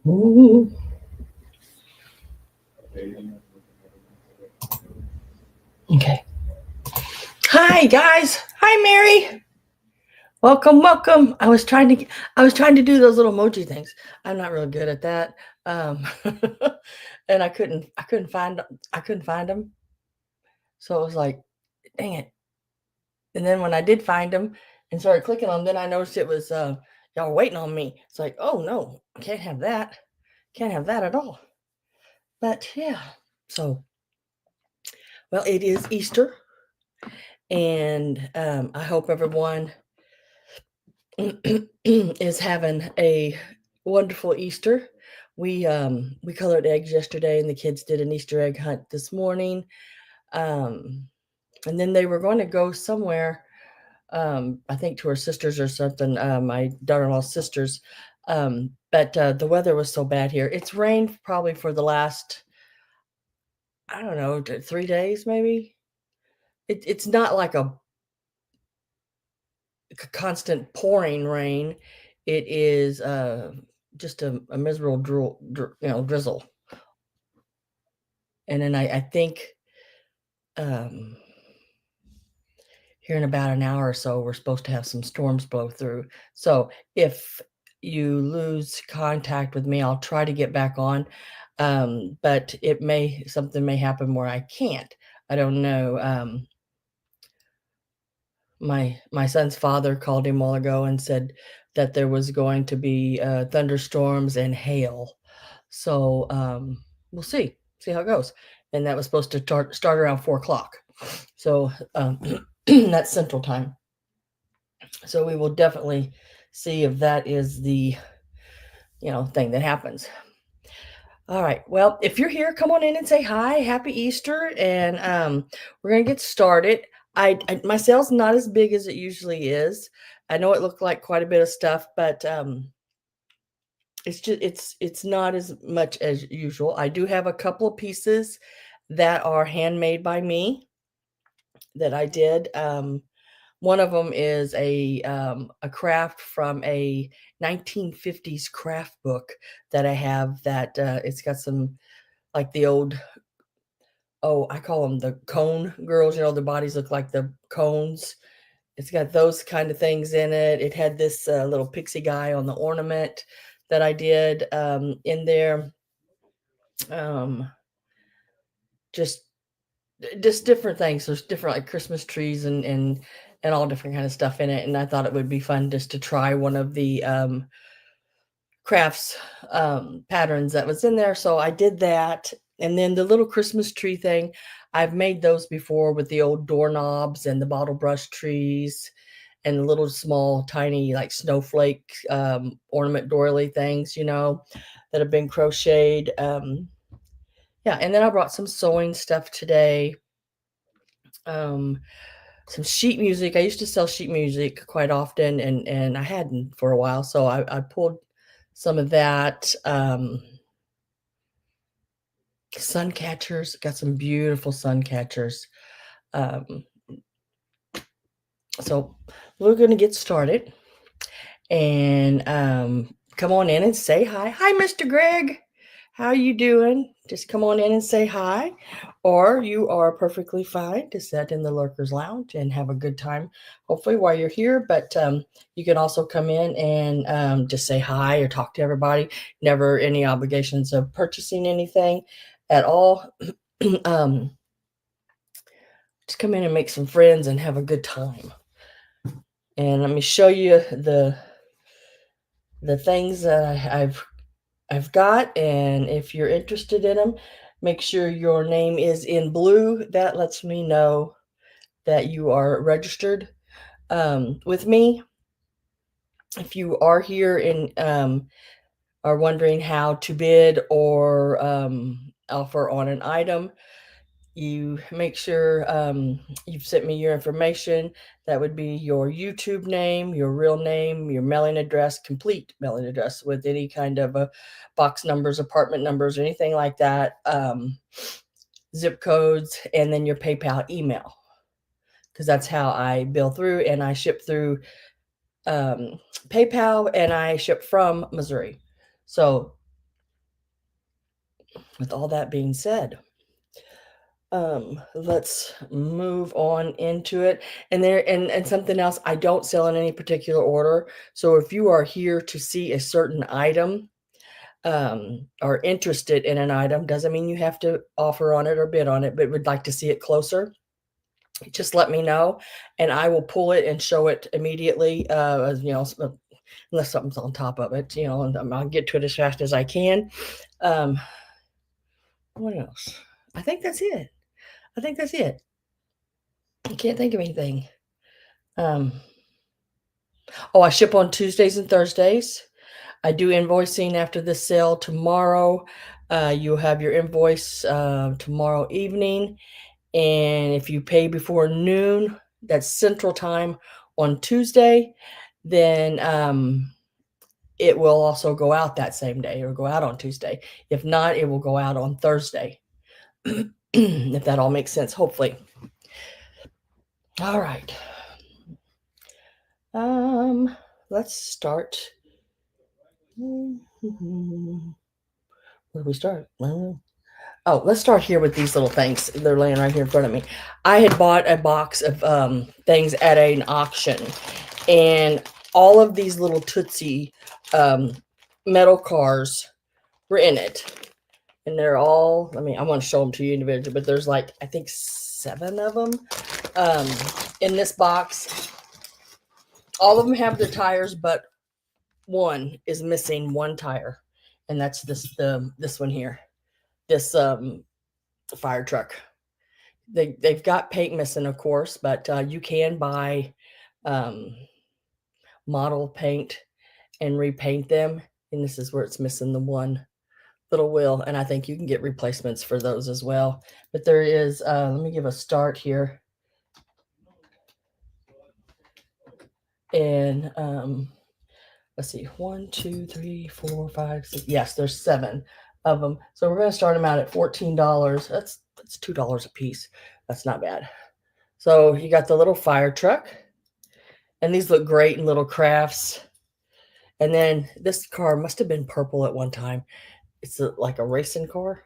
Ooh. Okay. Hi guys. Hi Mary. Welcome, welcome. I was trying to do those little emoji things. I'm not really good at that. Um, and I couldn't find them. So it was like, dang it. And then when I did find them and started clicking on them, then I noticed it was y'all waiting on me. It's like, oh no, I can't have that. Can't have that at all. But yeah. So well, it is Easter, and I hope everyone is having a wonderful Easter. We colored eggs yesterday, and the kids did an Easter egg hunt this morning. Um, and then they were going to go somewhere. I think to her sisters or something. My daughter-in-law's sisters. But the weather was so bad here. It's rained probably for the last, I don't know, 3 days maybe. It's not like a constant pouring rain. It is just a miserable drizzle. And then I think um, here in about an hour or so, we're supposed to have some storms blow through. So if you lose contact with me, I'll try to get back on. But something may happen where I can't. I don't know. My son's father called him a while ago and said that there was going to be thunderstorms and hail. So we'll see how it goes. And that was supposed to start around 4 o'clock. So that's Central Time. So we will definitely see if that is the thing that happens. All right. Well, if you're here, come on in and say hi. Happy Easter, and we're gonna get started. My cell's not as big as it usually is. I know it looked like quite a bit of stuff, but it's not as much as usual. I do have a couple of pieces that are handmade by me that I did. One of them is a craft from a 1950s craft book that I have. That it's got some like the old, oh, I call them the cone girls. The bodies look like the cones. It's got those kind of things in it. It had this little pixie guy on the ornament that I did in there. Um, just just different things. There's different like Christmas trees and all different kind of stuff in it. And I thought it would be fun just to try one of the crafts patterns that was in there. So I did that. And then the little Christmas tree thing, I've made those before with the old doorknobs and the bottle brush trees and the little small tiny like snowflake ornament doily things, that have been crocheted. Yeah, and then I brought some sewing stuff today. Um, some sheet music. I used to sell sheet music quite often, and I hadn't for a while, so I pulled some of that. Sun catchers. Got some beautiful sun catchers. Um, so we're going to get started, and come on in and say hi. Hi, Mr. Greg. How you doing? Just come on in and say hi, or you are perfectly fine to sit in the Lurkers Lounge and have a good time, hopefully, while you're here. But you can also come in and just say hi or talk to everybody. Never any obligations of purchasing anything at all. um, just come in and make some friends and have a good time. And let me show you the things that I've got, and if you're interested in them, make sure your name is in blue. That lets me know that you are registered with me. If you are here and are wondering how to bid or offer on an item, you make sure you've sent me your information. That would be your YouTube name, your real name, your mailing address, complete mailing address with any kind of box numbers, apartment numbers, or anything like that, zip codes, and then your PayPal email, because that's how I bill through, and I ship through PayPal, and I ship from Missouri. So with all that being said, let's move on into it. And something else, I don't sell in any particular order. So if you are here to see a certain item, or interested in an item, doesn't mean you have to offer on it or bid on it, but would like to see it closer, just let me know and I will pull it and show it immediately. Unless something's on top of it, and I'll get to it as fast as I can. Um, what else? I think that's it. I think that's it. I can't think of anything. Um, oh, I ship on Tuesdays and Thursdays. I do invoicing after the sale tomorrow. You'll have your invoice tomorrow evening. And if you pay before noon, that's Central Time on Tuesday, then it will also go out that same day or go out on Tuesday. If not, it will go out on Thursday. If that all makes sense, hopefully. All right. Let's start. Where do we start? Oh, let's start here with these little things. They're laying right here in front of me. I had bought a box of things at an auction, and all of these little Tootsie metal cars were in it. And they're all, I want to show them to you individually, but there's like, I think 7 of them in this box. All of them have their tires, but one is missing one tire. And that's this one here, this fire truck. They've got paint missing, of course, but you can buy model paint and repaint them. And this is where it's missing the one little wheel. And I think you can get replacements for those as well. But there is, let me give a start here. And let's see, 1, 2, 3, 4, 5, 6. Yes, there's 7 of them. So we're going to start them out at $14. That's $2 a piece. That's not bad. So you got the little fire truck, and these look great in little crafts. And then this car must have been purple at one time. It's like a racing car.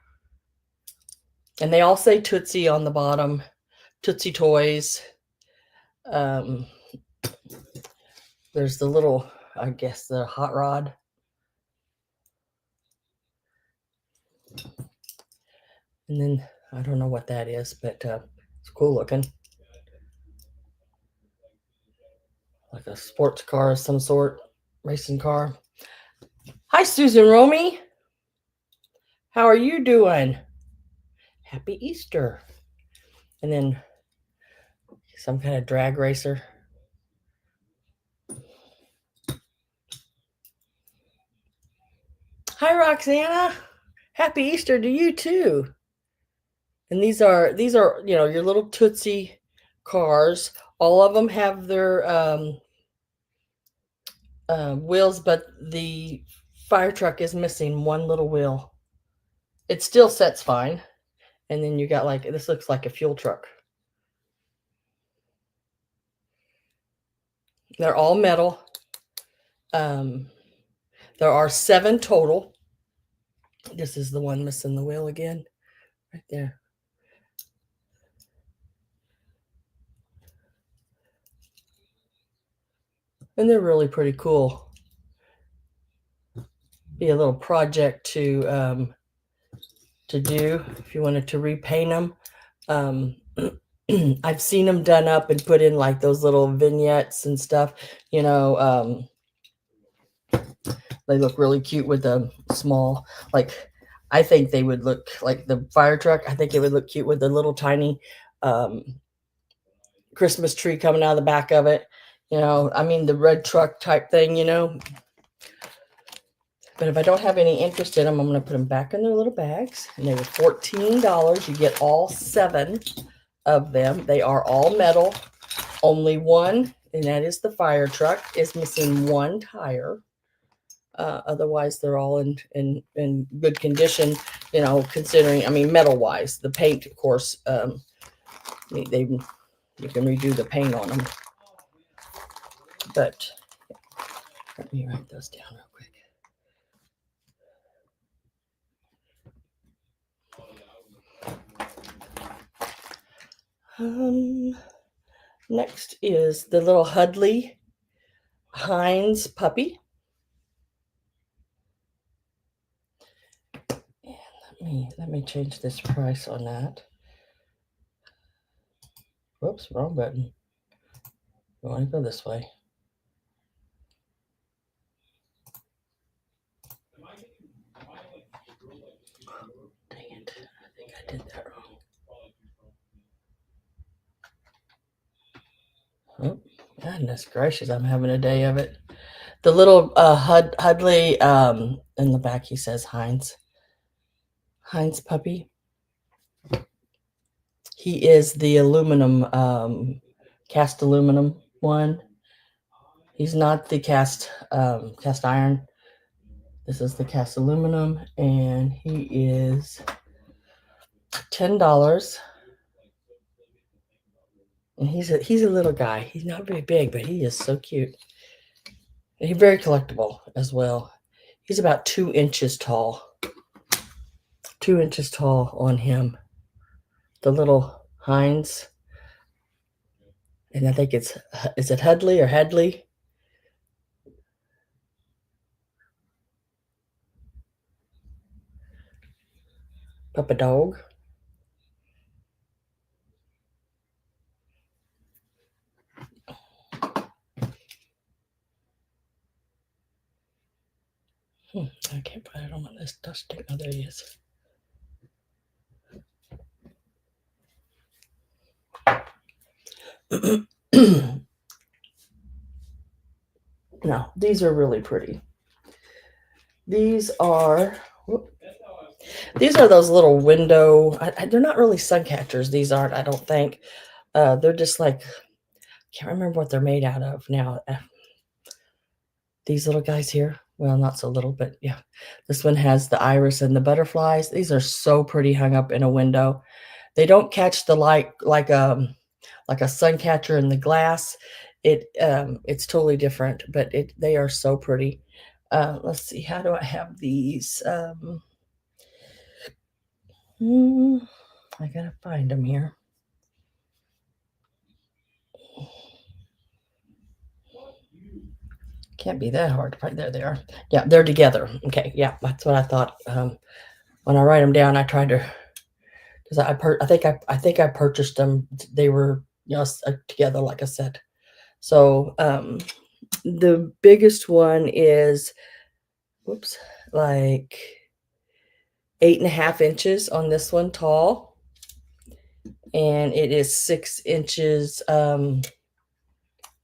And they all say Tootsie on the bottom, Tootsie Toys. There's the little, I guess, the hot rod. And then I don't know what that is, but it's cool looking. Like a sports car of some sort, racing car. Hi, Susan Romy. How are you doing? Happy Easter. And then some kind of drag racer. Hi, Roxana. Happy Easter to you too. And these are your little Tootsie cars. All of them have their wheels, but the fire truck is missing one little wheel. It still sets fine. And then you got like, this looks like a fuel truck. They're all metal. There are 7 total. This is the one missing the wheel again, right there. And they're really pretty cool. Be a little project to do if you wanted to repaint them. I've seen them done up and put in like those little vignettes and stuff. They look really cute with the small, like, I think they would look like the fire truck. I think it would look cute with the little tiny Christmas tree coming out of the back of it. The red truck type thing, But if I don't have any interest in them, I'm going to put them back in their little bags. And they were $14. You get all 7 of them. They are all metal. Only one, and that is the fire truck, is missing one tire. Otherwise, they're all in good condition, considering, metal-wise. The paint, of course, you can redo the paint on them. But let me write those down real quick. Next is the little Hudley Heinz puppy. And let me change this price on that. Whoops, wrong button. I want to go this way. Dang it. I think I did that wrong. Oh, goodness gracious, I'm having a day of it. The little Hudley, in the back he says Heinz puppy. He is the aluminum, cast aluminum one. He's not the cast iron. This is the cast aluminum, and he is $10. And he's a little guy. He's not very big, but he is so cute. And he's very collectible as well. He's about 2 inches tall. 2 inches tall on him. The little Heinz. And I think is it Hudley or Hadley? Papa Dog. I can't find it on my list. Dusting. Oh, there he is. Now, these are really pretty. These are those little window. They're not really sun catchers. These aren't. I don't think. They're just like, can't remember what they're made out of now. These little guys here. Well, not so little, but yeah. This one has the iris and the butterflies. These are so pretty hung up in a window. They don't catch the light like a sun catcher in the glass. It's totally different, but they are so pretty. Let's see, how do I have these? I gotta find them here. Can't be that hard to find. There they are. Yeah, they're together. Okay, yeah, that's what I thought. When I write them down, I try to, because I think I purchased them. They were together, like I said. So the biggest one is, whoops, like 8.5 inches on this one tall, and it is 6 inches. Let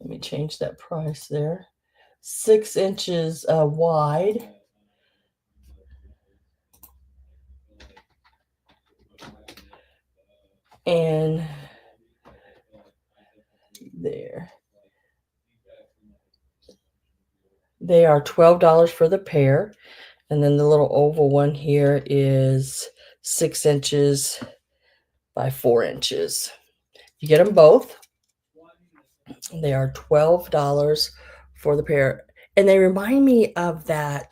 me change that price there. 6 inches wide. And there. They are $12 for the pair. And then the little oval one here is 6 inches by 4 inches. You get them both. They are $12 for the pair. And they remind me of that,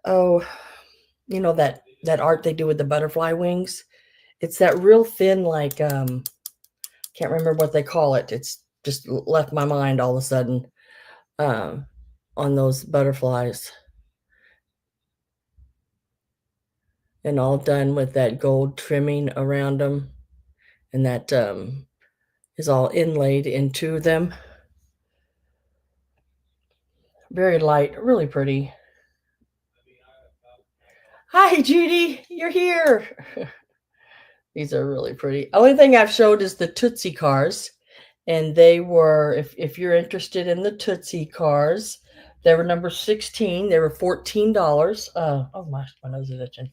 that art they do with the butterfly wings. It's that real thin, like, can't remember what they call it. It's just left my mind all of a sudden on those butterflies. And all done with that gold trimming around them. And that is all inlaid into them. Very light, really pretty. Hi, Judy, you're here. These are really pretty. Only thing I've showed is the Tootsie cars. And they were, if you're interested in the Tootsie cars, they were number 16. They were $14. Oh my nose is itching.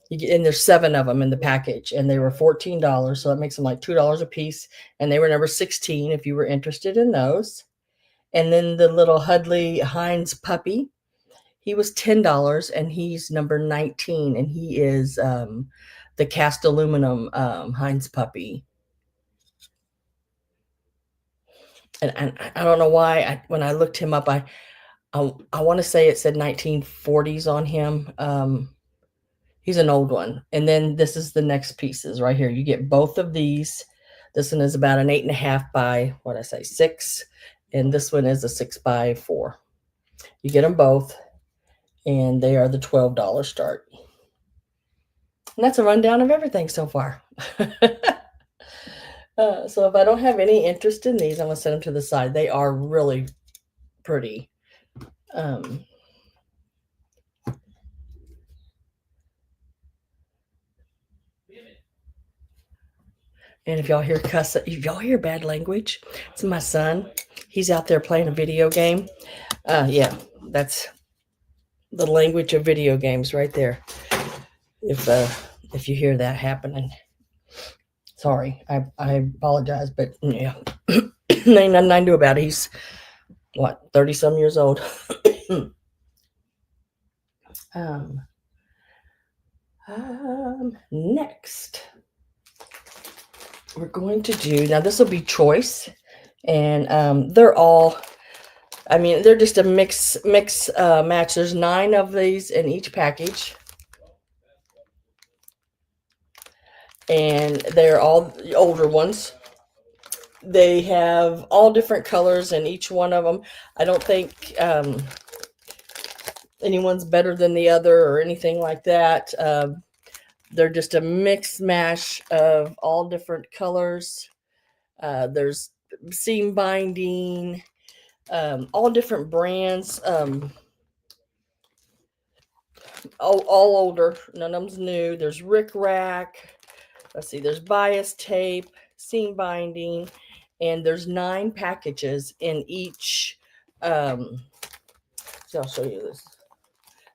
And there's 7 of them in the package, and they were $14. So that makes them like $2 a piece. And they were number 16 if you were interested in those. And then the little Hudley Heinz puppy, he was $10, and he's number 19, and he is the cast aluminum Heinz puppy. And I don't know why. When I looked him up, I want to say it said 1940s on him. He's an old one. And then this is the next pieces right here. You get both of these This one is about an 8.5 by, what I say, 6. And this one is a 6 by 4. You get them both, and they are the $12 start. And that's a rundown of everything so far. So if I don't have any interest in these, I'm going to set them to the side. They are really pretty. And if y'all hear if y'all hear bad language, it's my son. He's out there playing a video game. Yeah, that's the language of video games right there. If you hear that happening, sorry, I apologize, but yeah, ain't nothing I can do about it. He's what, 30 some years old. Next, we're going to do, now this will be choice, and they're all, I mean, they're just a mix match. There's 9 of these in each package, and they're all the older ones. They have all different colors in each one of them. I don't think anyone's better than the other or anything like that. They're just a mix mash of all different colors. There's seam binding, all different brands, all older. None of them's new. There's Rick Rack. Let's see, there's bias tape, seam binding, and there's 9 packages in each. So I'll show you this.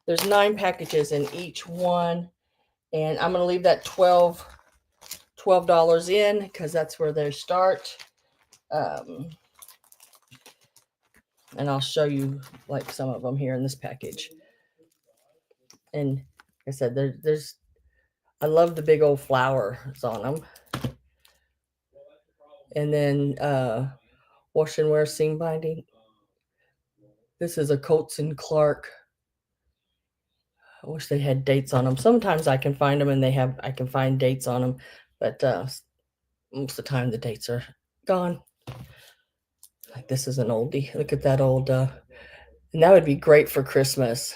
There's 9 packages in each one, and I'm going to leave that $12 in because that's where they start. And I'll show you like some of them here in this package. And like I said, there's I love the big old flowers on them. And then wash and wear seam binding. This is a Coates and Clark. I wish they had dates on them. Sometimes I can find them and I can find dates on them, but most of the time the dates are gone. Like this is an oldie. Look at that old, and that would be great for Christmas.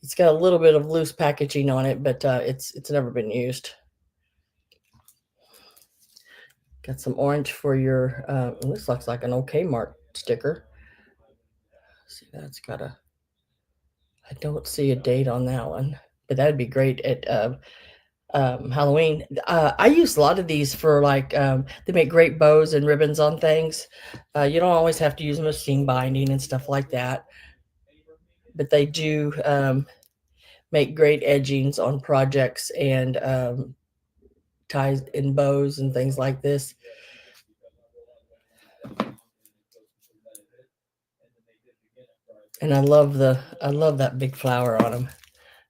It's got a little bit of loose packaging on it, but it's never been used. Got some orange for your, this looks like an OK Mart sticker. See, that's got a, I don't see a date on that one, but that'd be great at Halloween. I use a lot of these for like, they make great bows and ribbons on things. You don't always have to use them as seam binding and stuff like that, but they do make great edgings on projects and ties in bows and things like this. And I love that big flower on them.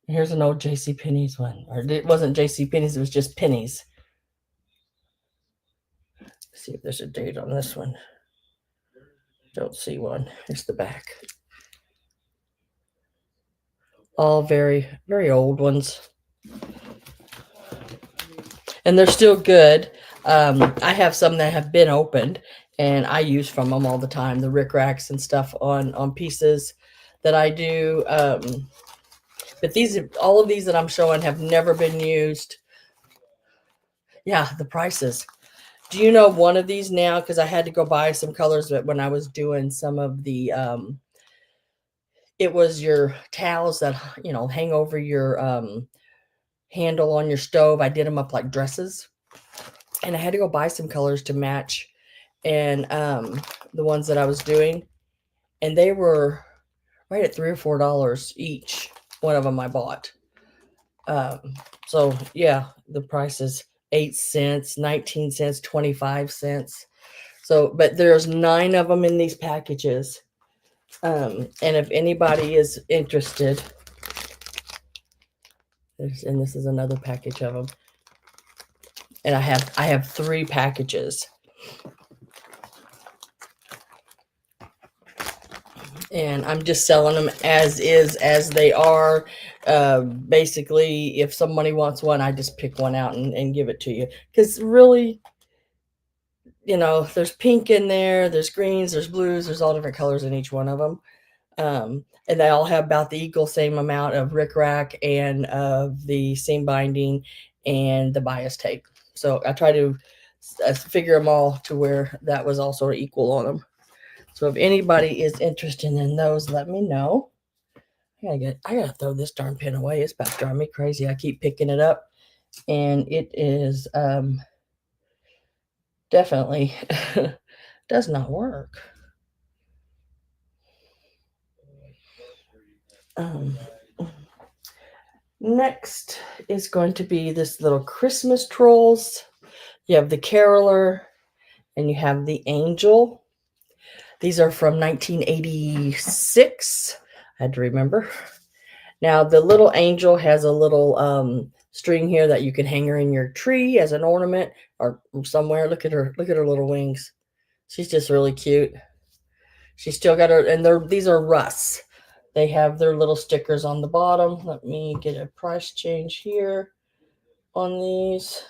Here's an old JCPenney's one. Or it wasn't JCPenney's, it was just pennies. Let's see if there's a date on this one. Don't see one. Here's the back. All very, very old ones. And they're still good. I have some that have been opened, and I use from them all the time. The Rick Racks and stuff on pieces that I do. But all of these that I'm showing have never been used. Yeah, the prices. Do you know one of these now? Because I had to go buy some colors, but when I was doing some of the, it was your towels that, hang over your handle on your stove. I did them up like dresses. And I had to go buy some colors to match. And the ones that I was doing. And they were right at $3 or $4 each. One of them I bought. So yeah, the price is 8 cents, 19 cents, 25 cents. So, but there's 9 of them in these packages. And if anybody is interested, and this is another package of them. And I have 3 packages. And I'm just selling them as is, as they are. Basically, if somebody wants one, I just pick one out and give it to you. Because really, you know, there's pink in there, there's greens, there's blues, there's all different colors in each one of them. And they all have about the equal same amount of rickrack and of the seam binding and the bias tape. So I try to figure them all to where that was all sort of equal on them. So if anybody is interested in those, let me know. I gotta throw this darn pen away. It's about to drive me crazy. I keep picking it up, and it is definitely does not work. Next is going to be this little Christmas trolls. You have the caroler and you have the angel. These are from 1986. I had to remember. Now the little angel has a little string here that you can hang her in your tree as an ornament or somewhere. Look at her little wings. She's just really cute. She's still got her, and these are Russ. They have their little stickers on the bottom. Let me get a price change here on these.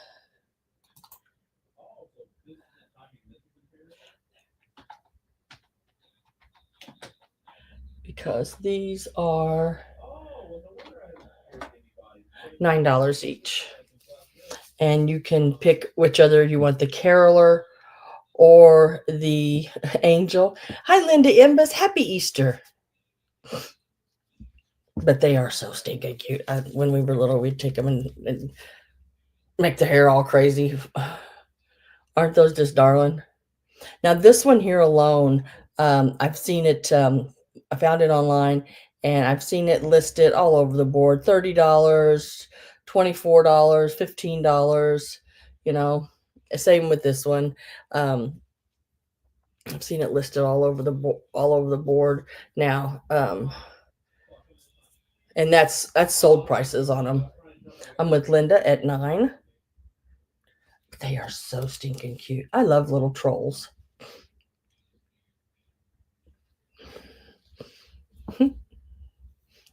Because these are $9 each. And you can pick which other you want, the caroler or the angel. Hi, Linda Imbus. Happy Easter. But they are so stinking cute. When we were little, we'd take them and make the hair all crazy. Aren't those just darling? Now, this one here alone, I've seen it, I found it online, and I've seen it listed all over the board, $30, $24, $15, you know. Same with this one. I've seen it listed all over the board now. And that's sold prices on them. I'm with Linda at 9. They are so stinking cute. I love little trolls.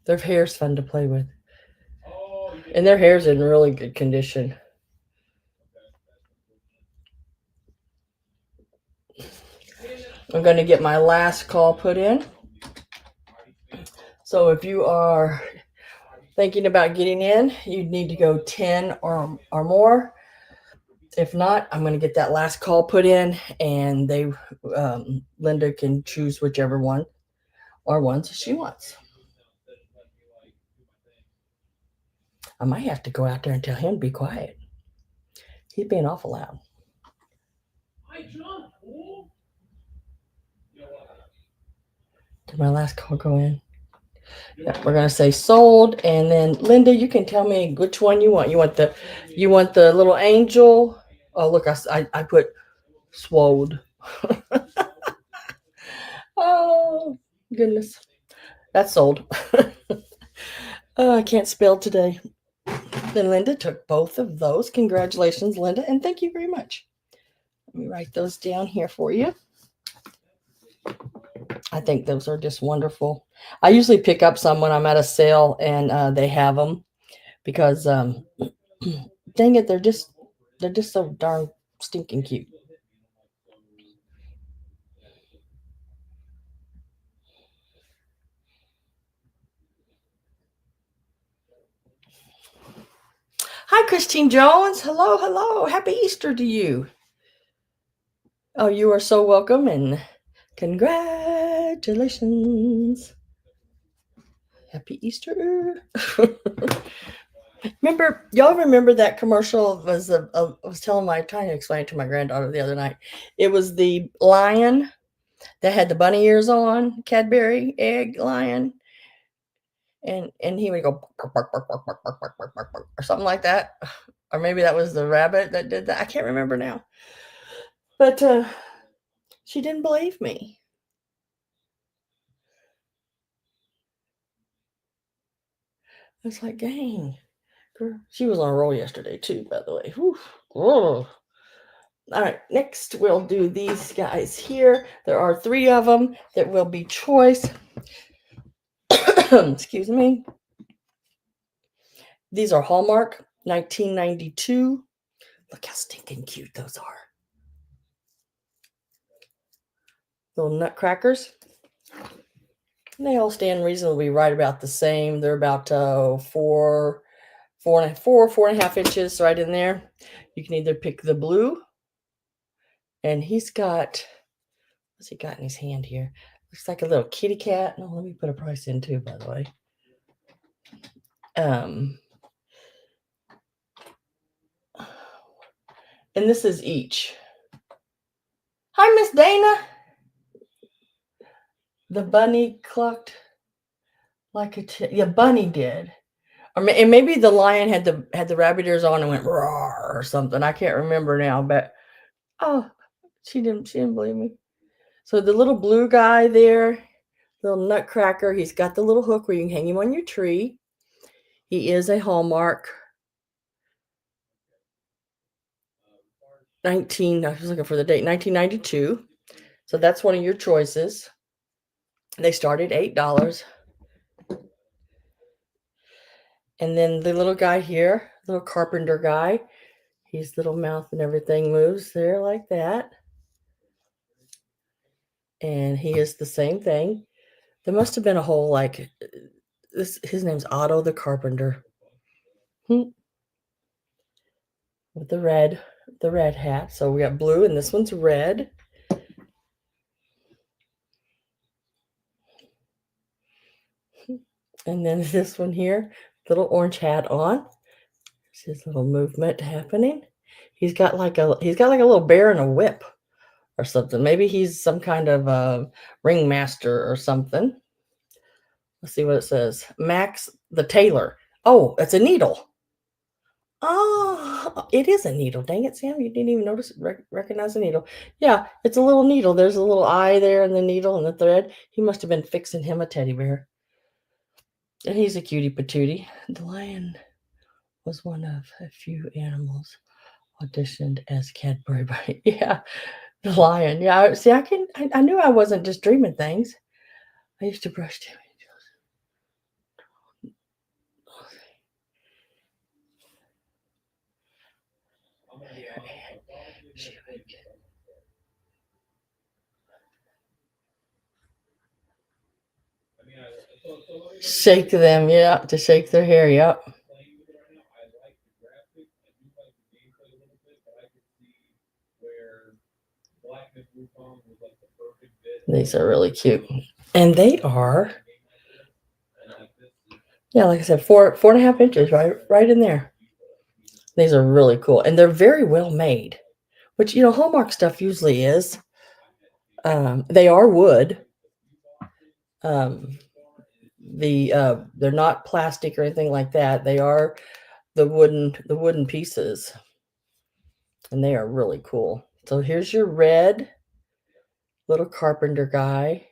Their hair's fun to play with. And their hair's in really good condition. I'm going to get my last call put in. So if you are thinking about getting in, you need to go 10 or more. If not, I'm going to get that last call put in, and Linda can choose whichever one or ones she wants. I might have to go out there and tell him to be quiet. He's being awful loud. Did my last call go in? Yeah, we're gonna say sold, and then Linda, you can tell me which one you want. You want the little angel? Oh, look, I put swode. Oh goodness, that's sold. Oh, I can't spell today. Then Linda took both of those. Congratulations, Linda, and thank you very much. Let me write those down here for you. I think those are just wonderful. I usually pick up some when I'm at a sale and they have them because, dang it, they're just so darn stinking cute. Hi, Christine Jones. Hello, hello. Happy Easter to you. Oh, you are so welcome and congratulations. Happy Easter. Y'all remember that commercial was I was trying to explain it to my granddaughter the other night. It was the lion that had the bunny ears on, Cadbury egg lion. And he would go bark, bark, bark, bark, bark, bark, bark, bark, bark, bark, or something like that. Or maybe that was the rabbit that did that. I can't remember now. But she didn't believe me. I was like, dang. Girl. She was on a roll yesterday too, by the way. Whew. Oh. All right, next we'll do these guys here. There are 3 of them that will be choice. Excuse me. These are Hallmark 1992. Look how stinking cute those are. little nutcrackers. And they all stand reasonably right about the same. They're about 4.5 inches right in there. You can either pick the blue, and he's got, what's he got in his hand here? Looks like a little kitty cat. No, let me put a price in too, by the way. And this is each. Hi, Miss Dana. The bunny clucked like a bunny did. And maybe the lion had the rabbit ears on and went roar or something. I can't remember now, but oh, she didn't believe me. So the little blue guy there, little nutcracker, he's got the little hook where you can hang him on your tree. He is a Hallmark. I was looking for the date, 1992. So that's one of your choices. They start at $8. And then the little guy here, little carpenter guy, his little mouth and everything moves there like that. And he is the same thing. There must have been a whole like this. His name's Otto the Carpenter. With the red hat. So we got blue, and this one's red. And then this one here, little orange hat on. There's his little movement happening. He's got like a little bear and a whip or something. Maybe he's some kind of ringmaster or something. Let's see what it says. Max the tailor. Oh, it's a needle. Oh, it is a needle. Dang it, Sam. You didn't even notice recognize the needle. Yeah, it's a little needle. There's a little eye there in the needle and the thread. He must have been fixing him a teddy bear. And he's a cutie patootie. The lion was one of a few animals auditioned as Cadbury Bunny. Yeah, the lion. Yeah, see, I knew I wasn't just dreaming things. I used to brush too. Shake them, yeah, to shake their hair, yep. These are really cute. And they are, yeah, like I said, 4.5 inches, right in there. These are really cool. And they're very well made, which, Hallmark stuff usually is. They are wood. They're not plastic or anything like that. They are the wooden pieces. And they are really cool. So here's your red little carpenter guy.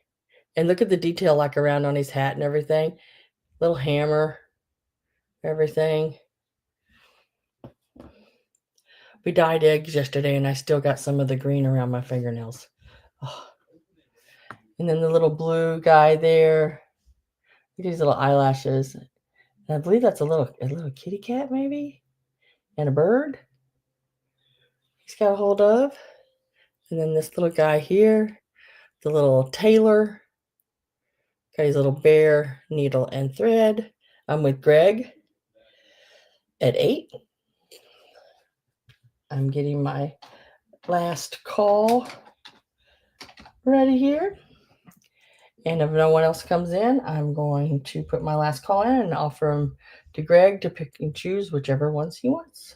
And look at the detail like around on his hat and everything. Little hammer, everything. We dyed eggs yesterday and I still got some of the green around my fingernails. Oh. And then the little blue guy there. Look at these little eyelashes. And I believe that's a little kitty cat maybe. And a bird he's got a hold of. And then this little guy here, the little tailor. Got his little bear, needle, and thread. I'm with Greg at 8. I'm getting my last call ready here. And if no one else comes in, I'm going to put my last call in and offer them to Greg to pick and choose whichever ones he wants.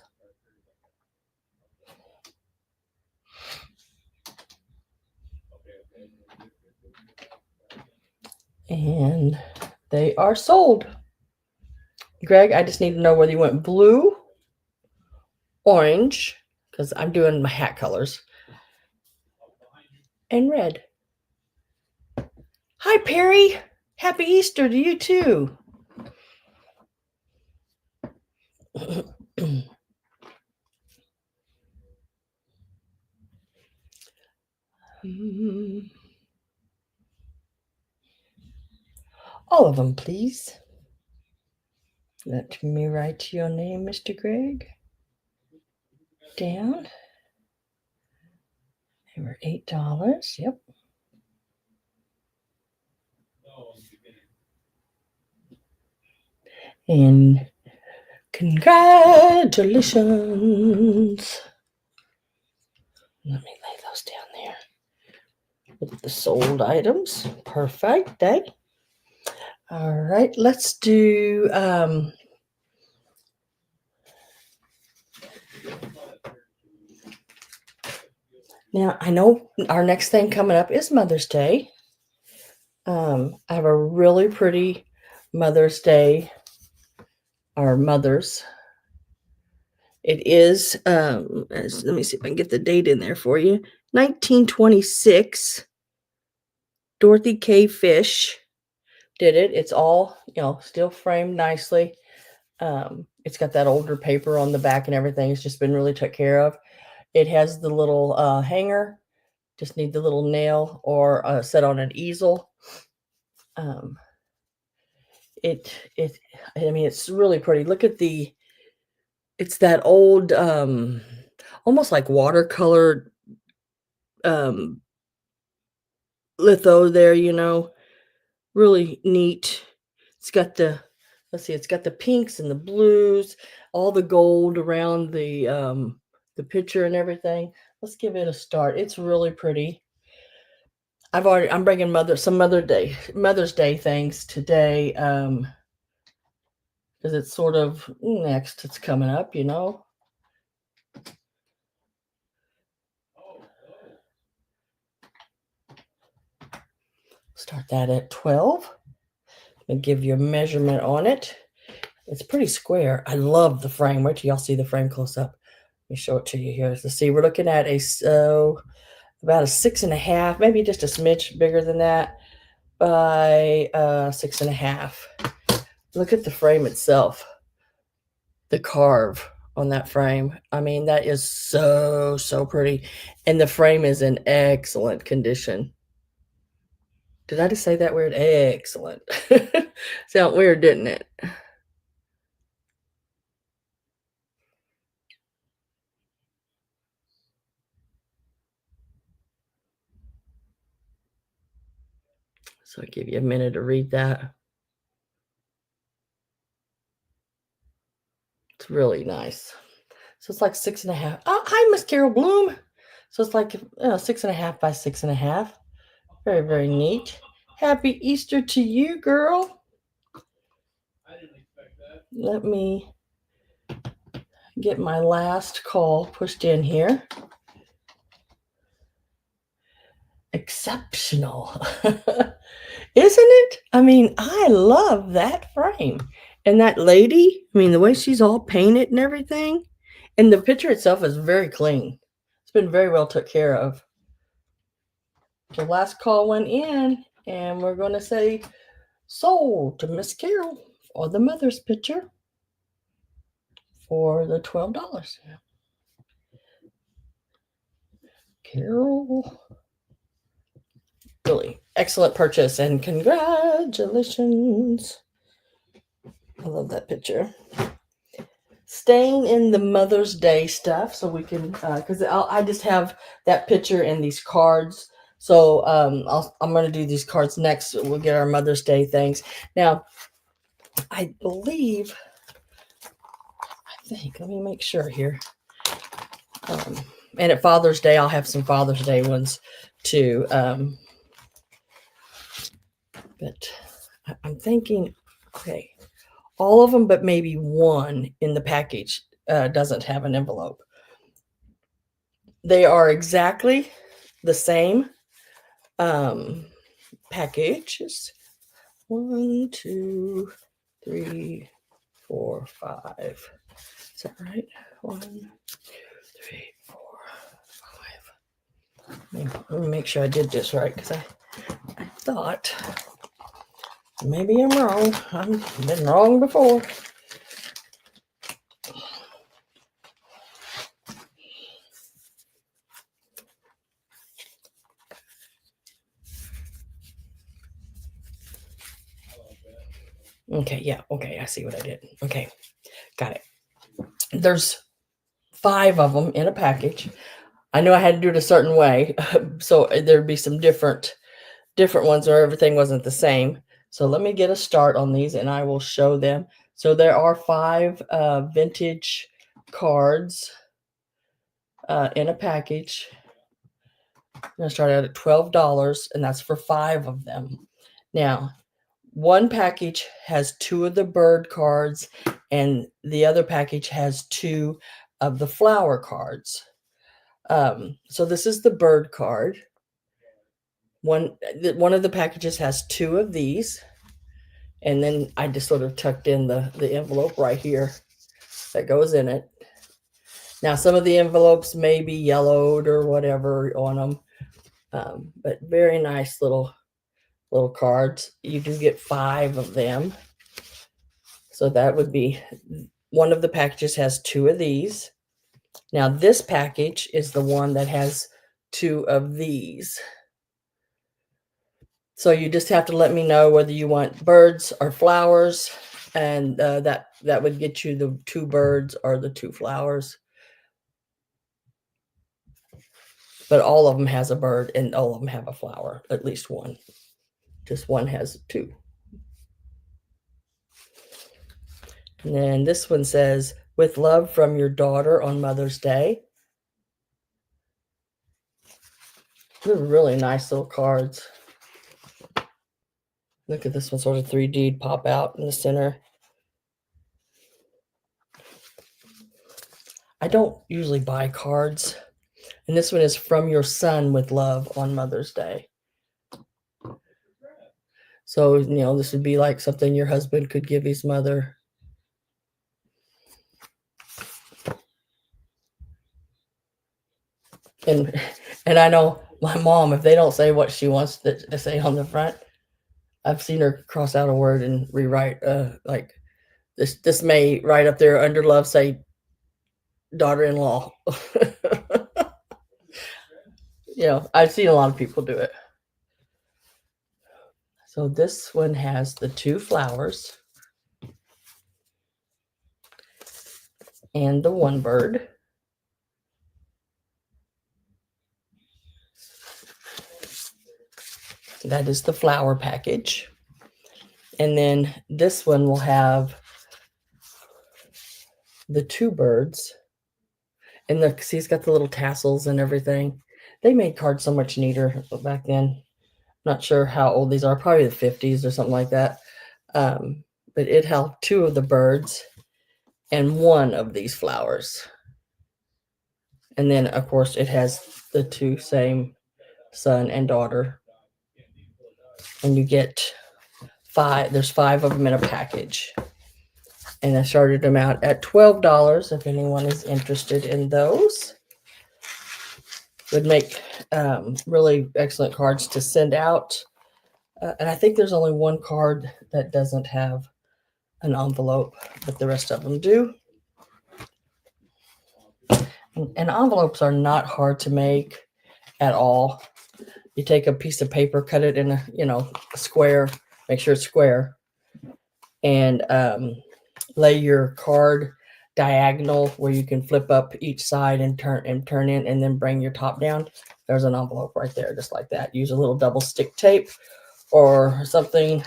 And they are sold. Greg, I just need to know whether you want blue, orange, because I'm doing my hat colors, and red. Hi, Perry. Happy Easter to you, too. All of them, please. Let me write your name, Mr. Greg, down. They were $8. Yep. And congratulations. Let me lay those down there with the sold items. Perfect. Eh? All right, let's do now I know our next thing coming up is Mother's Day. I have a really pretty Mother's Day, or mothers. It is let me see if I can get the date in there for you. 1926. Dorothy K. Fish did it. It's all, still framed nicely. It's got that older paper on the back and everything. It's just been really took care of. It has the little hanger. Just need the little nail or set on an easel. I mean, it's really pretty. Look at it's that old, almost like watercolor litho there, really neat. It's got let's see, it's got the pinks and the blues, all the gold around the picture and everything. Let's give it a start. It's really pretty. I'm bringing some Mother's Day things today, because it's sort of next. It's coming up, Start that at 12. And give you a measurement on it. It's pretty square. I love the frame. Wait till y'all see the frame close up. Let me show it to you here. So see, we're looking at about a 6.5, maybe just a smidge bigger than that, by 6.5. Look at the frame itself. The carve on that frame. I mean, that is so pretty. And the frame is in excellent condition. Did I just say that weird? Excellent. Sound weird, didn't it? So I'll give you a minute to read that. It's really nice. So it's like 6.5. Oh, hi, Miss Carol Bloom. So it's like 6.5 by 6.5. Very, very neat. Happy Easter to you, girl. I didn't expect that. Let me get my last call pushed in here. Exceptional. Isn't it? I mean, I love that frame. And that lady, I mean, the way she's all painted and everything. And the picture itself is very clean. It's been very well took care of. The last call went in, and we're going to say sold to Miss Carol for the mother's picture for the $12. Carol. Really excellent purchase, and congratulations. I love that picture. Staying in the Mother's Day stuff, so we can, because I just have that picture and these cards. So I'm going to do these cards next. We'll get our Mother's Day things. Now, I think, let me make sure here. And at Father's Day, I'll have some Father's Day ones too. But I'm thinking, okay, all of them, but maybe one in the package doesn't have an envelope. They are exactly the same packages. 1, 2, 3, 4, 5. Is that right? 1, 2, 3, 4, 5. Let me make sure I did this right, because I thought maybe I'm wrong. I've been wrong before. Okay, yeah, okay, I see what I did. Okay, got it. There's 5 of them in a package. I knew I had to do it a certain way, so there'd be some different ones, or everything wasn't the same. So let me get a start on these, and I will show them. So there are 5 vintage cards in a package. I'm going to start out at $12, and that's for 5 of them. Now, one package has 2 of the bird cards, and the other package has 2 of the flower cards. So this is the bird card. One of the packages has 2 of these, and then I just sort of tucked in the envelope right here that goes in it. Now, some of the envelopes may be yellowed or whatever on them, but very nice little cards. You do get 5 of them. So that would be, one of the packages has 2 of these. Now this package is the one that has 2 of these. So you just have to let me know whether you want birds or flowers, and that would get you the 2 birds or the 2 flowers. But all of them has a bird and all of them have a flower, at least one. Just one has 2. And then this one says, "With love from your daughter on Mother's Day." They're really nice little cards. Look at this one, sort of 3D pop out in the center. I don't usually buy cards. And this one is "From your son with love on Mother's Day." So, this would be like something your husband could give his mother. And I know my mom, if they don't say what she wants to say on the front, I've seen her cross out a word and rewrite, like this may right up there under love say daughter-in-law. I've seen a lot of people do it. So this one has the 2 flowers and the 1 bird. That is the flower package. And then this one will have the 2 birds. And look, see, it's got the little tassels and everything. They made cards so much neater back then. Not sure how old these are, probably the 50s or something like that. But it held 2 of the birds and 1 of these flowers. And then, of course, it has the 2 same son and daughter. And you get 5. There's 5 of them in a package. And I started them out at $12 if anyone is interested in those. Would make really excellent cards to send out. And I think there's only 1 card that doesn't have an envelope, but the rest of them do. And envelopes are not hard to make at all. You take a piece of paper, cut it in a square, make sure it's square, and lay your card diagonal where you can flip up each side and turn in, and then bring your top down. There's an envelope right there, just like that. Use a little double stick tape or something.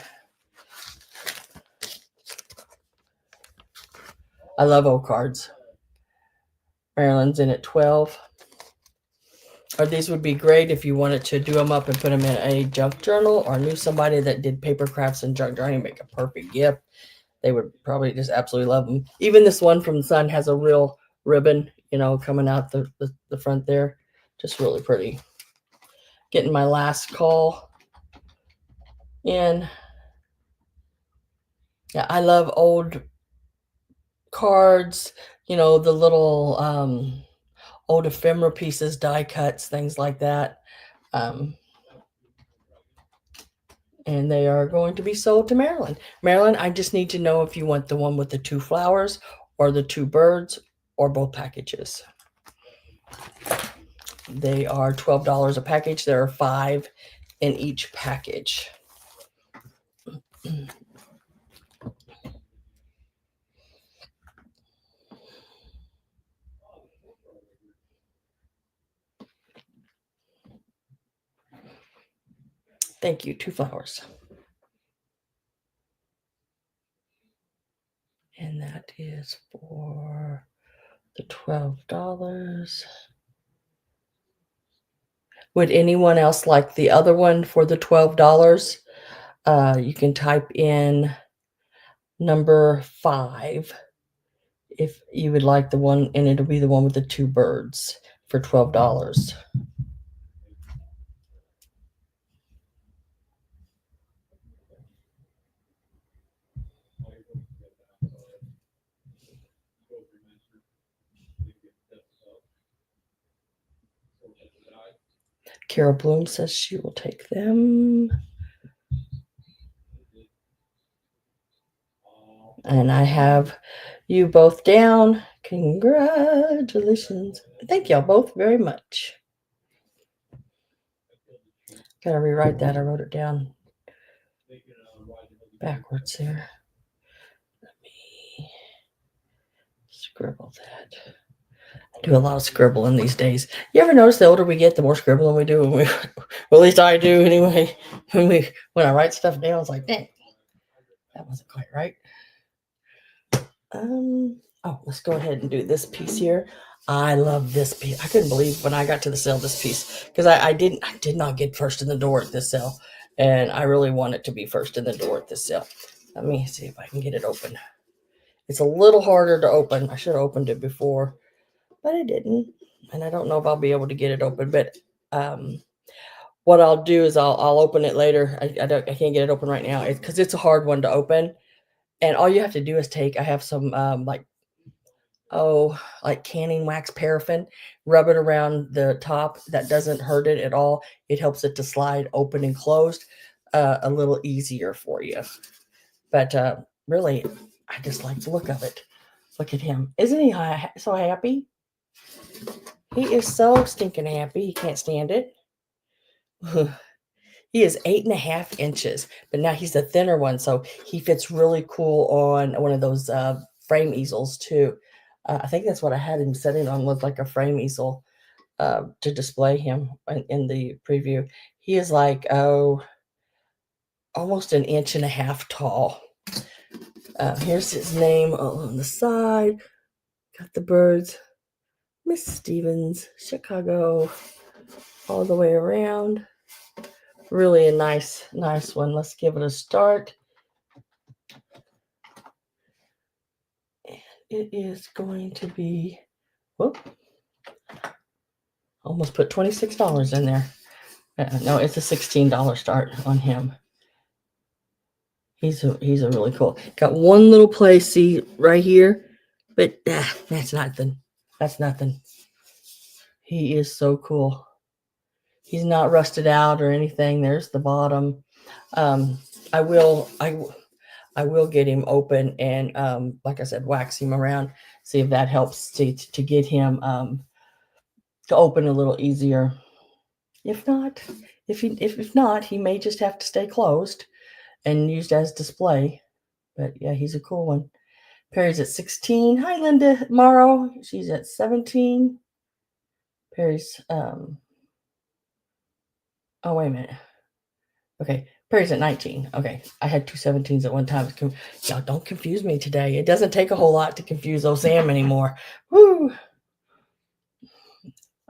I love old cards. Maryland's in at 12. Or these would be great if you wanted to do them up and put them in a junk journal, or knew somebody that did paper crafts and junk journaling, make a perfect gift. They would probably just absolutely love them. Even this one from the sun has a real ribbon, coming out the front there. Just really pretty. Getting my last call in. Yeah, I love old cards, the little old ephemera pieces, die cuts, things like that. And they are going to be sold to Maryland. Maryland, I just need to know if you want the one with the 2 flowers or the 2 birds or both packages. They are $12 a package. There are 5 in each package. Thank you. 2 flowers. And that is for the $12. Would anyone else like the other one for the $12? You can type in number 5 if you would like the one, and it'll be the one with the 2 birds for $12. Carol Bloom says she will take them. And I have you both down. Congratulations. Thank y'all both very much. Gotta rewrite that. I wrote it down backwards here. Let me scribble that. I do a lot of scribbling these days. You ever notice the older we get, the more scribbling we do? Well, at least I do anyway. When I write stuff down, it's like, dang, that wasn't quite right. Let's go ahead and do this piece here. I love this piece. I couldn't believe when I got to the sale this piece because I did not get first in the door at this sale, and I really want it to be first in the door at this sale. Let me see if I can get it open. It's a little harder to open. I should have opened it before, but I didn't, and I don't know if I'll be able to get it open. But what I'll do is I'll open it later. I can't get it open right now because it's a hard one to open, and all you have to do is I have some like canning wax paraffin, rub it around the top. That doesn't hurt it at all. It helps it to slide open and closed a little easier for you. But really, I just like the look of it. Look at him. Isn't he so happy? He is so stinking happy. He can't stand it. He is 8.5 inches, but now he's a thinner one, so he fits really cool on one of those frame easels too. I think that's what I had him setting on, was like a frame easel to display him in the preview. He is like, almost 1.5 inches tall. Here's his name on the side. Got the birds. Miss Stevens, Chicago, all the way around. Really a nice one. Let's give it a start. And it is going to be, whoop, almost put $26 in there. No, it's a $16 start on him. He's a really cool. Got one little place, see right here, but that's nothing. That's nothing. He is so cool. He's not rusted out or anything. There's the bottom. I will get him open and like I said, wax him around, see if that helps to get him to open a little easier. If not, if not, he may just have to stay closed and used as display. But yeah, he's a cool one. Perry's at 16. Hi, Linda Morrow. She's at 17. Perry's oh, wait a minute. Okay, Perry's at 19. Okay, I had 2 17s at one time. Y'all don't confuse me today. It doesn't take a whole lot to confuse old Sam anymore. Woo!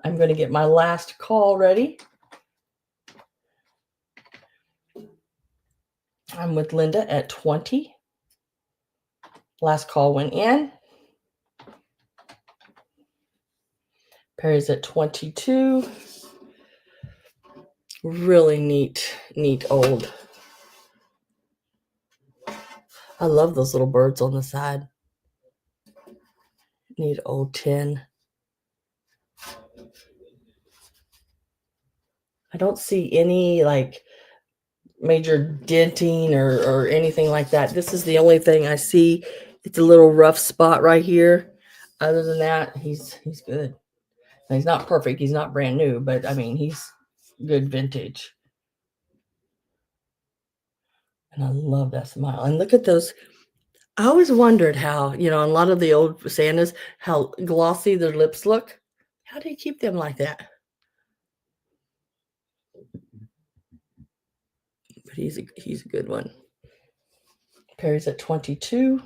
I'm going to get my last call ready. I'm with Linda at 20. Last call went in. Perry's at 22. Really neat old. I love those little birds on the side. Neat old tin. I don't see any like major denting or anything like that. This is the only thing I see. It's a little rough spot right here. Other than that, he's good. Now, he's not perfect. He's not brand new, but I mean, he's good vintage. And I love that smile. And look at those. I always wondered how, a lot of the old Santas, how glossy their lips look. How do you keep them like that? But he's a good one. Perry's at 22.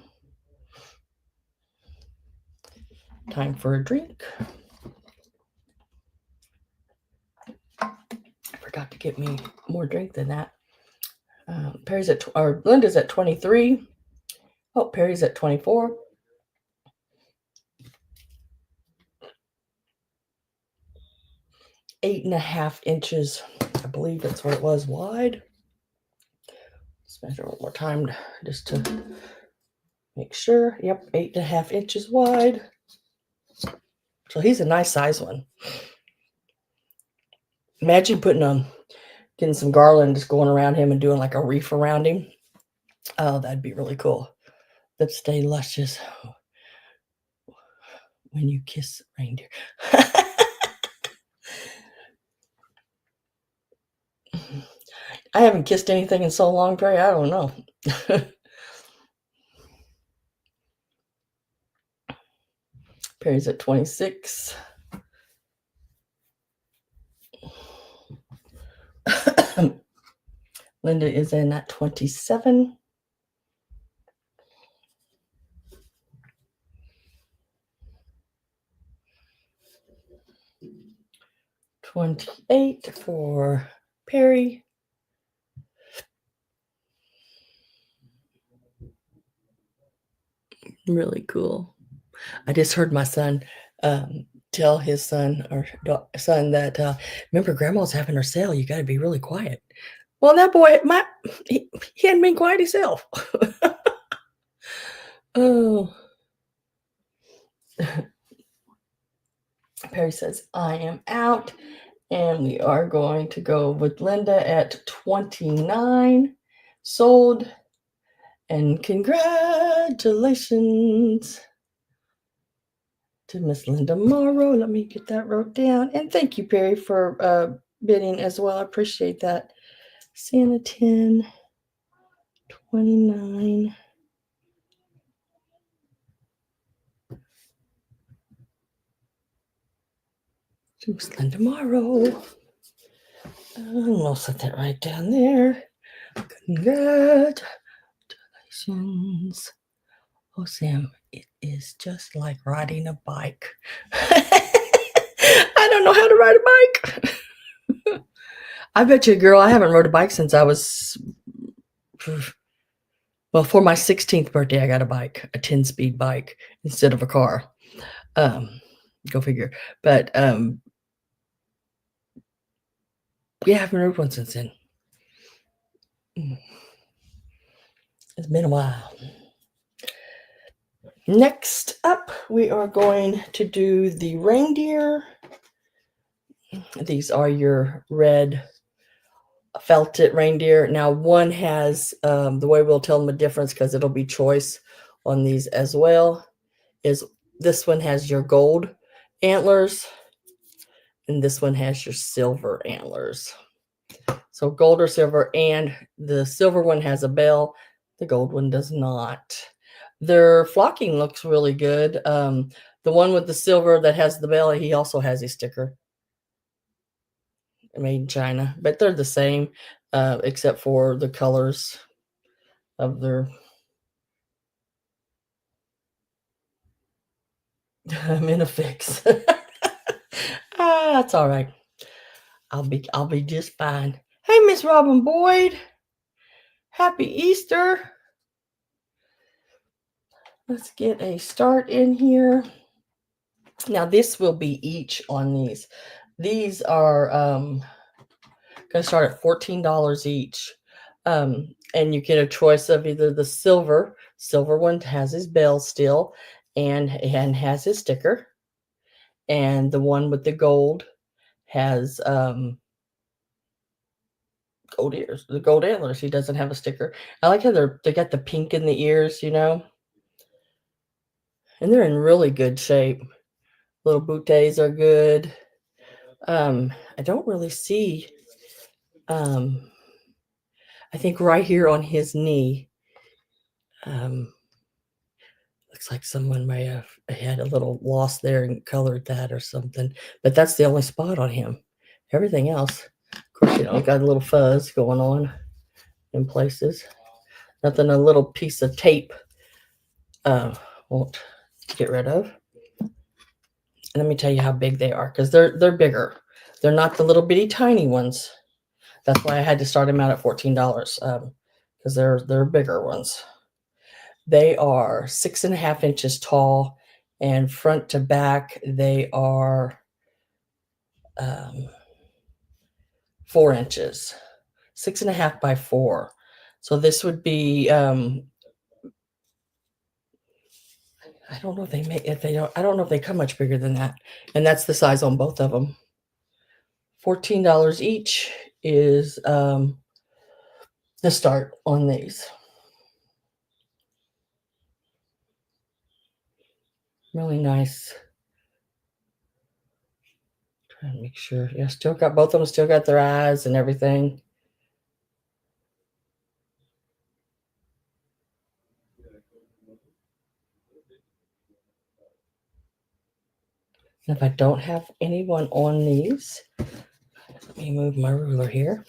Time for a drink. I forgot to get me more drink than that. Perry's or Linda's at 23. Oh, Perry's at 24. 8.5 inches. I believe that's what it was wide. Let's measure one more time just to make sure. Yep, 8.5 inches wide. So he's a nice size one. Imagine getting some garland just going around him and doing like a wreath around him. Oh, that'd be really cool. Lips stay luscious when you kiss reindeer. I haven't kissed anything in so long, Perry. I don't know. Perry's at 26. Linda is in at 27. 28 for Perry. Really cool. I just heard my son tell his son that remember grandma's having her sale. You got to be really quiet. Well, that boy, he hadn't been quiet himself. Oh. Perry says, I am out. And we are going to go with Linda at 29. Sold. And congratulations to Miss Linda Morrow. Let me get that wrote down. And thank you, Perry, for bidding as well. I appreciate that. Santa 10, 29. To Miss Linda Morrow. And we'll set that right down there. Congratulations. Oh, Sam, it is just like riding a bike. I don't know how to ride a bike. I bet you, girl, I haven't rode a bike since I was, well, for my 16th birthday, I got a bike, a 10-speed bike instead of a car. Go figure. But yeah, I haven't rode one since then. It's been a while. Next up, we are going to do the reindeer. These are your red felted reindeer. Now, one has, the way we'll tell them the difference, because it'll be choice on these as well, is this one has your gold antlers, and this one has your silver antlers. So gold or silver, and the silver one has a bell. The gold one does not. Their flocking looks really good. The one with the silver that has the bell, he also has a sticker. Made in China, but they're the same, except for the colors of their. I'm in a fix. That's all right. I'll be just fine. Hey, Miss Robin Boyd. Happy Easter. Let's get a start in here. Now this will be each on these. These are going to start at $14 each. And you get a choice of either the silver one has his bell still and has his sticker, and the one with the gold has gold ears, the gold antlers. He doesn't have a sticker. I like how they got the pink in the ears, and they're in really good shape. Little bouteilles are good. I don't really see, I think right here on his knee, looks like someone may have had a little loss there and colored that or something, but that's the only spot on him. Everything else, of course, got a little fuzz going on in places. Nothing a little piece of tape won't get rid of. let me tell you how big they are, because they're bigger. They're not the little bitty tiny ones. That's why I had to start them out at $14, because they're bigger ones. They are 6.5 inches tall, and front to back they are 4 inches, 6.5 by 4. So this would be I don't know if they make if they don't I don't know if they come much bigger than that. And that's the size on both of them. $14 each is the start on these. Really nice. Trying to make sure. Yeah, still got both of them, still got their eyes and everything. And if I don't have anyone on these, let me move my ruler here.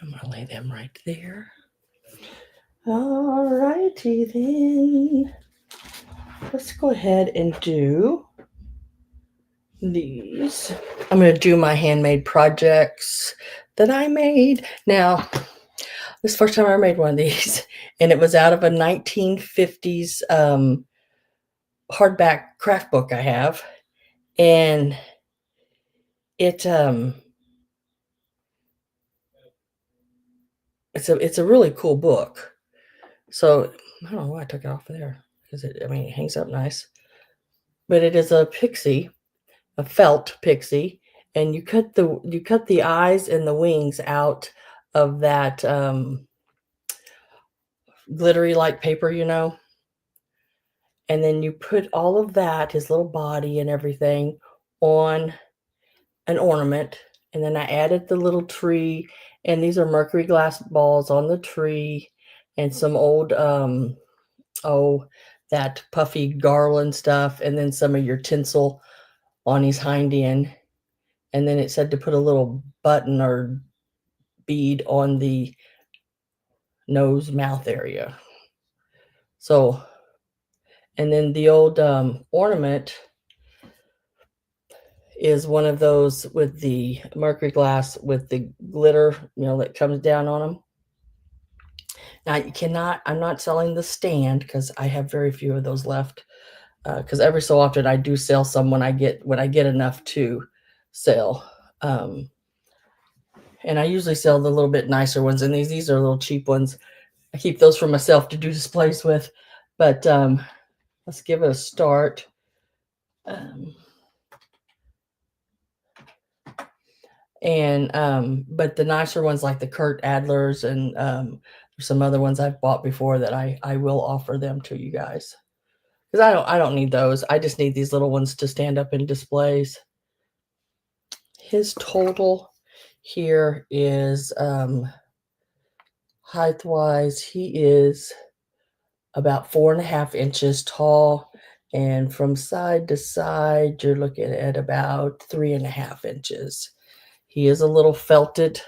I'm gonna lay them right there. All righty then. Let's go ahead and do these. I'm going to do my handmade projects that I made. Now, this is the first time I ever made one of these, and it was out of a 1950s hardback craft book I have, and it's a really cool book. So I don't know why I took it off of there, because it hangs up nice. But it is a pixie, a felt pixie, and you cut the eyes and the wings out of that glittery like paper, and then you put all of that, his little body and everything, on an ornament. And then I added the little tree, and these are mercury glass balls on the tree, and some old that puffy garland stuff, and then some of your tinsel on his hind end. And then it said to put a little button or bead on the nose mouth area. So, and then the old ornament is one of those with the mercury glass with the glitter, that comes down on them. Now I'm not selling the stand, because I have very few of those left. Because every so often I do sell some when I get enough to sell. And I usually sell the little bit nicer ones, and these are little cheap ones. I keep those for myself to do displays with. But let's give it a start. But the nicer ones, like the Kurt Adlers, and some other ones I've bought before, that I will offer them to you guys, because I don't need those. I just need these little ones to stand up in displays. His total here is height wise, he is about 4.5 inches tall, and from side to side you're looking at about 3.5 inches. He is a little felted.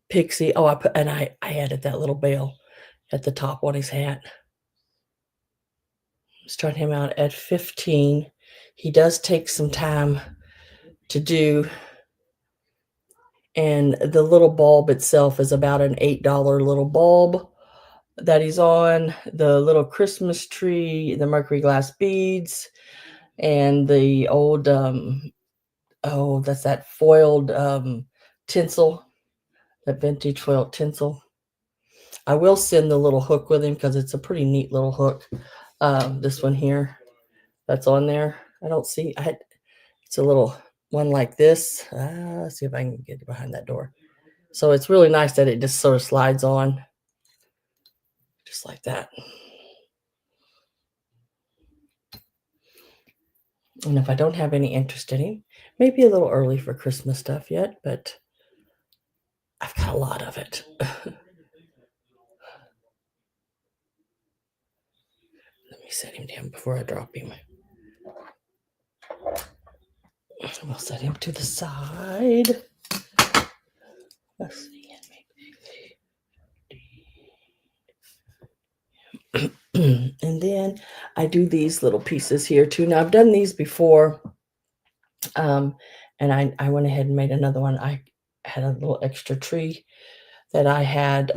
Pixie. Oh, I added that little bell at the top on his hat. Start him out at 15. He does take some time to do, and the little bulb itself is about an $8 little bulb that he's on. The little Christmas tree, the mercury glass beads, and the old that's that foiled tinsel, that vintage foiled tinsel. I will send the little hook with him, because it's a pretty neat little hook. This one here that's on there. It's a little one like this. Let's see if I can get behind that door. So it's really nice that it just sort of slides on, just like that. And if I don't have any interest in him, maybe a little early for Christmas stuff yet, but I've got a lot of it. Let me set him down before I drop him. We'll set him to the side. Let's see. And then I do these little pieces here too. Now I've done these before, and I went ahead and made another one. I had a little extra tree that I had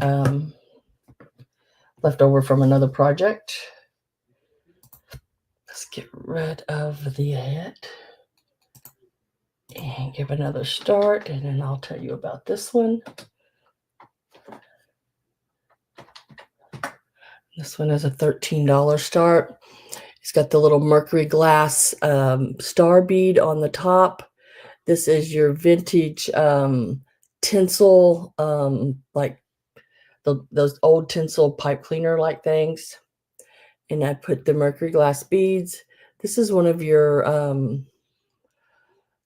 left over from another project. Let's get rid of that and give another start, and then I'll tell you about this one. This one is a $13 start. It's got the little mercury glass star bead on the top. This is your vintage tinsel, like those old tinsel pipe cleaner like things. And I put the mercury glass beads. This is one of your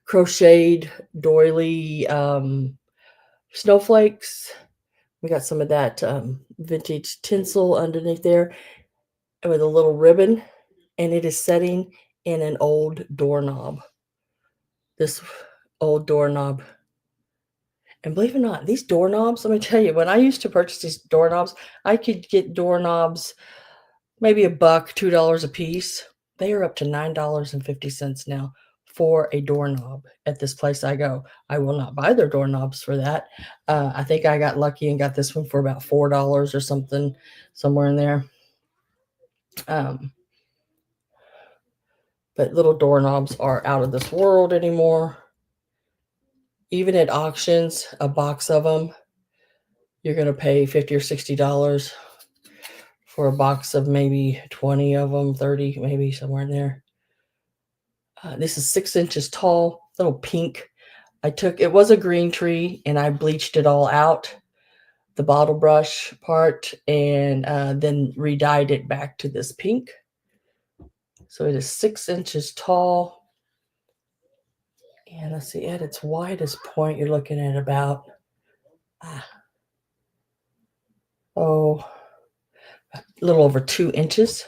crocheted doily snowflakes. We got some of that vintage tinsel underneath there with a little ribbon, and it is setting in an old doorknob. This old doorknob. And believe it or not, these doorknobs, let me tell you, when I used to purchase these doorknobs, I could get doorknobs maybe $1, $2 a piece. They are up to $9.50 now for a doorknob at this place I go. I will not buy their doorknobs for that. I think I got lucky and got this one for about $4 or something, somewhere in there. But little doorknobs are out of this world anymore. Even at auctions, a box of them, you're going to pay $50 or $60 for a box of maybe 20 of them, 30, maybe somewhere in there. This is 6 inches tall, little pink. It was a green tree, and I bleached it all out, the bottle brush part, and then re-dyed it back to this pink. So it is 6 inches tall. And let's see, at its widest point, you're looking at about, a little over 2 inches.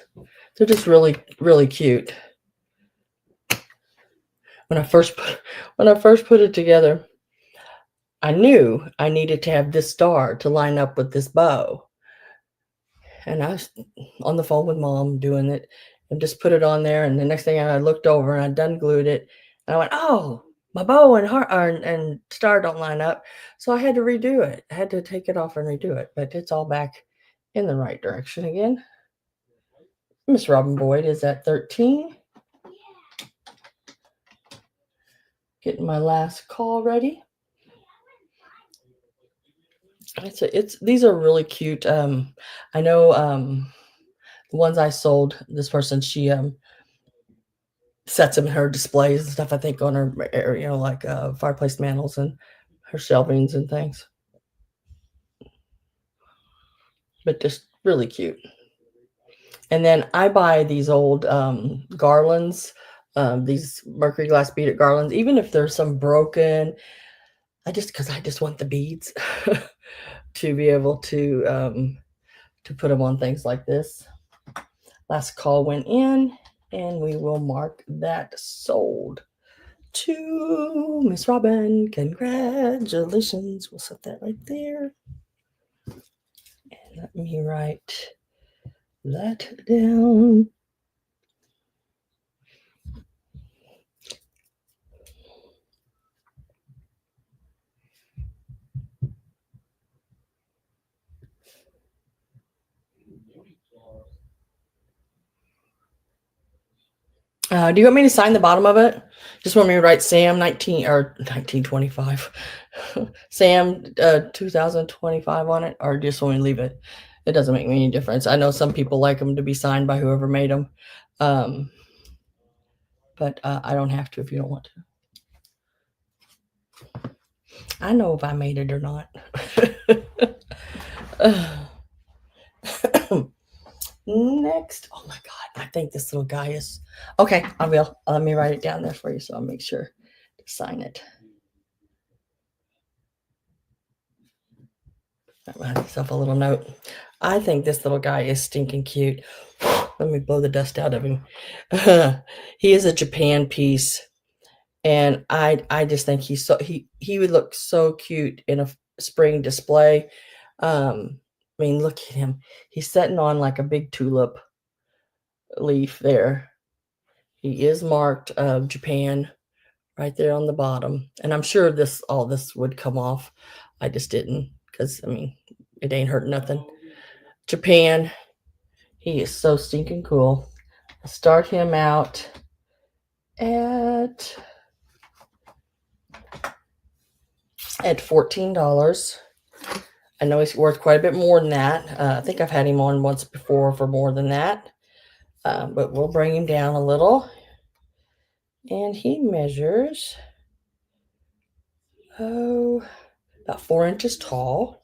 They're just really, really cute. When I first put it together, I knew I needed to have this star to line up with this bow. And I was on the phone with Mom doing it and just put it on there. And the next thing I looked over and I done glued it. And I went, oh, my bow and star don't line up. So I had to redo it. I had to take it off and redo it. But it's all back in the right direction again. Miss Robin Boyd is at 13. Getting my last call ready. These are really cute. I know the ones I sold, this person, she sets them in her displays and stuff, I think on her, like fireplace mantles and her shelvings and things. But just really cute. And then I buy these old garlands, these mercury glass beaded garlands, even if there's some broken, because I just want the beads to be able to put them on things like this. Last call went in, and we will mark that sold to Miss Robin. Congratulations. We'll set that right there. And let me write that down. Do you want me to sign the bottom of it? Just want me to write Sam 1925, Sam 2025 on it, or just want me to leave it? It doesn't make me any difference. I know some people like them to be signed by whoever made them, but I don't have to if you don't want to. I know if I made it or not. Next, oh my God, I think this little guy is okay. I will. Let me write it down there for you, so I'll make sure to sign it. I write myself a little note. I think this little guy is stinking cute. Let me blow the dust out of him. He is a Japan piece, And I just think he would look so cute in a spring display. I mean, look at him. He's sitting on like a big tulip leaf there. He is marked Japan right there on the bottom. And I'm sure all this would come off. I just didn't because I mean, it ain't hurt nothing. Japan, he is so stinking cool. I'll start him out at $14. I know he's worth quite a bit more than that. I think I've had him on once before for more than that. But we'll bring him down a little. And he measures, about 4 inches tall.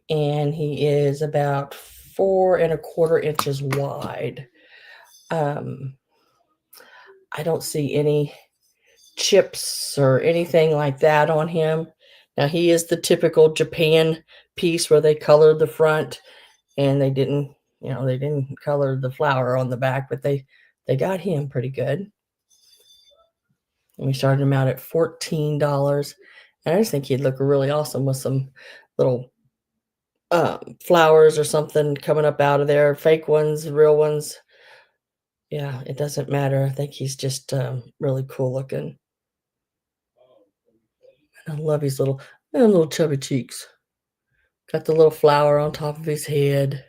And he is about 4¼ inches wide. I don't see any chips or anything like that on him. Now he is the typical Japan piece where they colored the front and they didn't color the flower on the back, but they got him pretty good. And we started him out at $14. And I just think he'd look really awesome with some little flowers or something coming up out of there, fake ones, real ones. Yeah, it doesn't matter. I think he's just really cool looking. And I love his little chubby cheeks. Got the little flower on top of his head.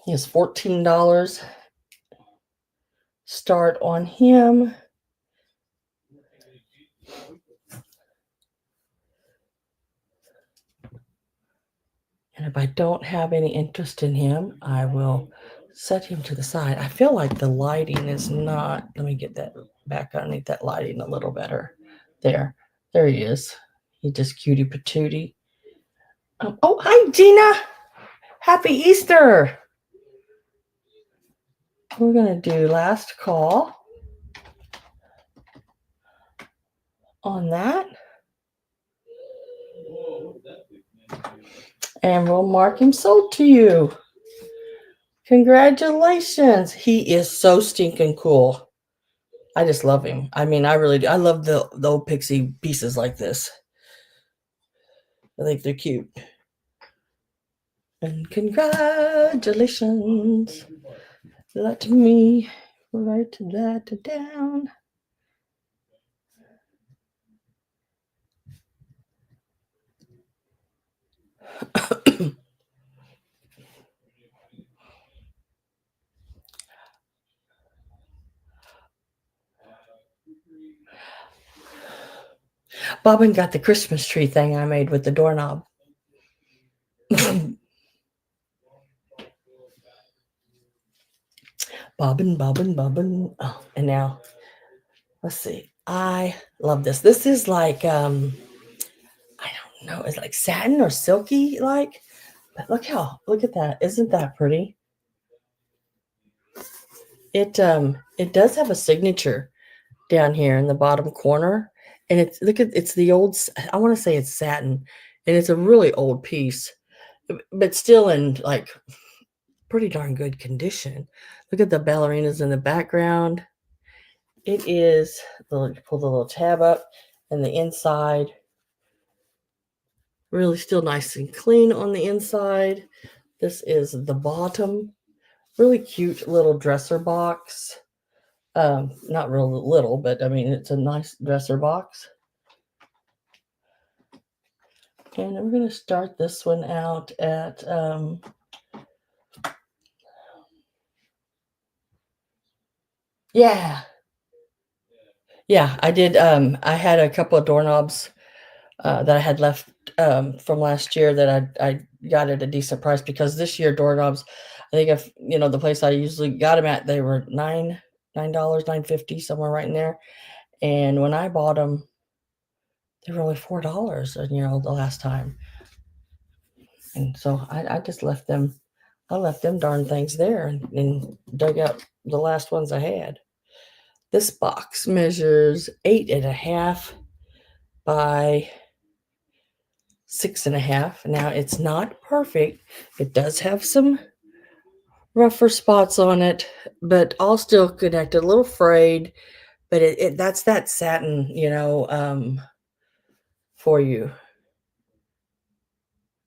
He has $14. Start on him. And if I don't have any interest in him, I will set him to the side. I feel like the lighting is not, let me get that back underneath that lighting a little better. There he is. He just cutie patootie. Oh, hi, Gina. Happy Easter. We're going to do last call on that. And we'll mark him sold to you. Congratulations. He is so stinking cool. I just love him. I mean, I really do. I love the old pixie pieces like this. I think they're cute. And congratulations. Let me write that down. Bobbin got the Christmas tree thing I made with the doorknob. Bobbin. Oh, and now, let's see. I love this. This is like, I don't know. It's like satin or silky like. But look at that. Isn't that pretty? It does have a signature down here in the bottom corner. And it's the old, I want to say it's satin. And it's a really old piece, but still in like pretty darn good condition. Look at the ballerinas in the background. It is, pull the little tab up, and the inside, really still nice and clean on the inside. This is the bottom. Really cute little dresser box. Not real little, but I mean, it's a nice dresser box. And I'm going to start this one out at, yeah, I did. I had a couple of doorknobs that I had left from last year that I got at a decent price, because this year doorknobs, I think if the place I usually got them at, they were $9, $9.50, somewhere right in there. And when I bought them, they were only $4, the last time. And so I just left them. I left them darn things there and dug out the last ones I had. This box measures 8.5 by 6.5. Now it's not perfect. It does have some rougher spots on it, but all still connected. A little frayed, but that's that satin, for you.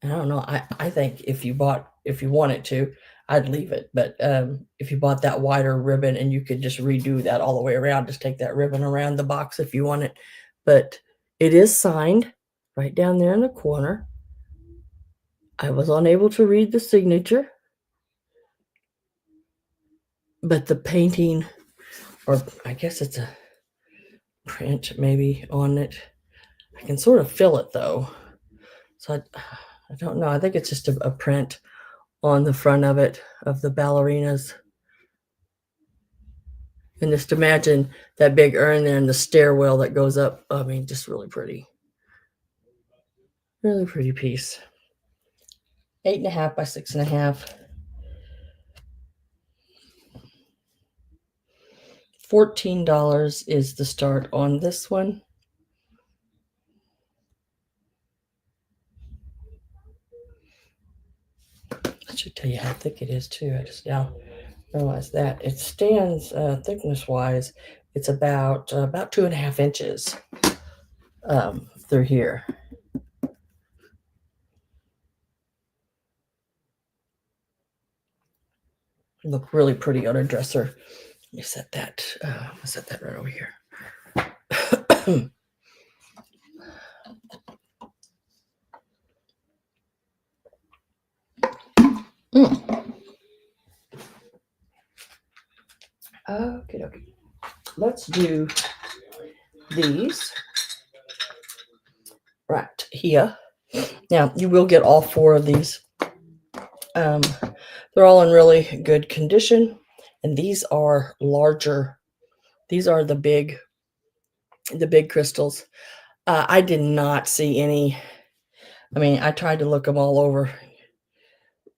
I don't know. I think if you wanted to, I'd leave it. But if you bought that wider ribbon and you could just redo that all the way around, just take that ribbon around the box if you want it. But it is signed right down there in the corner. I was unable to read the signature, but the painting, or I guess it's a print maybe on it. I can sort of feel it though. So I don't know. I think it's just a print on the front of it of the ballerinas. And just imagine that big urn there and the stairwell that goes up. I mean, just really pretty. Really pretty piece. 8.5 by 6.5. $14 is the start on this one. I should tell you how thick it is too. I just now realized that. It stands thickness wise, it's about 2.5 inches through here. Look really pretty on a dresser. Let me set that. I'll set that right over here. Okay, okay. Let's do these right here. Now you will get all 4 of these. They're all in really good condition, and these are larger. These are the big crystals. I did not see any. I mean, I tried to look them all over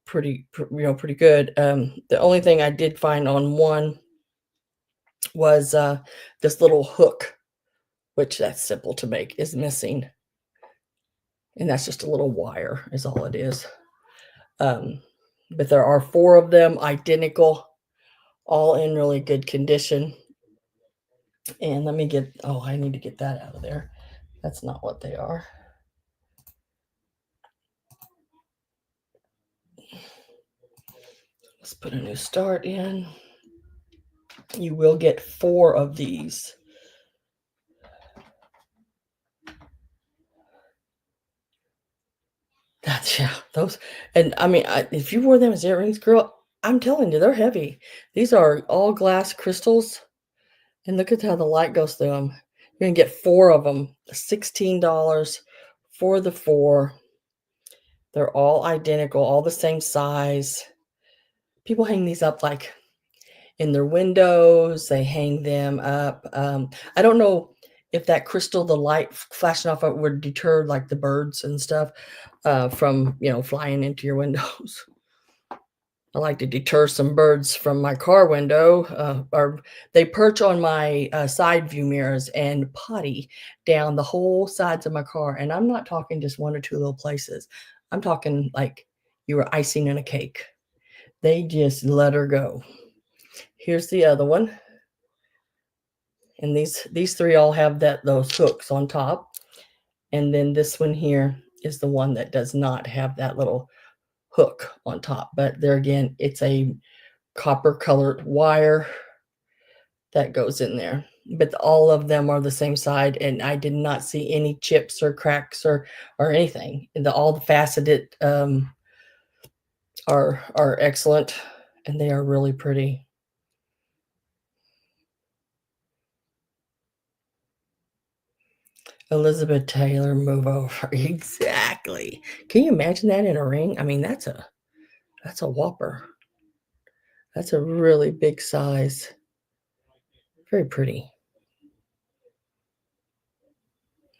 pretty good. The only thing I did find on one was this little hook, which that's simple to make, is missing. And that's just a little wire is all it is. But there are 4 of them identical, all in really good condition. And let me get, I need to get that out of there. That's not what they are. Let's put a new start in. You will get 4 of these. That's, those. And I mean, if you wore them as earrings, girl, I'm telling you, they're heavy. These are all glass crystals. And look at how the light goes through them. You're going to get 4 of them. $16 for the 4. They're all identical, all the same size. People hang these up like in their windows. They hang them up. I don't know if that crystal, the light flashing off it, would deter like the birds and stuff from, flying into your windows. I like to deter some birds from my car window, or they perch on my side view mirrors and potty down the whole sides of my car. And I'm not talking just 1 or 2 little places. I'm talking like you were icing in a cake. They just let her go. Here's the other one. And these 3 all have those hooks on top. And then this one here is the one that does not have that little hook on top. But there again, it's a copper colored wire that goes in there. But all of them are the same side, and I did not see any chips or cracks or anything. All the faceted are excellent, and they are really pretty. Elizabeth Taylor, move over. Exactly. Can you imagine that in a ring? I mean, that's a whopper. That's a really big size. Very pretty.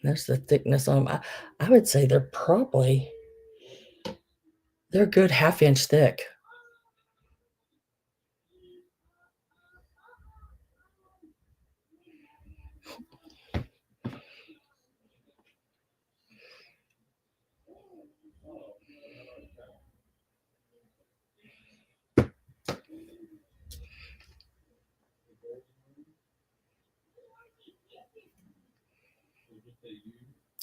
There's the thickness on them. I would say they're a good 1/2 inch thick.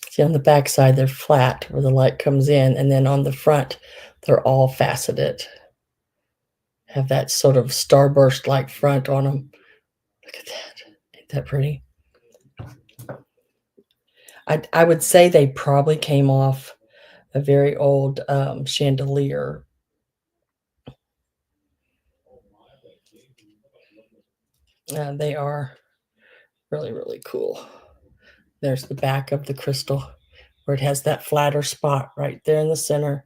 See, on the back side, they're flat where the light comes in, and then on the front, they're all faceted. Have that sort of starburst-like front on them. Look at that. Ain't that pretty? I would say they probably came off a very old, chandelier. They are really, really cool. There's the back of the crystal where it has that flatter spot right there in the center,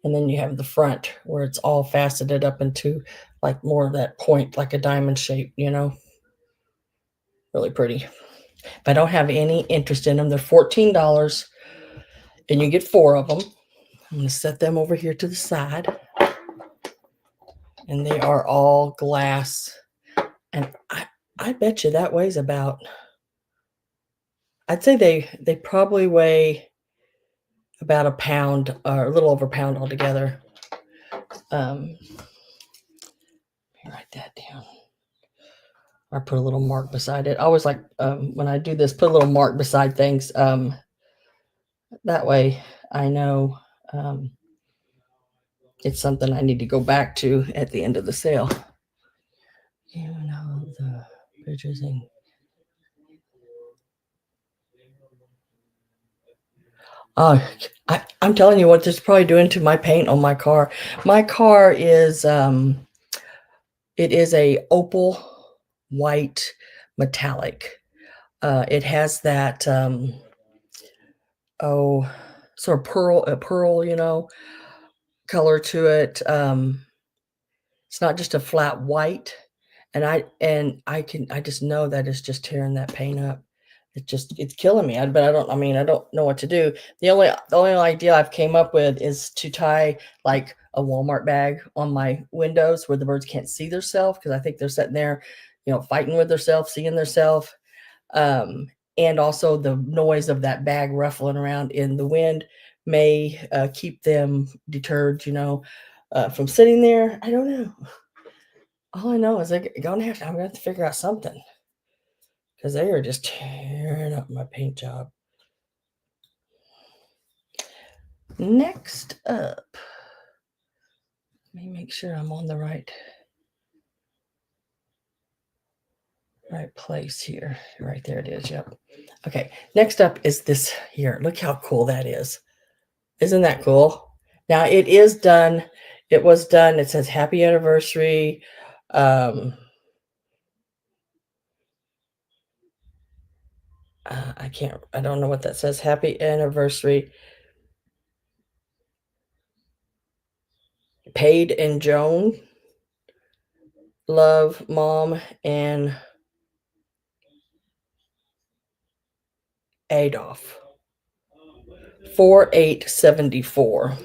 and then you have the front where it's all faceted up into, like, more of that point, like a diamond shape, you know? Really pretty. But I don't have any interest in them. They're $14, and you get 4 of them. I'm gonna set them over here to the side, and they are all glass, and I bet you that weighs about, I'd say they probably weigh about a pound or a little over a pound altogether. Let me write that down. Or put a little mark beside it. I always like, when I do this, put a little mark beside things. That way I know, it's something I need to go back to at the end of the sale. You know, the bridges and I'm telling you what this is probably doing to my paint on my car. My car is, it is a opal white metallic. It has that, oh, sort of pearl, you know, color to it. It's not just a flat white, and I just know that it's just tearing that paint up. It's killing me. But I don't know what to do. The only idea I've came up with is to tie like a Walmart bag on my windows where the birds can't see themselves because I think they're sitting there, you know, fighting with themselves, seeing themselves. And also the noise of that bag ruffling around in the wind may keep them deterred, you know, from sitting there. I don't know. All I know is I'm gonna have to figure out something because they are just tearing up my paint job. Next up, let me make sure I'm on the right place here. Right there it is. Yep. Okay. Next up is this here. Look how cool that is. Isn't that cool? Now it is done. It was done. It says happy anniversary. I don't know what that says. Happy anniversary. Paid and Joan. Love, Mom, and Adolf. 4874.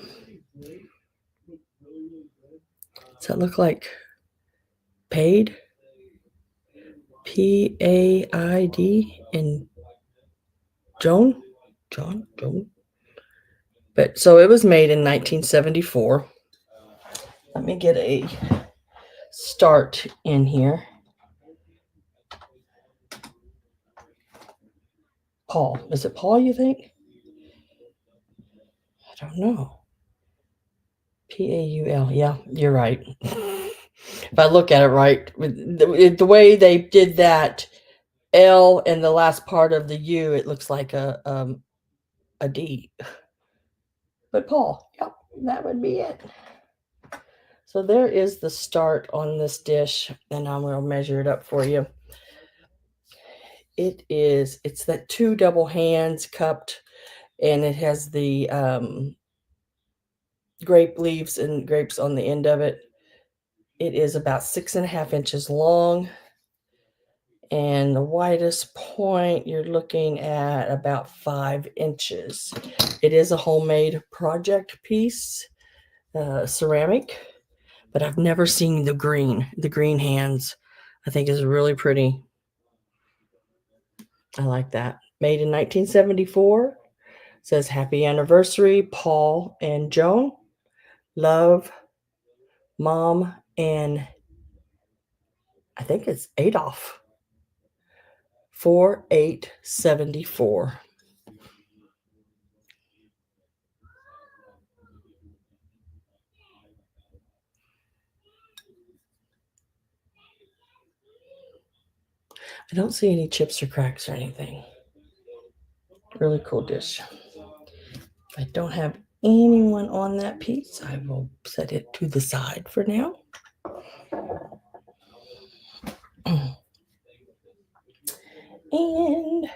Does that look like paid? Paid and Joan? Joan. But so it was made in 1974. Let me get a start in here. Paul. Is it Paul, you think? I don't know. Paul. Yeah, you're right. If I look at it right, the way they did that L and the last part of the U, it looks like a D. But Paul, yep, that would be it. So there is the start on this dish, and I'm going to measure it up for you. It's that 2 double hands cupped, and it has the grape leaves and grapes on the end of it. It is about 6.5 inches long, and the widest point you're looking at about 5 inches. It is a homemade project piece, ceramic, but I've never seen the green hands. I think is really pretty. I like that. Made in 1974. Says happy anniversary, Paul and Joan. Love, Mom, and I think it's Adolf. 4874. I don't see any chips or cracks or anything. Really cool dish. If I don't have anyone on that piece, I will set it to the side for now. And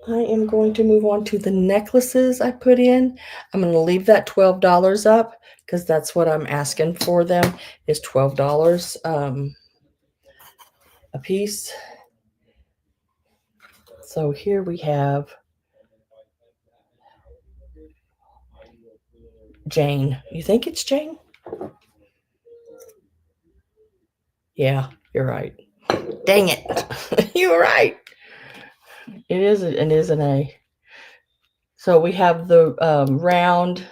I am going to move on to the necklaces I put in. I'm going to leave that $12 up because that's what I'm asking for them is $12 a piece. So here we have Jane. You think it's Jane? Yeah, you're right. Dang it. You were right. It is an A. So we have the round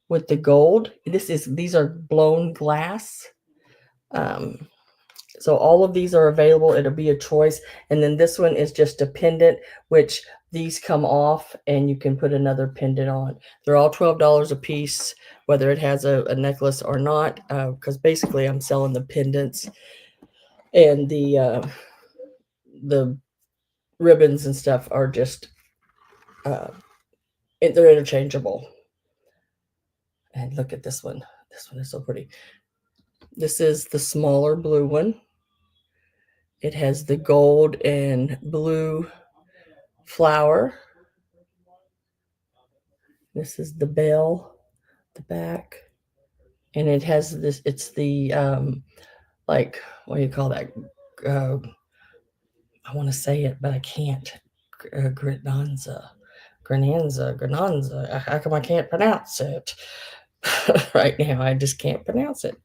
with the gold. These are blown glass. Um, so all of these are available. It'll be a choice. And then this one is just a pendant, which these come off and you can put another pendant on. They're all $12 a piece, whether it has a necklace or not, because basically I'm selling the pendants and the ribbons and stuff are just they're interchangeable. And look at this one. This one is so pretty. This is the smaller blue one. It has the gold and blue flower. This is the bell, the back. And it has this, it's the, like, what do you call that? Uh, I want to say it, but I can't. Grananza. How come I can't pronounce it? Right now, I just can't pronounce it.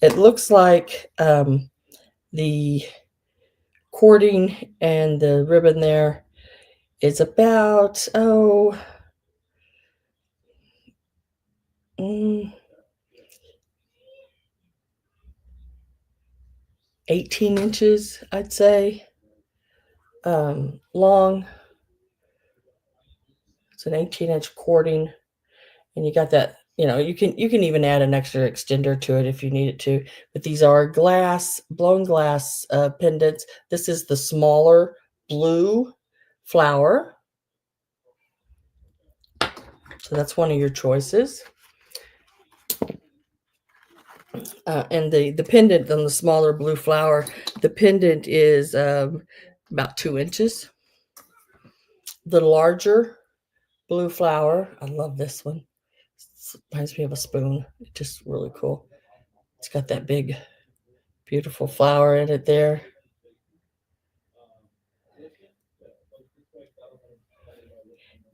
It looks like the cording and the ribbon there is about, 18 inches, I'd say, long. It's an 18-inch cording, and you got that. You can even add an extra extender to it if you need it to. But these are blown glass pendants. This is the smaller blue flower, so that's one of your choices. And the pendant on the smaller blue flower, the pendant is about 2 inches. The larger blue flower, I love this one. It reminds me of a spoon. It's just really cool. It's got that big, beautiful flower in it there.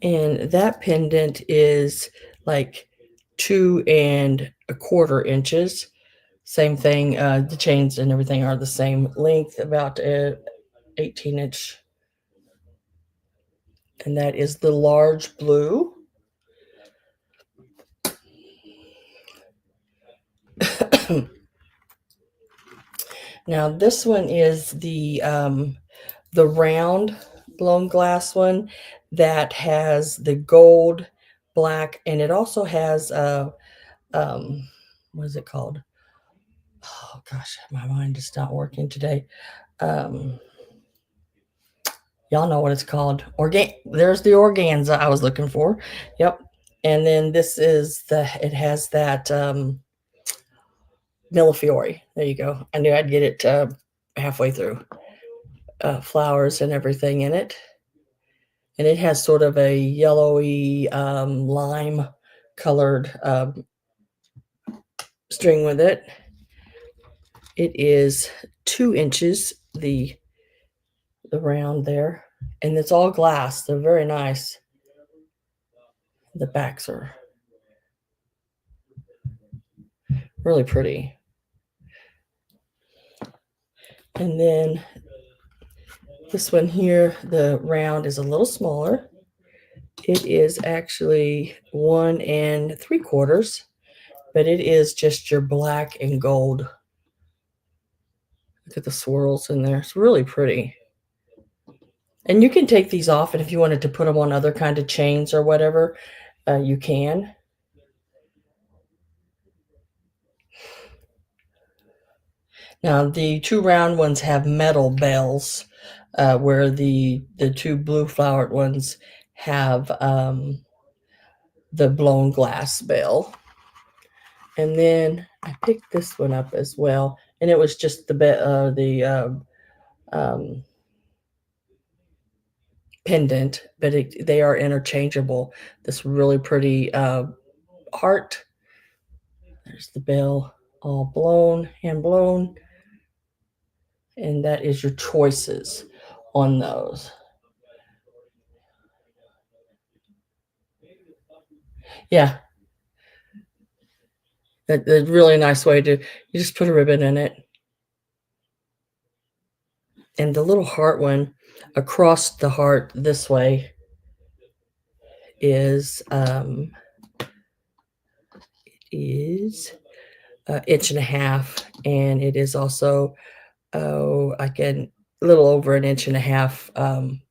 And that pendant is like 2¼ inches. Same thing. The chains and everything are the same length, about 18-inch. And that is the large blue. Now this one is the round blown glass one that has the gold, black, and it also has what is it called? Oh gosh, my mind is not working today. Y'all know what it's called. There's the organza I was looking for. Yep. And then it has that Millefiori. There you go. I knew I'd get it halfway through. Flowers and everything in it. And it has sort of a yellowy lime colored string with it. It is 2 inches, the round there, and it's all glass. They're very nice. The backs are really pretty. And then this one here, the round is a little smaller. It is actually 1¾ but it is just your black and gold. Look at the swirls in there. It's really pretty. And you can take these off, and if you wanted to put them on other kind of chains or whatever, you can. Now, the two round ones have metal bells, where the two blue flowered ones have the blown glass bell. And then I picked this one up as well, and it was just um, pendant, but they are interchangeable. This really pretty heart. There's the bell, all blown, hand blown, and that is your choices on those. Yeah, that's really nice way to, you just put a ribbon in it. And the little heart one across the heart this way is is inch and a half, and it is also like a little over an inch and a half um,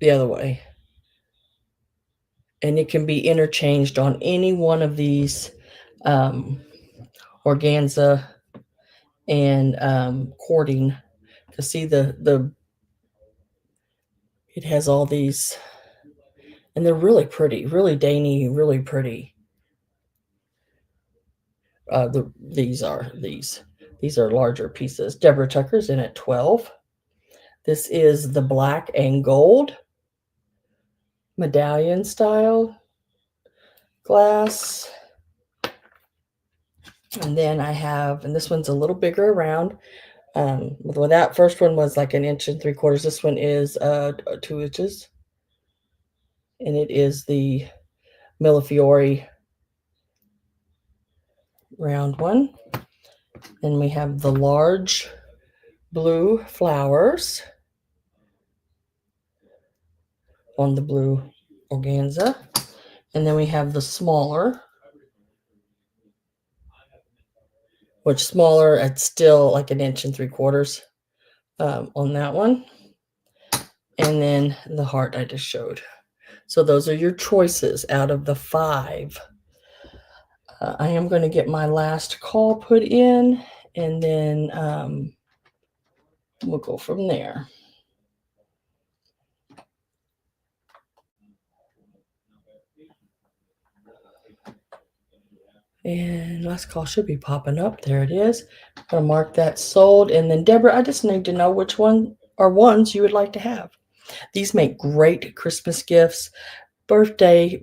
the other way. And it can be interchanged on any one of these um, organza and cording. To see the it has all these, and they're really pretty, really dainty, really pretty. These are larger pieces. Deborah Tucker's in at 12. This is the black and gold medallion style glass. And then I have, and this one's a little bigger around. Well, that first one was like an inch and 3/4. This one is 2 inches, and it is the Millefiori round one. Then we have the large blue flowers on the blue organza. And then we have the smaller, which smaller, it's still like an inch and 3/4 on that one. And then the heart I just showed. So those are your choices out of the 5. I am going to get my last call put in, and then we'll go from there. And last call should be popping up. There it is. I'm going to mark that sold. And then, Deborah, I just need to know which one are ones you would like to have. These make great Christmas gifts, birthday,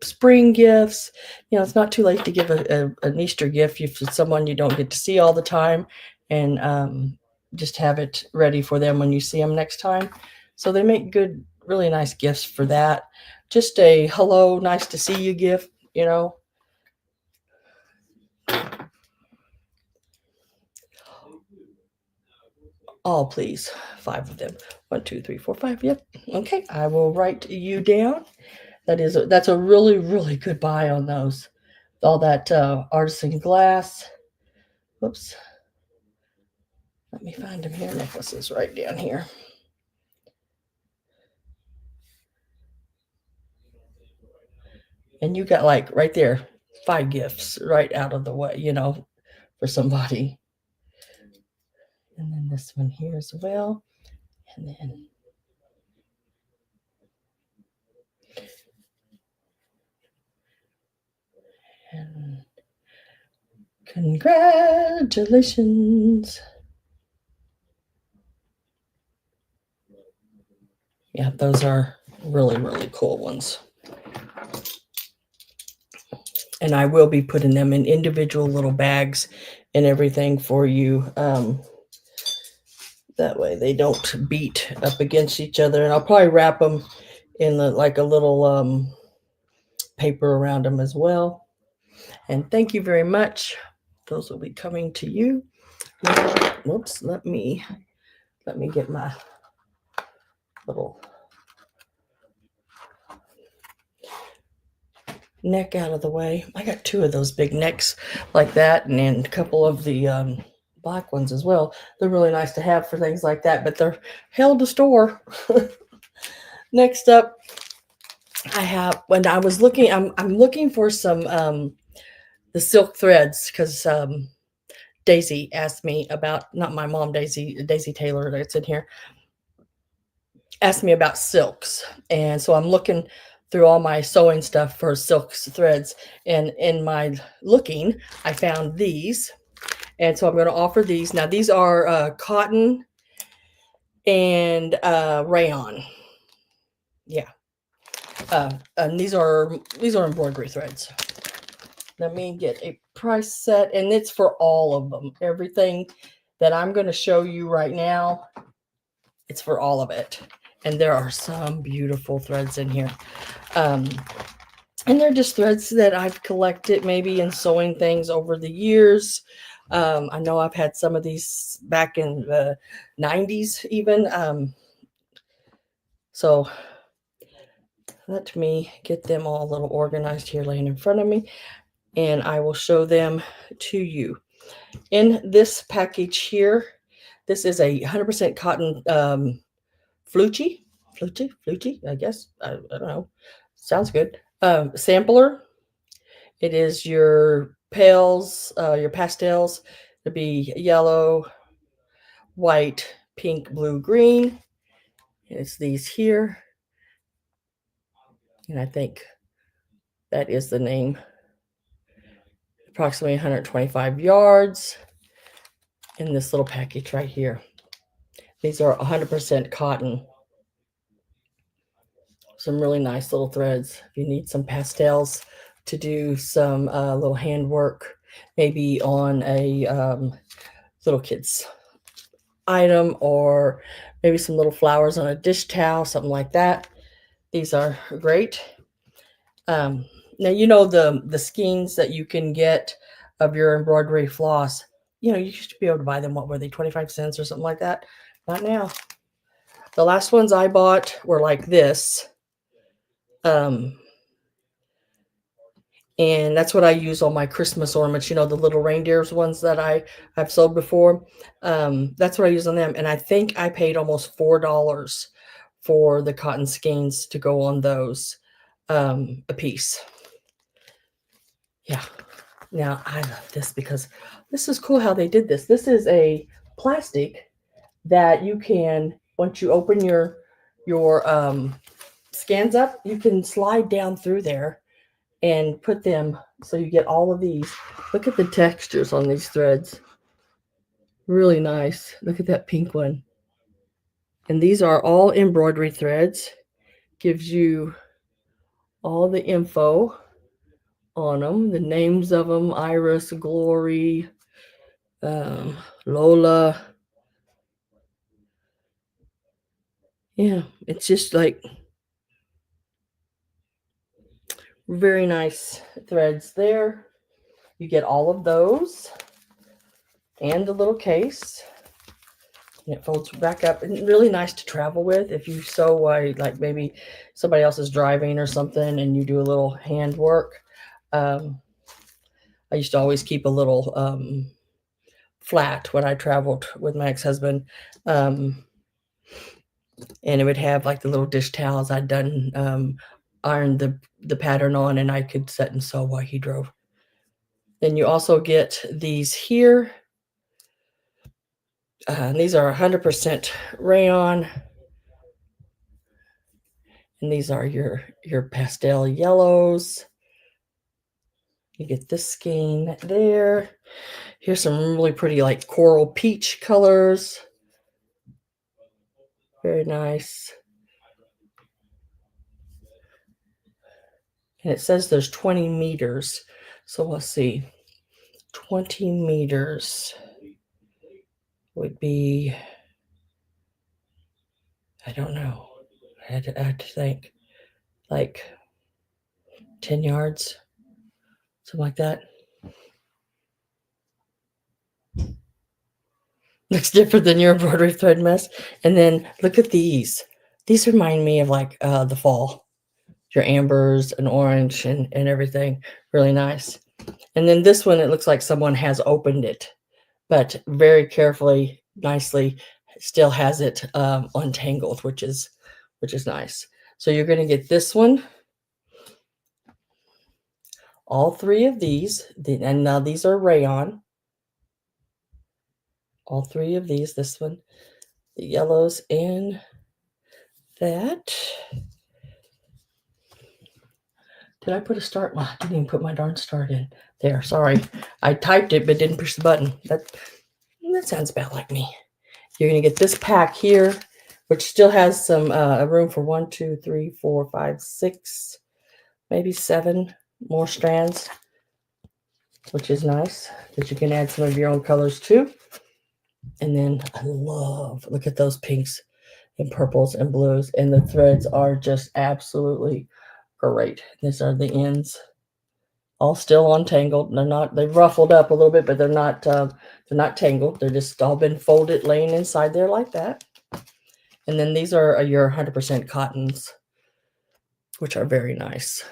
spring gifts. It's not too late to give an Easter gift if it's someone you don't get to see all the time, and just have it ready for them when you see them next time. So they make good, really nice gifts for that. Just a hello, nice to see you gift. All, please. 5 of them. 1, 2, 3, 4, 5. Yep. Okay. I will write you down. That's a really, really good buy on those. All that artisan glass. Whoops. Let me find them here. Necklaces right down here. And you got like right there 5 gifts right out of the way, for somebody. And then this one here as well. And then and congratulations. Yeah, those are really, really cool ones. And I will be putting them in individual little bags and everything for you. That way they don't beat up against each other. And I'll probably wrap them in like a little paper around them as well. And thank you very much. Those will be coming to you. Whoops, let me get my little neck out of the way. I got 2 of those big necks like that, and a couple of the black ones as well. They're really nice to have for things like that, but they're hell to store. Next up, I have, when I was looking, I'm looking for some the silk threads because Daisy asked me about, not my mom, Daisy Taylor that's in here, asked me about silks. And so I'm looking through all my sewing stuff for silks threads. And in my looking, I found these. And so I'm going to offer these. Now, these are cotton and rayon. Yeah. And these are embroidery threads. Let me get a price set, and it's for all of them. Everything that I'm going to show you right now, it's for all of it. And there are some beautiful threads in here. And they're just threads that I've collected maybe in sewing things over the years. I know I've had some of these back in the 90s even. So let me get them all a little organized here laying in front of me, and I will show them to you. In this package here, this is a 100% cotton fluchy, I guess. I don't know. Sounds good. Sampler. It is your pales, your pastels. It'll be yellow, white, pink, blue, green. It's these here. And I think that is the name. Approximately 125 yards in this little package right here. These are 100% cotton. Some really nice little threads. If you need some pastels to do some little handwork, maybe on a little kid's item, or maybe some little flowers on a dish towel, something like that. These are great. Now, you know the skeins that you can get of your embroidery floss. You know, you used to be able to buy them, what were they, 25 cents or something like that? Not now. The last ones I bought were like this. And that's what I use on my Christmas ornaments, you know, the little reindeers ones that I've sold before. That's what I use on them. And I think I paid almost $4 for the cotton skeins to go on those a piece. Yeah. Now I love this because this is cool how they did this. This is a plastic that you can, once you open your scans up, you can slide down through there and put them so you get all of these. Look at the textures on these threads. Really nice. Look at that pink one. And these are all embroidery threads. Gives you all the info on them, the names of them: Iris, Glory, Lola. Yeah, it's just like very nice threads there. You get all of those and a little case. And it folds back up, and really nice to travel with if you sew like maybe somebody else is driving or something and you do a little hand work. I used to always keep a little flat when I traveled with my ex-husband, and it would have like the little dish towels I'd done ironed the pattern on, and I could sit and sew while he drove. Then you also get these here. These are 100% rayon, and these are your pastel yellows. You get this skein there. Here's some really pretty like coral peach colors. Very nice. And it says there's 20 meters. So let's see. 20 meters would be, I don't know. I had to think, like 10 yards, something like that. Looks different than your embroidery thread mess. And then look at these. These remind me of like the fall. Your ambers and orange and everything. Really nice. And then this one, it looks like someone has opened it, but very carefully, nicely, still has it untangled, which is nice. So you're going to get this one. all 3 of these, and now these are rayon. All 3 of these, this one, the yellows, and that. Did I put a start? I didn't even put my darn start in. There, sorry. I typed it but didn't push the button. That sounds about like me. You're going to get this pack here, which still has some room for 1, 2, 3, 4, 5, 6, maybe 7 more strands, which is nice because you can add some of your own colors too. And then I love, look at those pinks and purples and blues, and the threads are just absolutely great. These are the ends, all still untangled. They've ruffled up a little bit, but they're not tangled. They're just all been folded, laying inside there like that. And then these are your 100% cottons, which are very nice.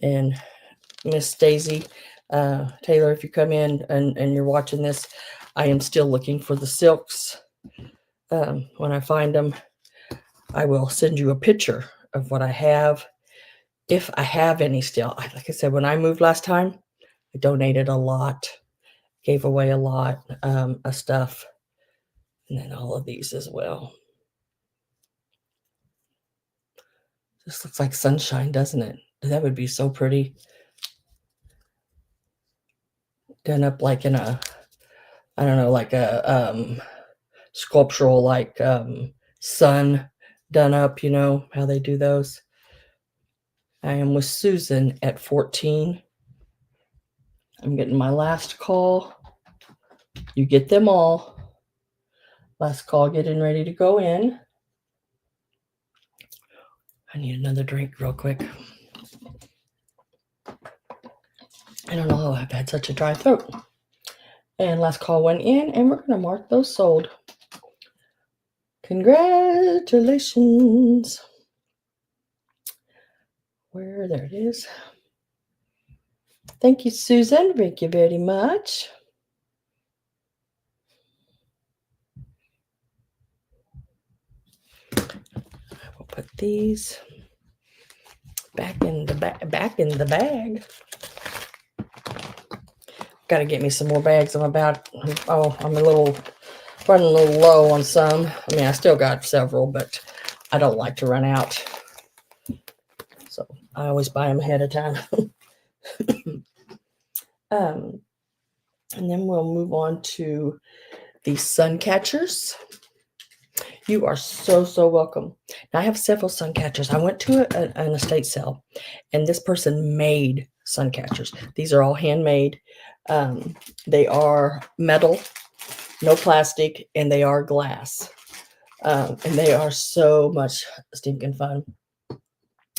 And Miss Daisy Taylor, if you come in and you're watching this, I am still looking for the silks. When I find them, I will send you a picture of what I have, if I have any still. Like I said, when I moved last time, I donated a lot, gave away a lot of stuff, and then all of these as well. This looks like sunshine, doesn't it? That would be so pretty. Done up like in a, I don't know, like a sculptural, like sun done up, you know how they do those. I am with Susan at 14. I'm getting my last call. You get them all. Last call, getting ready to go in. I need another drink real quick. I don't know how I've had such a dry throat. And last call went in, and we're going to mark those sold. Congratulations. There it is. Thank you, Susan. Thank you very much. I will put these back in the bag. Got to get me some more bags. I'm running a little low on some. I mean, I still got several, but I don't like to run out. So I always buy them ahead of time. And then we'll move on to the sun catchers. You are so, so welcome. Now, I have several sun catchers. I went to an estate sale, and this person made sun catchers. These are all handmade. They are metal, no plastic, and they are glass. And they are so much stinking fun.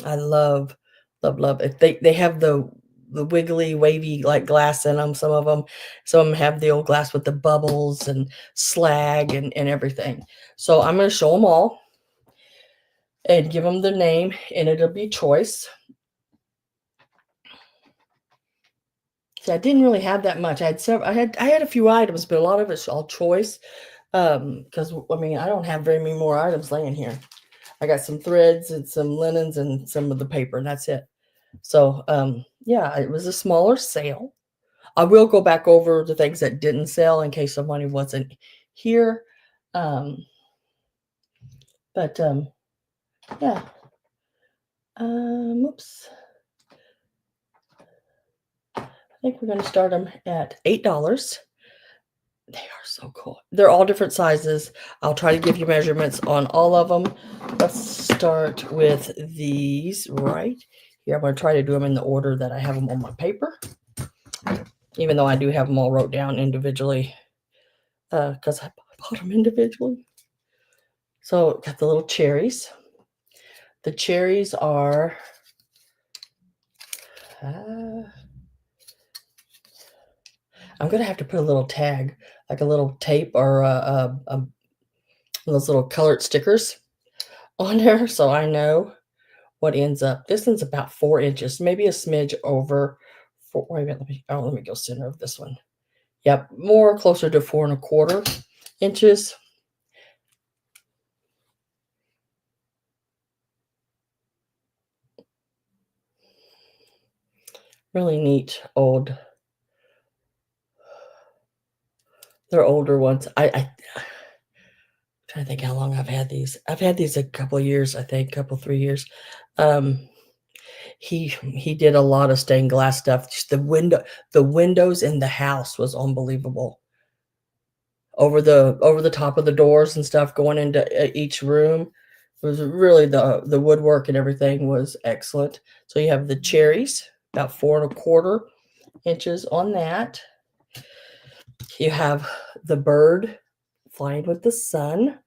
I love it. They have the wiggly, wavy, like glass in them. Some of them have the old glass with the bubbles and slag and everything. So I'm going to show them all and give them the name, and it'll be choice. See, I didn't really have that much. I had a few items, but a lot of it's all choice. Because I mean, I don't have very many more items laying here. I got some threads and some linens and some of the paper, and that's it. So, yeah, it was a smaller sale. I will go back over the things that didn't sell in case somebody wasn't here. But yeah. Oops. I think we're going to start them at $8. They are so cool. They're all different sizes. I'll try to give you measurements on all of them. Let's start with these right here. I'm going to try to do them in the order that I have them on my paper, even though I do have them all wrote down individually because I bought them individually. So got the little cherries. The cherries are I'm going to have to put a little tag, like a little tape or those little colored stickers on there so I know what ends up. This one's about 4 inches, maybe a smidge over 4. Wait a minute, let me go center of this one. Yep, more closer to 4 1/4 inches. really neat old. They're older ones. I'm trying to think how long I've had these. I've had these a couple of years, I think, couple 3 years. Um, he did a lot of stained glass stuff. Just the windows in the house was unbelievable. Over the top of the doors and stuff going into each room. It was really the woodwork and everything was excellent. So you have the cherries, about 4 1/4 inches on that. You have the bird flying with the sun.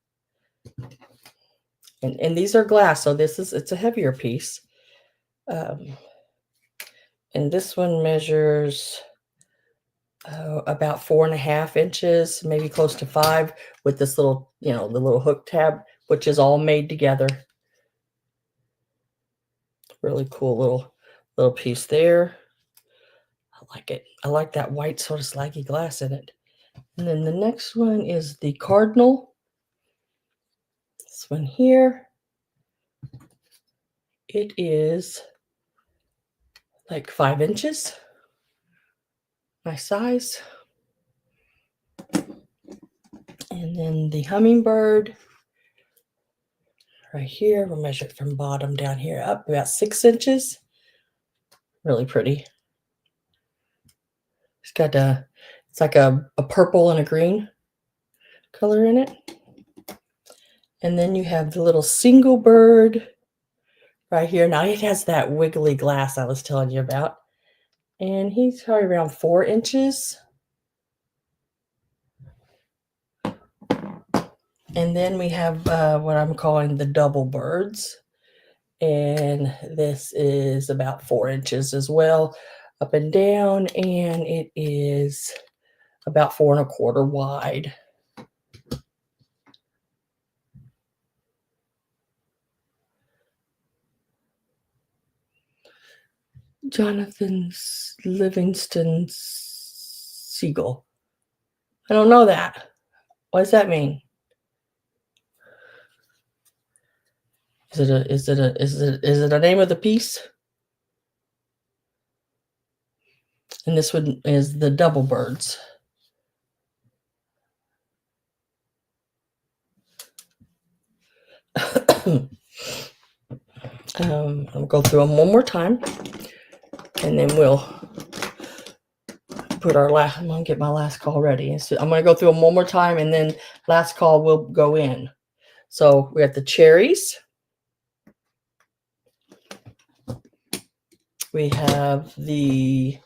And these are glass, so it's a heavier piece. And this one measures about 4 1/2 inches, maybe close to 5, with this little, the little hook tab, which is all made together. Really cool little piece there. I like it. I like that white sort of slaggy glass in it. And then the next one is the cardinal. This one here. It is like 5 inches. Nice size. And then the hummingbird right here, we'll measure it from bottom down here up about 6 inches. Really pretty. It's like a purple and a green color in it. And then you have the little single bird right here. Now it has that wiggly glass I was telling you about. And he's probably around 4 inches. And then we have what I'm calling the double birds. And this is about 4 inches as well, up and down. And it is about 4 1/4 wide. Jonathan Livingston Siegel. I don't know that. What does that mean? Is it a name of the piece? And this one is the double birds. I'll go through them one more time, and then we'll put our last. I'm gonna get my last call ready. So I'm gonna go through them one more time, and then last call will go in. So we got the cherries. We have the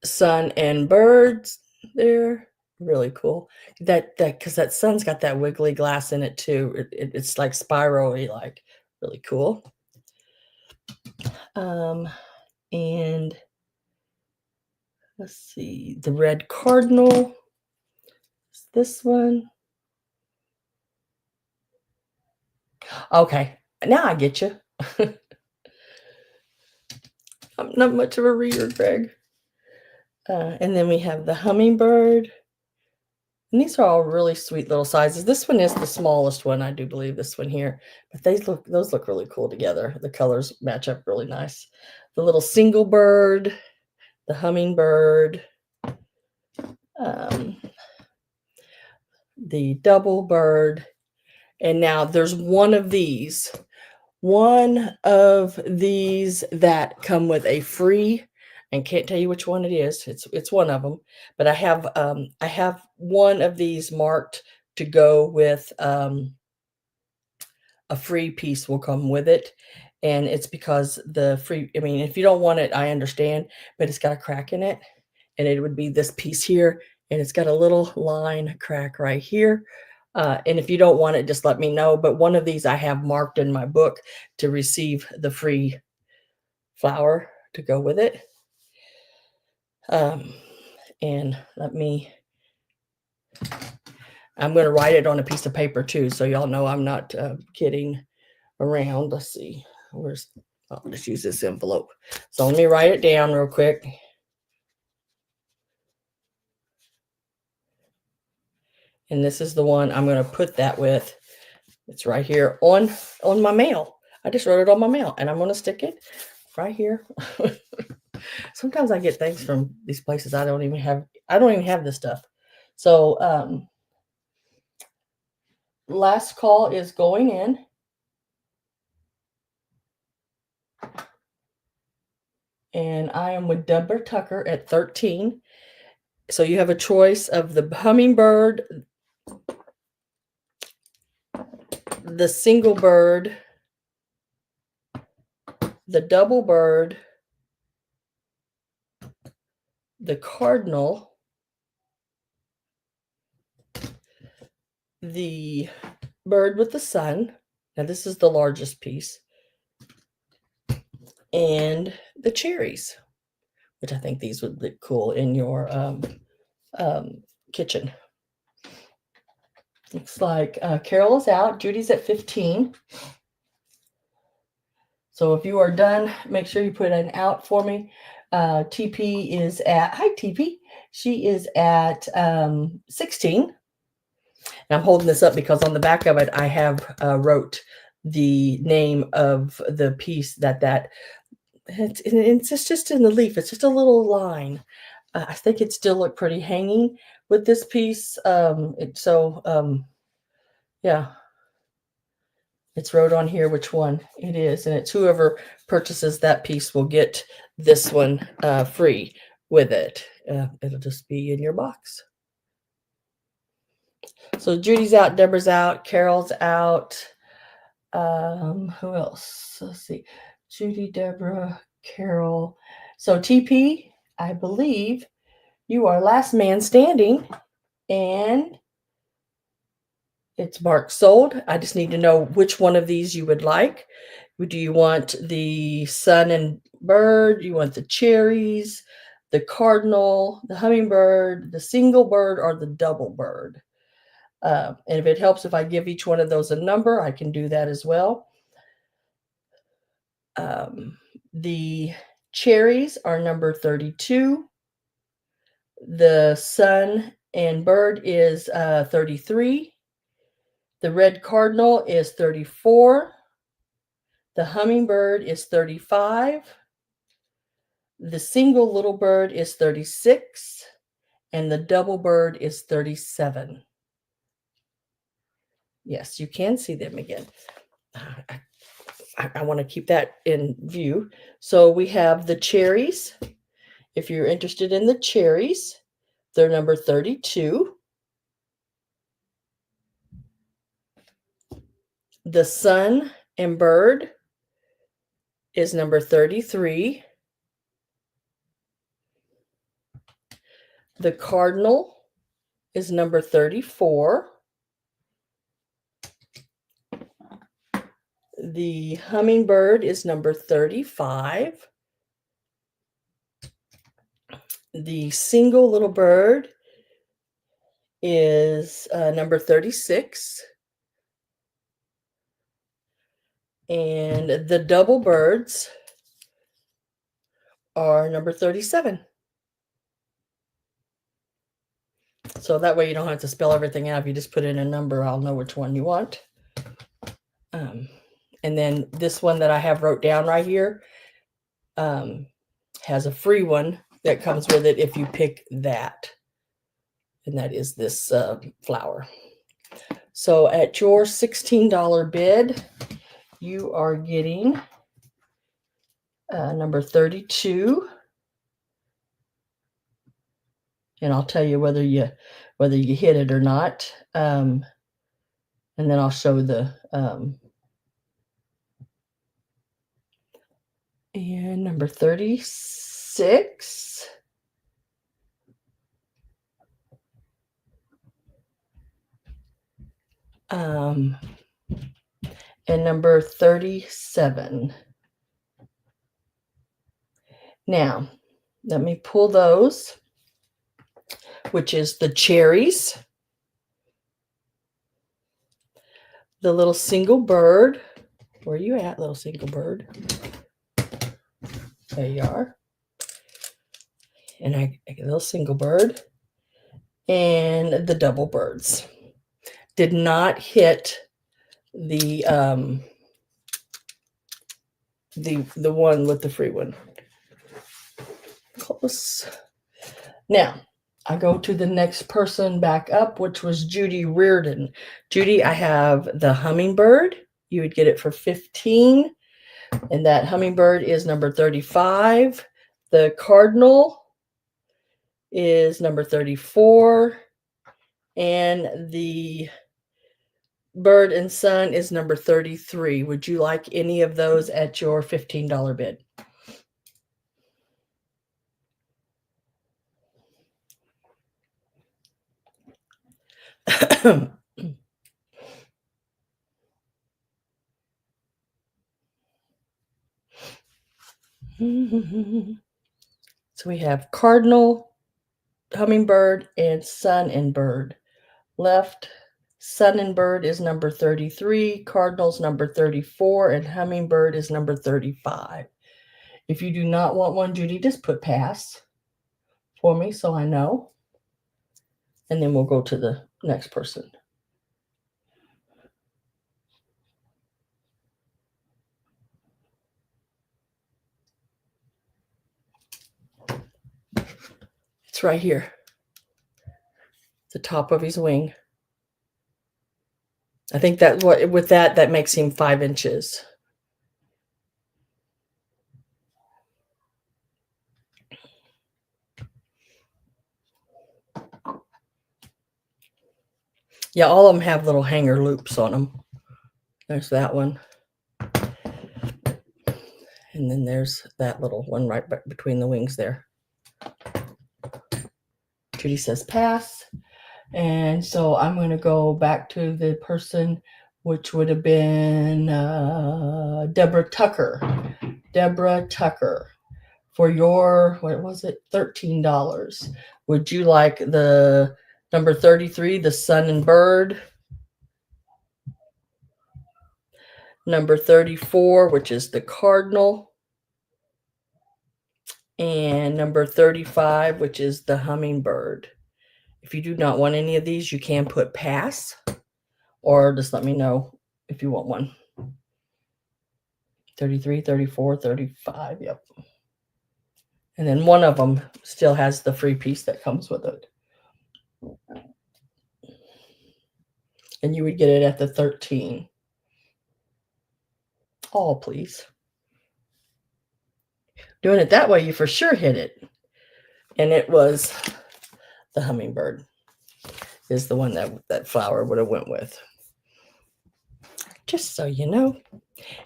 sun and birds there. Really cool. That because that sun's got that wiggly glass in it too. It's like spirally, like really cool. And let's see, the red cardinal is this one. Okay, now I get you. I'm not much of a reader, Greg. And then we have the hummingbird. And these are all really sweet little sizes. This one is the smallest one, I do believe, this one here. But those look really cool together. The colors match up really nice. The little single bird, the hummingbird, the double bird. And now there's one of these that come with a free, and can't tell you which one it is. It's one of them, but I have one of these marked to go with a free piece will come with it. And it's because the free, I mean, if you don't want it, I understand, but it's got a crack in it, and it would be this piece here, and it's got a little line crack right here. And if you don't want it, just let me know. But one of these I have marked in my book to receive the free flower to go with it. And I'm going to write it on a piece of paper too, so y'all know I'm not kidding around. Let's see. I'll just use this envelope. So let me write it down real quick. And this is the one I'm going to put that with. It's right here on my mail. I just wrote it on my mail, and I'm going to stick it right here. So sometimes I get things from these places I don't even have this stuff. So last call is going in. And I am with Deborah Tucker at 13. So you have a choice of the hummingbird, the single bird, the double bird, the cardinal, the bird with the sun. Now this is the largest piece. And the cherries, which I think these would look cool in your kitchen. Looks like Carol is out. Judy's at 15. So if you are done, make sure you put an out for me. TP is at, hi TP. She is at 16. And I'm holding this up because on the back of it, I have wrote the name of the piece it's just in the leaf. It's just a little line. I think it still looked pretty hanging with this piece. Yeah. It's wrote on here which one it is, and it's whoever purchases that piece will get this one free with it. It'll just be in your box. So Judy's out, Deborah's out, Carol's out. Who else? Let's see. Judy, Deborah, Carol. So TP, I believe you are last man standing, and it's marked sold. I just need to know which one of these you would like. Do you want the sun and bird? You want the cherries, the cardinal, the hummingbird, the single bird, or the double bird? And if it helps if I give each one of those a number, I can do that as well. The cherries are number 32. The sun and bird is 33. The red cardinal is 34. The hummingbird is 35. The single little bird is 36. And the double bird is 37. Yes, you can see them again. I want to keep that in view. So we have the cherries. If you're interested in the cherries, they're number 32. The sun and bird is number 33. The cardinal is number 34. The hummingbird is number 35. The single little bird is number 36. And the double birds are number 37. So that way you don't have to spell everything out. If you just put in a number, I'll know which one you want. And then this one that I have wrote down right here has a free one that comes with it if you pick that. And that is this flower. So at your $16 bid, you are getting number 32. And I'll tell you whether you hit it or not. And then I'll show the and number 36. And number 37. Now, let me pull those, which is the cherries, the little single bird. Where are you at, little single bird? There you are. And I get a little single bird. And the double birds. Did not hit the one with the free one. Close. Now, I go to the next person back up, which was Judy Reardon. Judy, I have the hummingbird. You would get it for 15, and that hummingbird is number 35. The cardinal is number 34, and the bird and sun is number 33. Would you like any of those at your $15 bid? So we have cardinal, hummingbird, and sun and bird. Left, sun and bird is number 33, cardinal's number 34, and hummingbird is number 35. If you do not want one, Judy, just put pass for me so I know. And then we'll go to the next person. It's right here. The top of his wing. I think that with that makes him 5 inches. Yeah, all of them have little hanger loops on them. There's that one. And then there's that little one right between the wings there. Judy says pass. And so I'm going to go back to the person, which would have been Deborah Tucker. Deborah Tucker. For your, what was it, $13. Would you like the number 33, the sun and bird? Number 34, which is the cardinal. And number 35, which is the hummingbird. If you do not want any of these, you can put pass, or just let me know if you want one. 33, 34, 35, yep. And then one of them still has the free piece that comes with it. And you would get it at the 13. Oh, please. Doing it that way, you for sure hit it. And it was the hummingbird is the one that flower would have went with. Just so you know.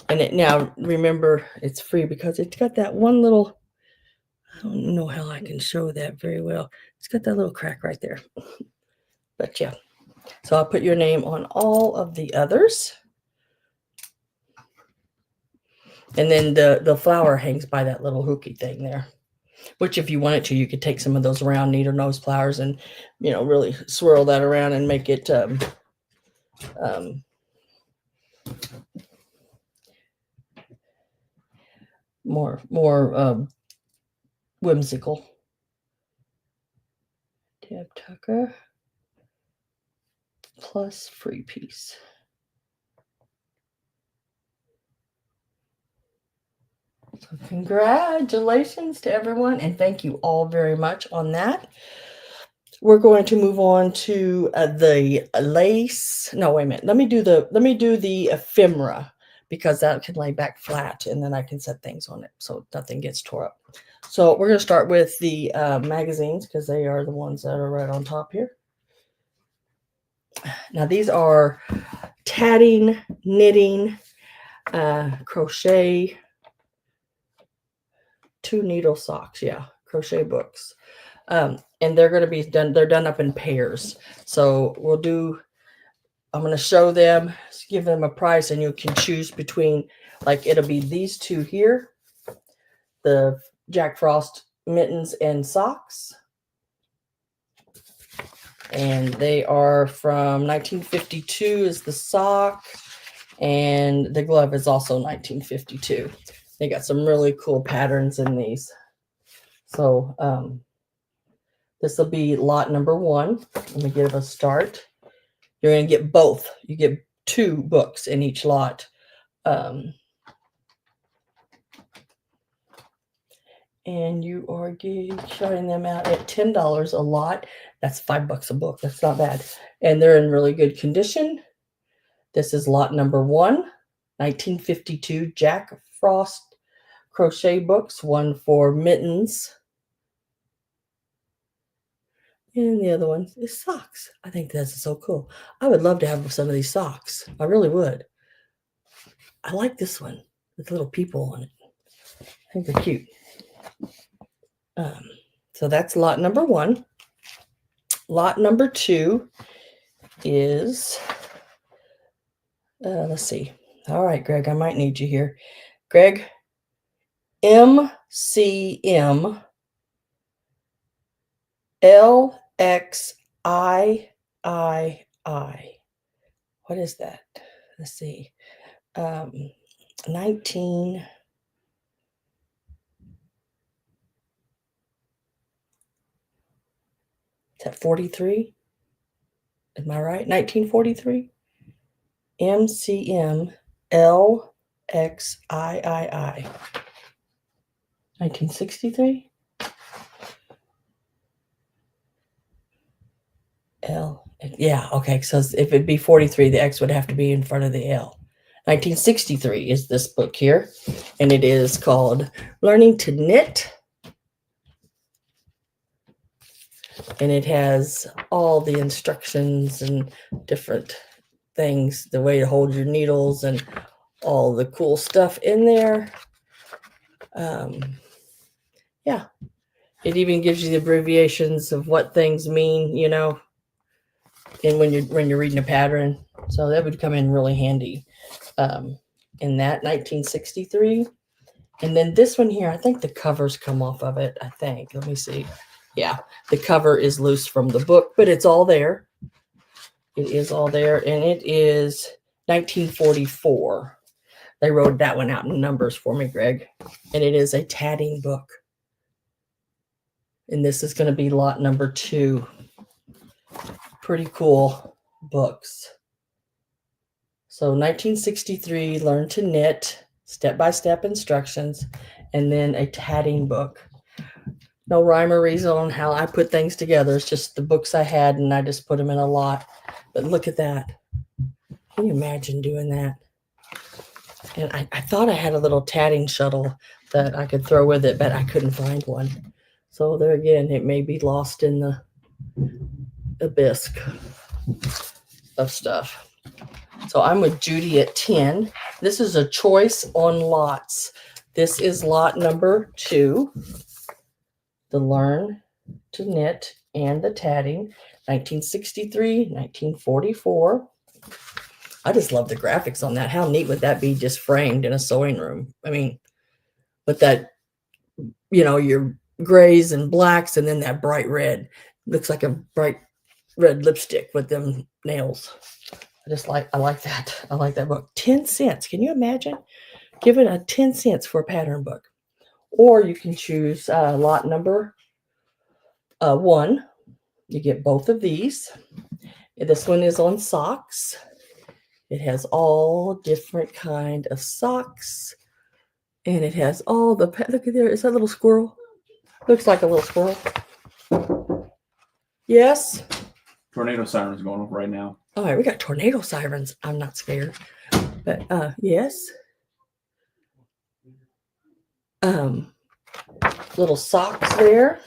And it now, remember, it's free because it's got that one little, I don't know how I can show that very well. It's got that little crack right there. But yeah. So I'll put your name on all of the others. And then the flower hangs by that little hooky thing there. Which if you wanted to, you could take some of those round needle nose flowers and, really swirl that around and make it more whimsical. Deb Tucker plus free piece. So congratulations to everyone, and thank you all very much on that. We're going to move on to the lace. No, wait a minute. Let me do the ephemera, because that can lay back flat, and then I can set things on it so nothing gets tore up. So we're going to start with the magazines, because they are the ones that are right on top here. Now these are tatting, knitting, crochet, 2 needle socks, crochet books. And they're going to be done, they're done up in pairs. So I'm going to show them, give them a price, and you can choose between, like, it'll be these 2 here, the Jack Frost mittens and socks. And they are from 1952 is the sock, and the glove is also 1952. They got some really cool patterns in these. So this will be lot number 1. Let me give a start. You're going to get both. You get 2 books in each lot. and you are showing them out at $10 a lot. That's $5 a book. That's not bad. And they're in really good condition. This is lot number 1, 1952 Jack Frost crochet books, one for mittens. And the other one is socks. I think that's so cool. I would love to have some of these socks. I really would. I like this one with little people on it. I think they're cute. So that's lot number 1. Lot number 2 is, let's see. All right, Greg, I might need you here. Greg, MCM LXIII. What is that? Let's see. 19. Is that 43? Am I right? 1943? MCM LXIII. 1963? L. Yeah, okay. So if it'd be 43, the X would have to be in front of the L. 1963 is this book here, and it is called Learning to Knit. And it has all the instructions and different things, the way to hold your needles and all the cool stuff in there. Yeah, it even gives you the abbreviations of what things mean, you know, and when you're reading a pattern. So that would come in really handy. In that 1963. And then this one here, I think the covers come off of it. I think. Let me see. Yeah, the cover is loose from the book, but it's all there. It is all there, and it is 1944. They wrote that one out in numbers for me, Greg. And it is a tatting book. And this is going to be lot number 2. Pretty cool books. So 1963, Learn to Knit, step-by-step instructions, and then a tatting book. No rhyme or reason on how I put things together. It's just the books I had, and I just put them in a lot. But look at that. Can you imagine doing that? And I thought I had a little tatting shuttle that I could throw with it, but I couldn't find one. So there again, it may be lost in the abyss of stuff. So I'm with Judy at 10. This is a choice on lots. This is lot number 2. The Learn to Knit and the Tatting, 1963, 1944. I just love the graphics on that. How neat would that be just framed in a sewing room? I mean, with that, you know, your grays and blacks and then that bright red. Looks like a bright red lipstick with them nails. I like that. I like that book. 10 cents. Can you imagine? Giving a 10 cents for a pattern book. Or you can choose lot number 1. You get both of these. This one is on socks. It has all different kind of socks. And it has all the, look at there. Is that a little squirrel? Looks like a little squirrel. Yes? Tornado sirens going off right now. All right, we got tornado sirens. I'm not scared. But yes. Little socks there.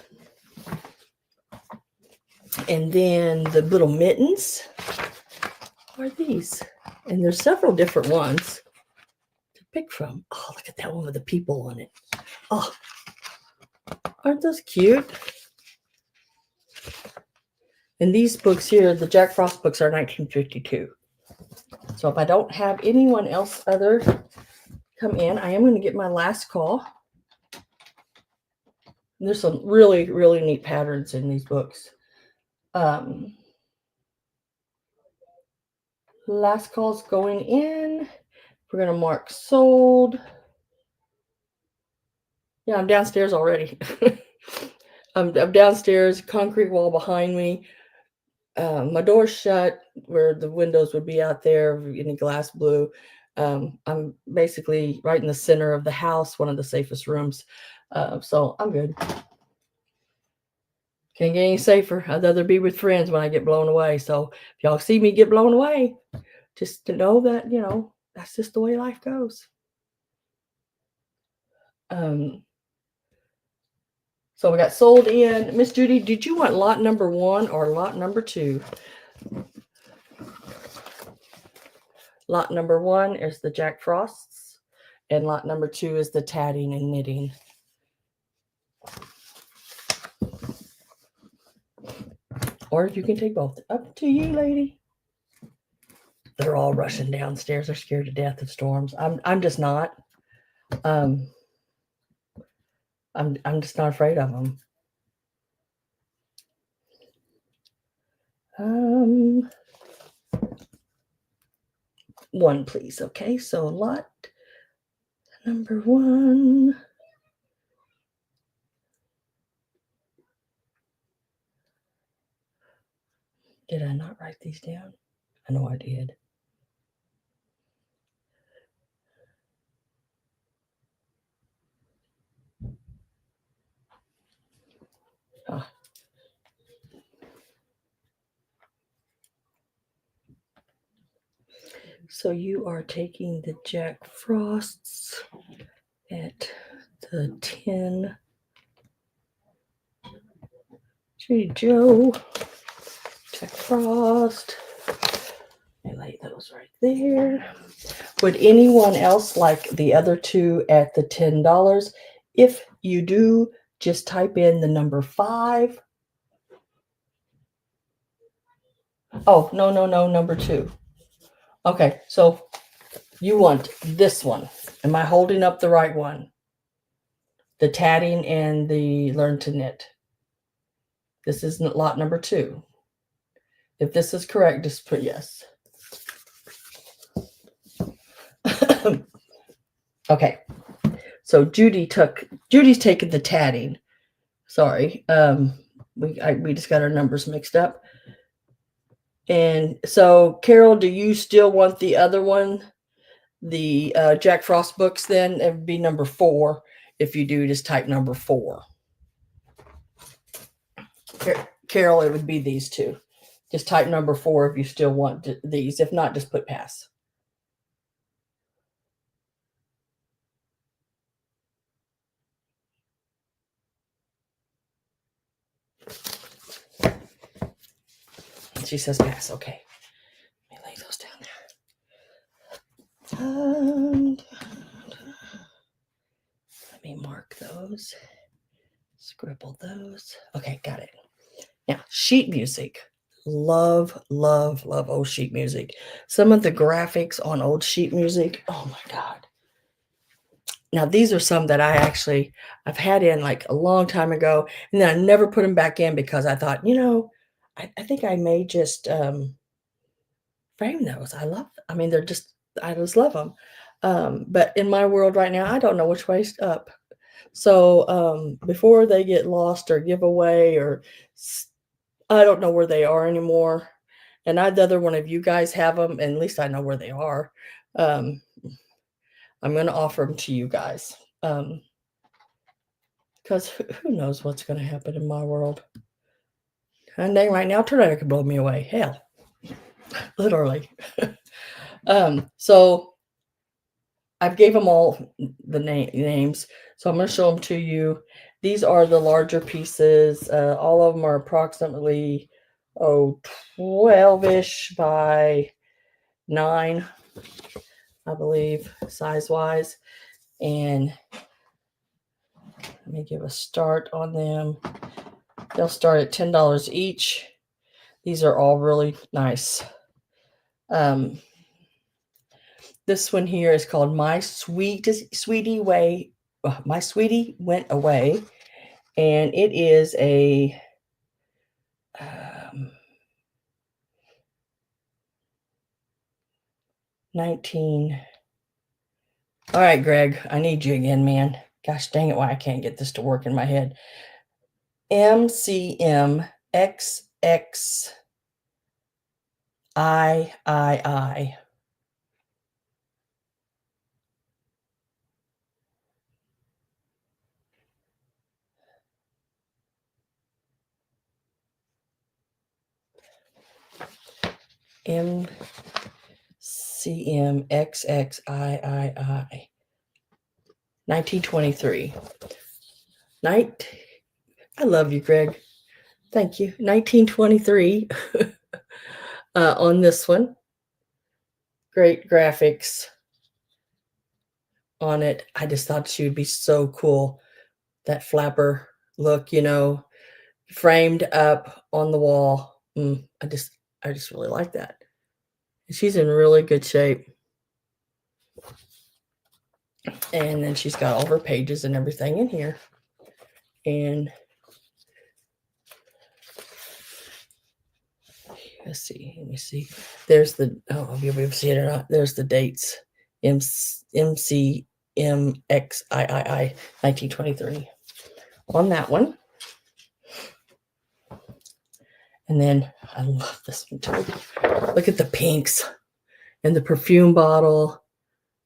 And then the little mittens are these. And there's several different ones to pick from. Oh, look at that one with the people on it. Oh, aren't those cute? And these books here, the Jack Frost books, are 1952. So if I don't have anyone else other come in, I am going to get my last call. And there's some really, really neat patterns in these books. Last call's going in. We're going to mark sold. Yeah, I'm downstairs already. I'm downstairs, concrete wall behind me. My door's shut where the windows would be out there, any glass blue. I'm basically right in the center of the house, one of the safest rooms. So I'm good. Can't get any safer. I'd rather be with friends when I get blown away. So if y'all see me get blown away, just to know that, that's just the way life goes. So we got sold in. Miss Judy, did you want lot number 1 or lot number 2? Lot number 1 is the Jack Frosts, and lot number 2 is the tatting and knitting. Or you can take both. Up to you, lady. They're all rushing downstairs. They're scared to death of storms. I'm just not. I'm just not afraid of them. One, please. Okay, so lot number 1. Did I not write these down? I know I did. Ah. So you are taking the Jack Frosts at the 10. Judy Joe, Jack Frost. I lay those right there. Would anyone else like the other 2 at the $10? If you do, just type in the number 5. Oh, no, number 2. Okay, so you want this one. Am I holding up the right one? The tatting and the learn to knit. This is lot number 2. If this is correct, just put yes. Okay. So Judy's taken the tatting. Sorry. We just got our numbers mixed up. And so, Carol, do you still want the other one? The Jack Frost books, then it would be number 4. If you do, just type number 4. Carol, it would be these 2. Just type number 4 if you still want these. If not, just put pass. She says pass. Okay. Let me lay those down there. And let me mark those. Scribble those. Okay, got it. Now, sheet music. Love old sheet music. Some of the graphics on old sheet music. Oh my God. Now, these are some that I've had in like a long time ago, and then I never put them back in because I thought, I think I may just frame those. I just love them. But in my world right now, I don't know which way's up. So before they get lost or give away, or I don't know where they are anymore, and I'd rather one of you guys have them, and at least I know where they are. I'm going to offer them to you guys. Because who knows what's going to happen in my world. And then right now, tornado could blow me away. Hell, literally. So I've gave them all the names. So I'm going to show them to you. These are the larger pieces. All of them are approximately 12-ish by 9, I believe, size-wise. And let me give a start on them. They'll start at $10 each. These are all really nice. This one here is called My Sweetie Went Away. And it is a 19. All right, Greg, I need you again, man. Gosh dang it, why I can't get this to work in my head. MCMXXIII. MCMXXIII. 1923. Night. I love you, Greg. Thank you. 1923 on this one. Great graphics on it. I just thought she would be so cool. That flapper look, framed up on the wall. I just really like that. She's in really good shape. And then she's got all of her pages and everything in here. And let's see. Let me see. There's the, I'll be able to see it or not. There's the dates. MCMXIII 1923 on that one. And then I love this one too. Look at the pinks and the perfume bottle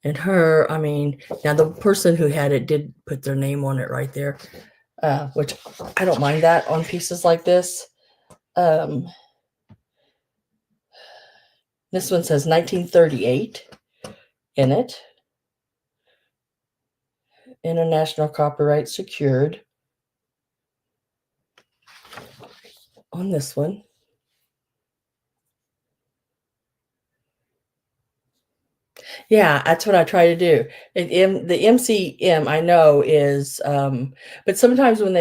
and her. I mean, now the person who had it did put their name on it right there, which I don't mind that on pieces like this. This one says 1938 in it. International copyright secured on this one. Yeah, that's what I try to do. The MCM I know is, but sometimes when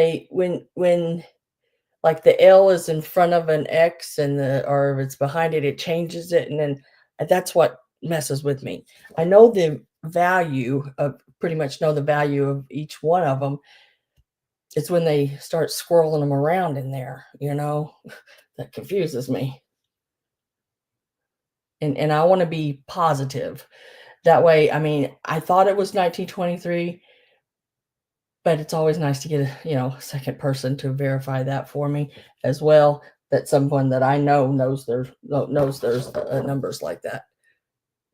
like the L is in front of an X or if it's behind it, it changes it, and then that's what messes with me. I know pretty much know the value of each one of them. It's when they start swirling them around in there, that confuses me. And I want to be positive. That way, I mean, I thought it was 1923, but it's always nice to get a second person to verify that for me as well. That someone that I know knows there's numbers like that.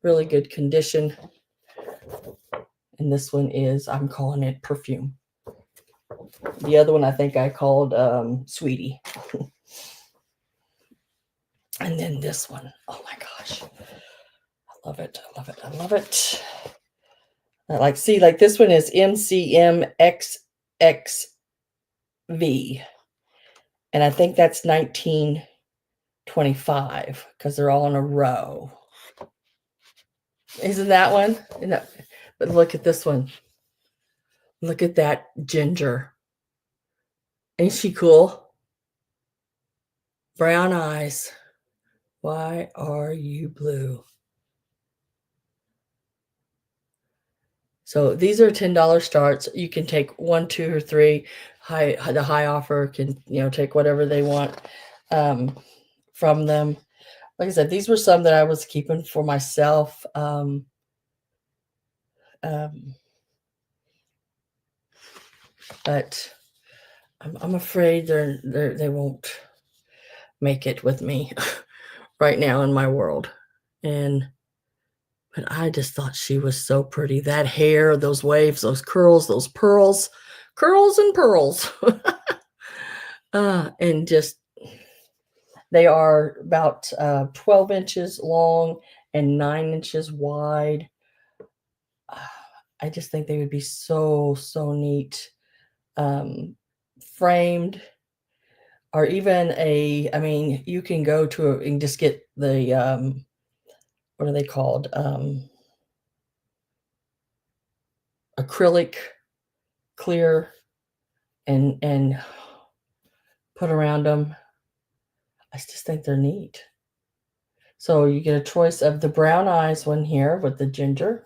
Really good condition. And this one is, I'm calling it Perfume. The other one I think I called Sweetie. And then this one, oh my gosh, I love it. I love it. I love it. Like this one is MCMXXV. And I think that's 1925 because they're all in a row. Isn't that one? But look at this one. Look at that ginger. Ain't she cool? Brown eyes. Why are you blue? So these are $10 starts. You can take 1, 2, or 3. The high offer can, take whatever they want from them. Like I said, these were some that I was keeping for myself. But I'm afraid they won't make it with me right now in my world. But I just thought she was so pretty. That hair, those waves, those curls, those pearls and pearls. And just, they are about 12 inches long and 9 inches wide. I just think they would be so, so neat. Framed, or even you can go to and just get the, what are they called? Acrylic clear and put around them. I just think they're neat. So you get a choice of the brown eyes one here with the ginger.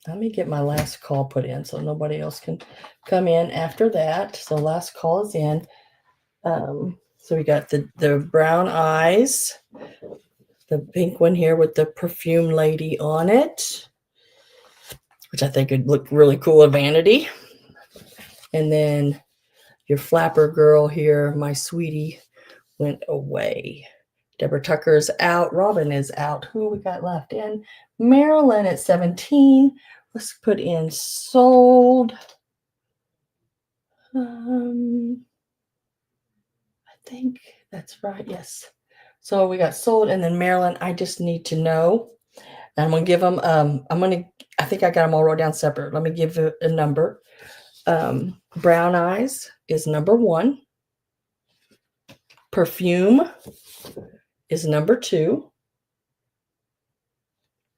Let me get my last call put in so nobody else can come in after that. So last call is in. So we got the brown eyes, the pink one here with the perfume lady on it, which I think would look really cool at vanity. And then your flapper girl here, my sweetie, went away. Deborah Tucker's out. Robin is out. Who we got left in? Marilyn at 17. Let's put in sold. I think that's right. Yes. So we got sold, and then Marilyn, I just need to know. And I'm gonna give them. I think I got them all wrote down separate. Let me give a number. Brown eyes is number 1. Perfume is number 2.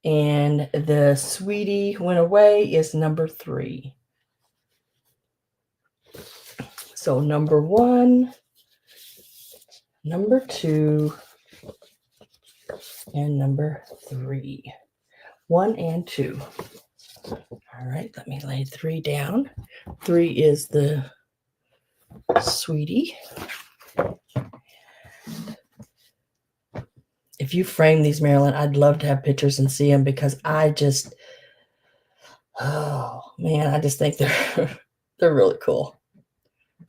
And the sweetie went away is number 3. So number 1, number 2, and number 3. 1 and 2. All right, let me lay 3 down. 3 is the sweetie. If you frame these, Marilyn, I'd love to have pictures and see them, because I just, oh man, I just think they're really cool.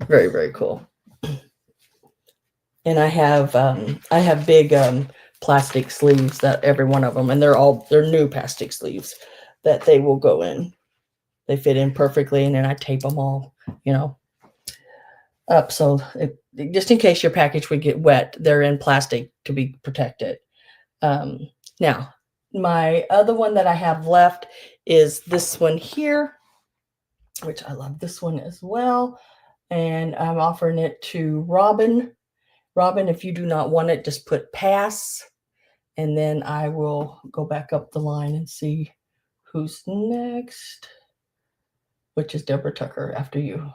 Very, very cool. And I have big plastic sleeves that every one of them, and they're new plastic sleeves that they will go in. They fit in perfectly, and then I tape them all, up. So just in case your package would get wet, they're in plastic to be protected. Now, my other one that I have left is this one here, which I love this one as well. And I'm offering it to Robin. Robin, if you do not want it, just put pass. And then I will go back up the line and see who's next, which is Deborah Tucker after you.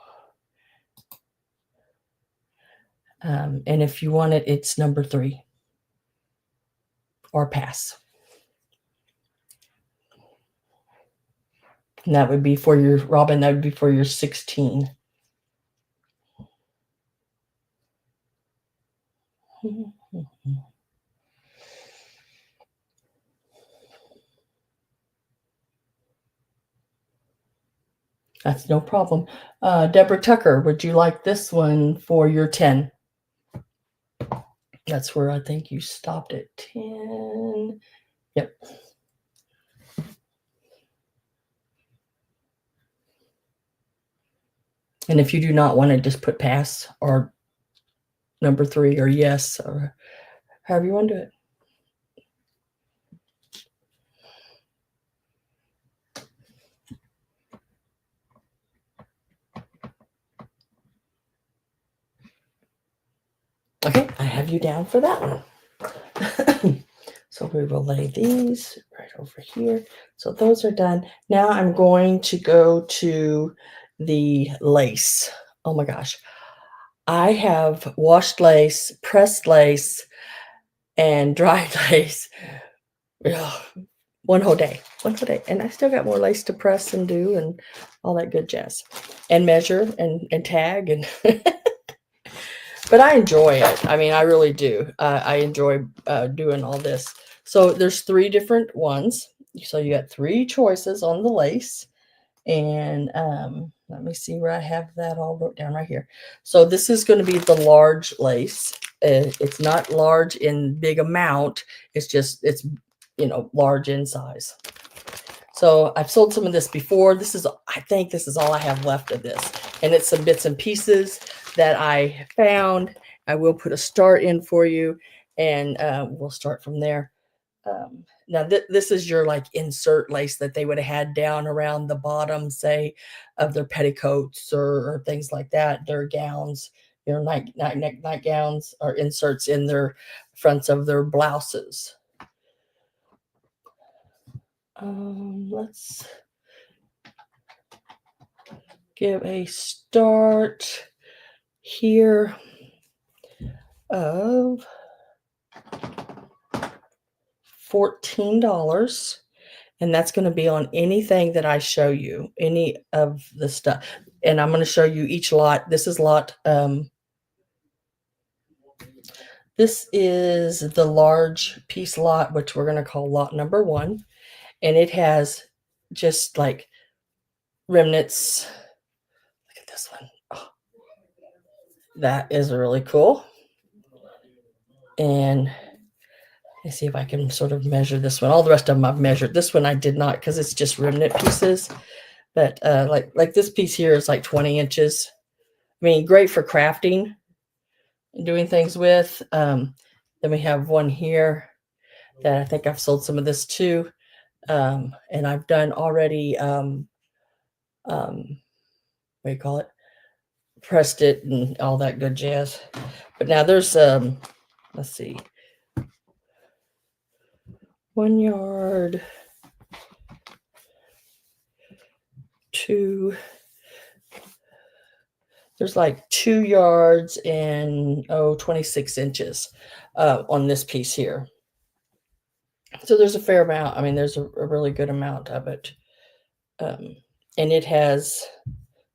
And if you want it, it's number 3 or pass. And that would be for your, Robin, that would be for your 16. That's no problem. Deborah Tucker, would you like this one for your 10? That's where I think you stopped at 10. Yep. And if you do not want to, just put pass or number 3 or yes, or however you want to do it. Okay, I have you down for that one. So we will lay these right over here. So those are done. Now I'm going to go to the lace. Oh my gosh. I have washed lace, pressed lace, and dried lace. Ugh, one whole day. And I still got more lace to press and do and all that good jazz. And measure and tag and but I enjoy it. I mean, I really do. I enjoy doing all this. So there's 3 different ones. So you got 3 choices on the lace. And let me see where I have that all wrote down right here. So this is going to be the large lace. It's not large in big amount. It's just, it's, large in size. So I've sold some of this before. I think this is all I have left of this. And it's some bits and pieces that I found. I will put a start in for you, and we'll start from there. Now this is your like insert lace that they would have had down around the bottom, say, of their petticoats or things like that. Their gowns, nightgowns, or inserts in their fronts of their blouses. Let's give a start here of $14, and that's going to be on anything that I show you, any of the stuff. And I'm going to show you each lot. This is lot this is the large piece lot, which we're going to call lot number 1, and it has just like remnants. Look at this one. Oh, that is really cool. And let's see if I can sort of measure this one. All the rest of them I've measured. This one I did not, because it's just remnant pieces. But like this piece here is like 20 inches. I mean, great for crafting and doing things with. Then we have one here that I think I've sold some of this too. And I've done already, what do you call it? Pressed it and all that good jazz. But now there's, let's see, 1 yard, 2, there's like 2 yards and 26 inches on this piece here. So there's a fair amount. I mean, there's a really good amount of it. And it has,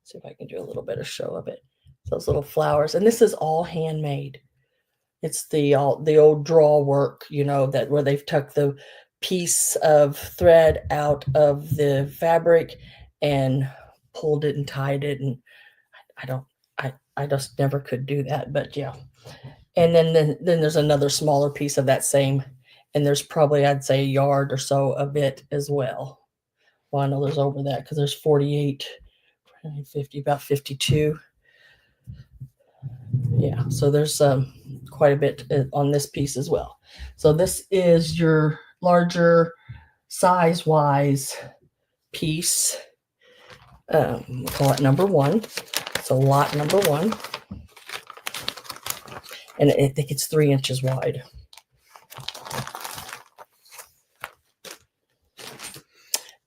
see if I can do a little bit of show of it. Those little flowers. And this is all handmade. It's the old draw work, you know, that where they've tucked the piece of thread out of the fabric and pulled it and tied it. And I just never could do that, but yeah. And then there's another smaller piece of that same, and there's probably, I'd say, a yard or so of it as well. Well, I know there's over that because there's 48, 50, about 52. Yeah, so there's quite a bit on this piece as well. So this is your larger size-wise piece. We'll call it number 1. So lot number 1. And I think it's 3 inches wide.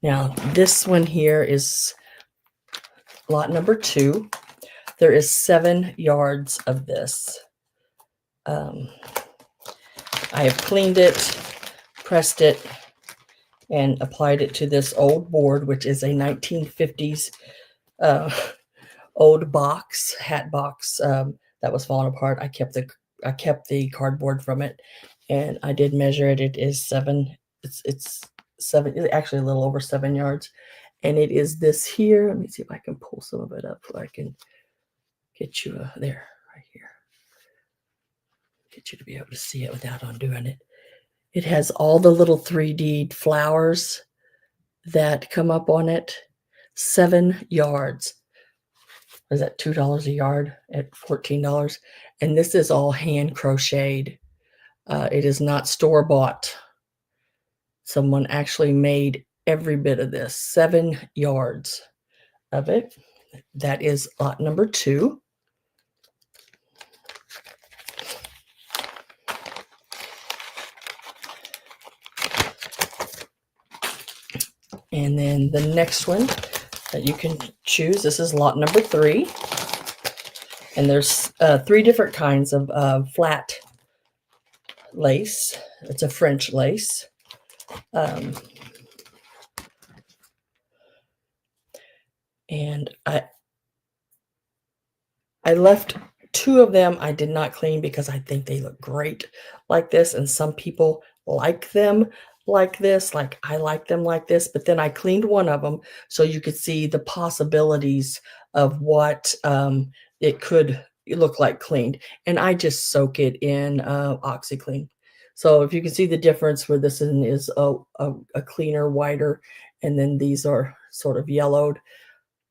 Now, this one here is lot number 2. There is 7 yards of this. I have cleaned it, pressed it, and applied it to this old board, which is a 1950s old box, hat box that was falling apart. I kept the cardboard from it, and I did measure it. It is 7. It's 7. Actually, a little over 7 yards, and it is this here. Let me see if I can pull some of it up so I can get you there, right here. Get you to be able to see it without undoing it. It has all the little 3D flowers that come up on it. 7 yards. Is that $2 a yard at $14? And this is all hand crocheted. It is not store bought. Someone actually made every bit of this. 7 yards of it. That is lot number 2. And then the next one that you can choose, this is lot number 3. And there's 3 different kinds of flat lace. It's a French lace. And I left 2 of them. I did not clean because I think they look great like this. And some people like them like this, like I like them like this. But then I cleaned one of them so you could see the possibilities of what it could look like cleaned. And I just soak it in OxyClean. So if you can see the difference where this one is a cleaner, whiter, and then these are sort of yellowed,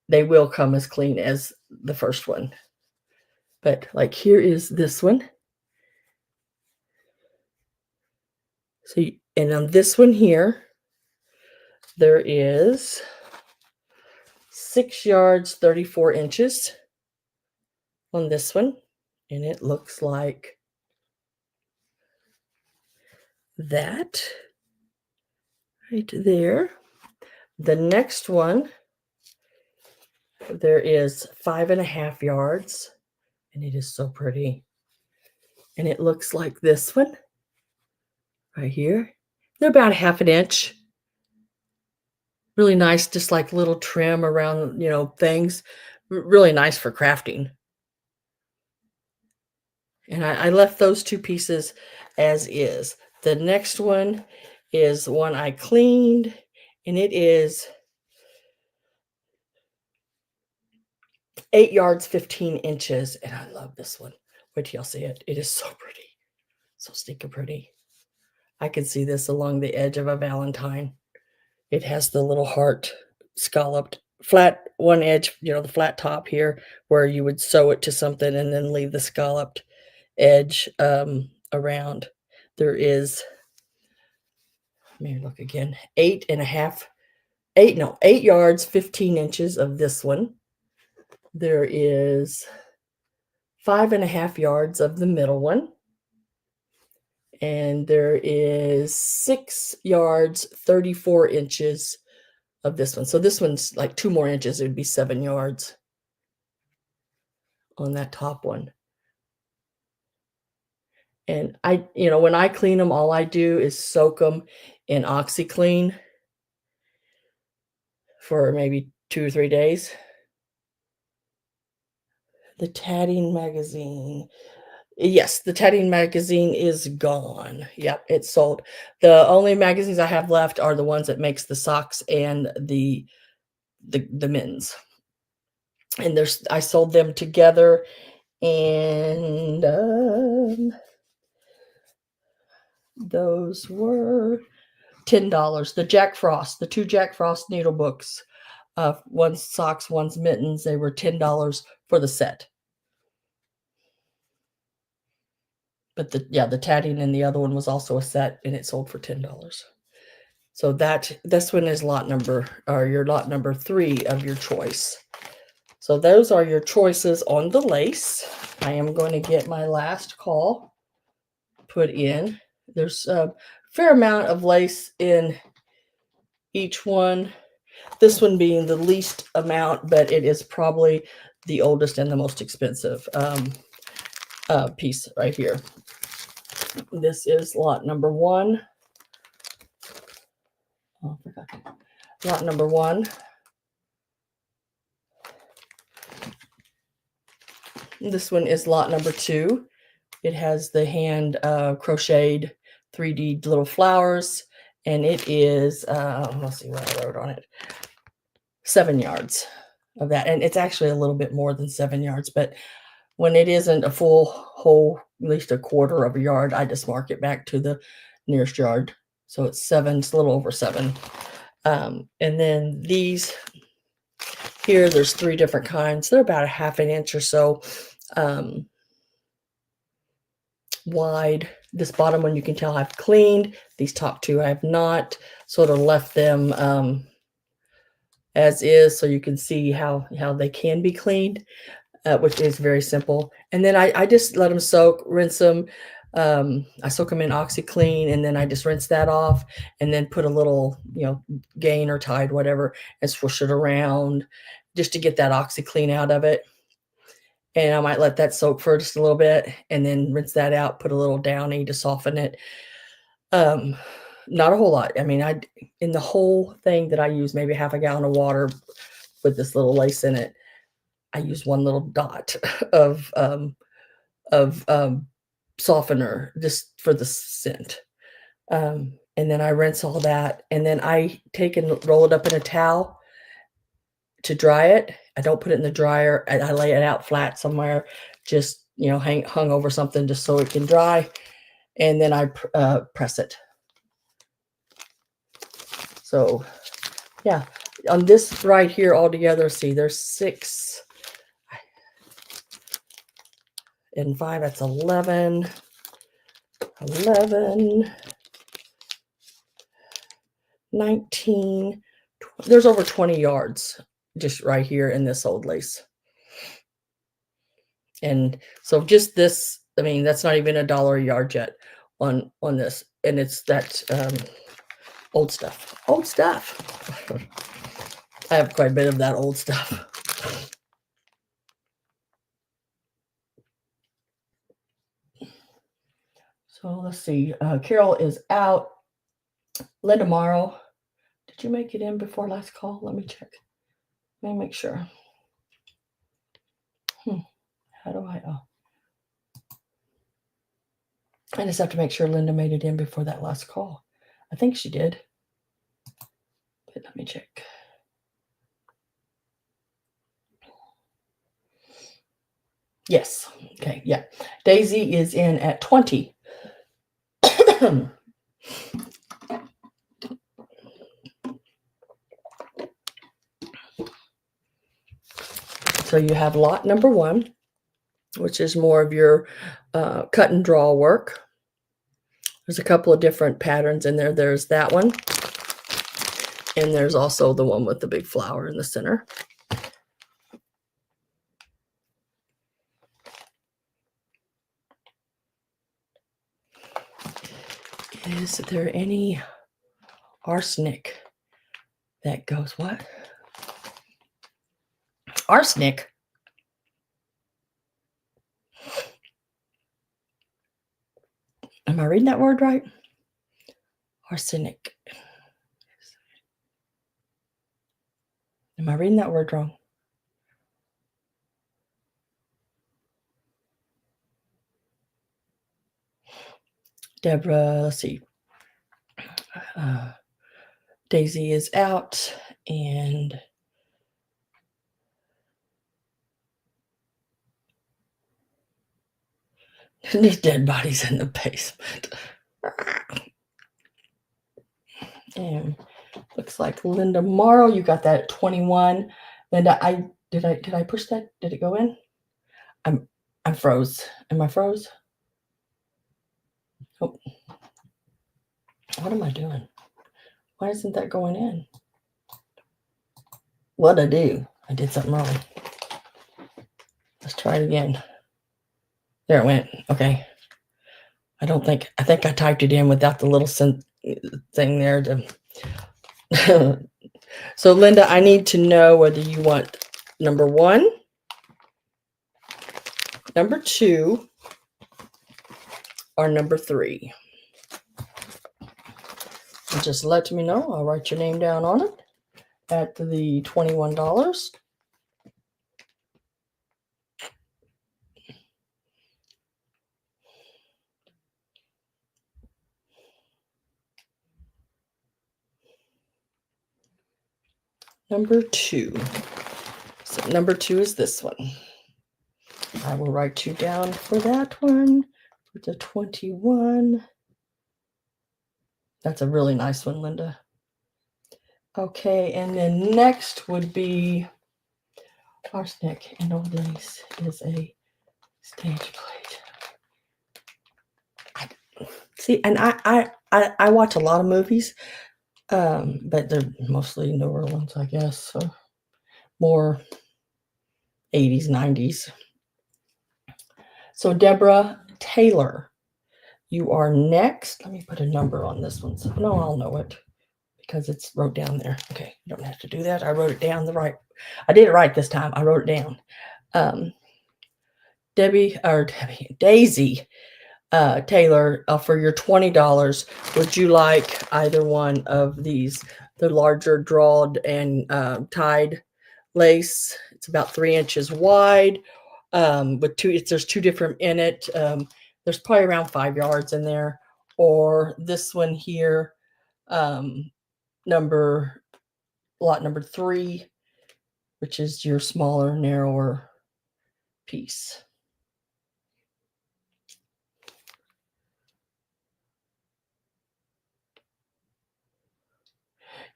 they will come as clean as the first one. But like here is this one. So, and on this one here, there is 6 yards, 34 inches on this one. And it looks like that right there. The next one, there is 5.5 yards, and it is so pretty. And it looks like this one right here. They're about 1/2 inch. Really nice, just like little trim around, you know, things. Really nice for crafting. And I left those 2 pieces as is. The next one is one I cleaned, and it is 8 yards, 15 inches. And I love this one. Wait till y'all see it. It is so pretty. So stinking pretty. I could see this along the edge of a Valentine. It has the little heart scalloped flat one edge, you know, the flat top here where you would sew it to something and then leave the scalloped edge around. There is, let me look again, 8 yards, 15 inches of this one. There is 5.5 yards of the middle one. And there is 6 yards, 34 inches of this one. So this one's like 2 more inches. It would be 7 yards on that top one. And when I clean them, all I do is soak them in OxyClean for maybe 2 or 3 days. The tatting magazine. Yes, the tatting magazine is gone. Yep, it's sold. The only magazines I have left are the ones that makes the socks and the mittens. And I sold them together, and those were $10. The 2 Jack Frost needle books, one's socks, one's mittens, they were $10 for the set. But the tatting and the other one was also a set, and it sold for $10. So this one is your lot number 3 of your choice. So those are your choices on the lace. I am going to get my last call put in. There's a fair amount of lace in each one. This one being the least amount, but it is probably the oldest and the most expensive piece right here. This is lot number 1. Oh, I forgot. Lot number 1. This one is lot number 2. It has the hand crocheted 3D little flowers, and it is, let's see what I wrote on it, 7 yards of that. And it's actually a little bit more than 7 yards, but when it isn't a full whole, at least a quarter of a yard, I just mark it back to the nearest yard. So it's a little over 7. And then these here, there's 3 different kinds. They're about a half an inch or so wide. This bottom one you can tell I've cleaned. These top 2 I have not. Sort of left them as is, so you can see how they can be cleaned, which is very simple. And then I just let them soak, rinse them. I soak them in OxyClean, and then I just rinse that off, and then put a little, Gain or Tide, whatever, and swoosh it around just to get that OxyClean out of it. And I might let that soak for just a little bit, and then rinse that out, put a little Downy to soften it. Not a whole lot. I mean, in the whole thing that I use, maybe half a gallon of water with this little lace in it, I use 1 little dot of softener just for the scent. And then I rinse all that, and then I take and roll it up in a towel to dry it. I don't put it in the dryer. I lay it out flat somewhere, just hung over something just so it can dry, and then I press it. So yeah, on this right here altogether, see, there's 6 and 5. That's 11, 19. There's over 20 yards just right here in this old lace. And so just this, I mean, that's not even $1 a yard yet on this. And it's that old stuff. I have quite a bit of that old stuff. So let's see. Carol is out. Linda Morrow. Did you make it in before last call? Let me check. Let me make sure. How do I? Oh. I just have to make sure Linda made it in before that last call. I think she did. But let me check. Yes. Okay. Yeah. Daisy is in at 20. So you have lot number 1, which is more of your cut and draw work. There's a couple of different patterns in there. There's that one. And there's also the one with the big flower in the center. Is there any arsenic that goes what? Arsenic? Am I reading that word right? Arsenic. Am I reading that word wrong? Deborah, let's see. Daisy is out, and there's dead bodies in the basement. And looks like Linda Morrow, you got that at 21. Linda, did I push that? Did it go in? I'm froze. Am I froze? Oh. What am I doing? Why isn't that going in? What'd I do? I did something wrong. Let's try it again. There it went. Okay. I think I typed it in without the little thing there to. So Linda, I need to know whether you want number 1, number 2, or number 3. And just let me know. I'll write your name down on it at the $21. Number 2. So number 2 is this one. I will write you down for that one, for the 21. That's a really nice one, Linda. Okay, and then next would be arsenic and all these is a stage plate. See, and I watch a lot of movies, but they're mostly newer ones, I guess. So more 80s, 90s. So Deborah Taylor, you are next. Let me put a number on this one. So no, I'll know it because it's wrote down there. Okay, you don't have to do that. I wrote it down I did it right this time. I wrote it down. Daisy Taylor, for your $20, would you like either one of these? The larger drawed and tied lace. It's about 3 inches wide. With there's 2 different in it. There's probably around 5 yards in there. Or this one here, lot number 3, which is your smaller, narrower piece.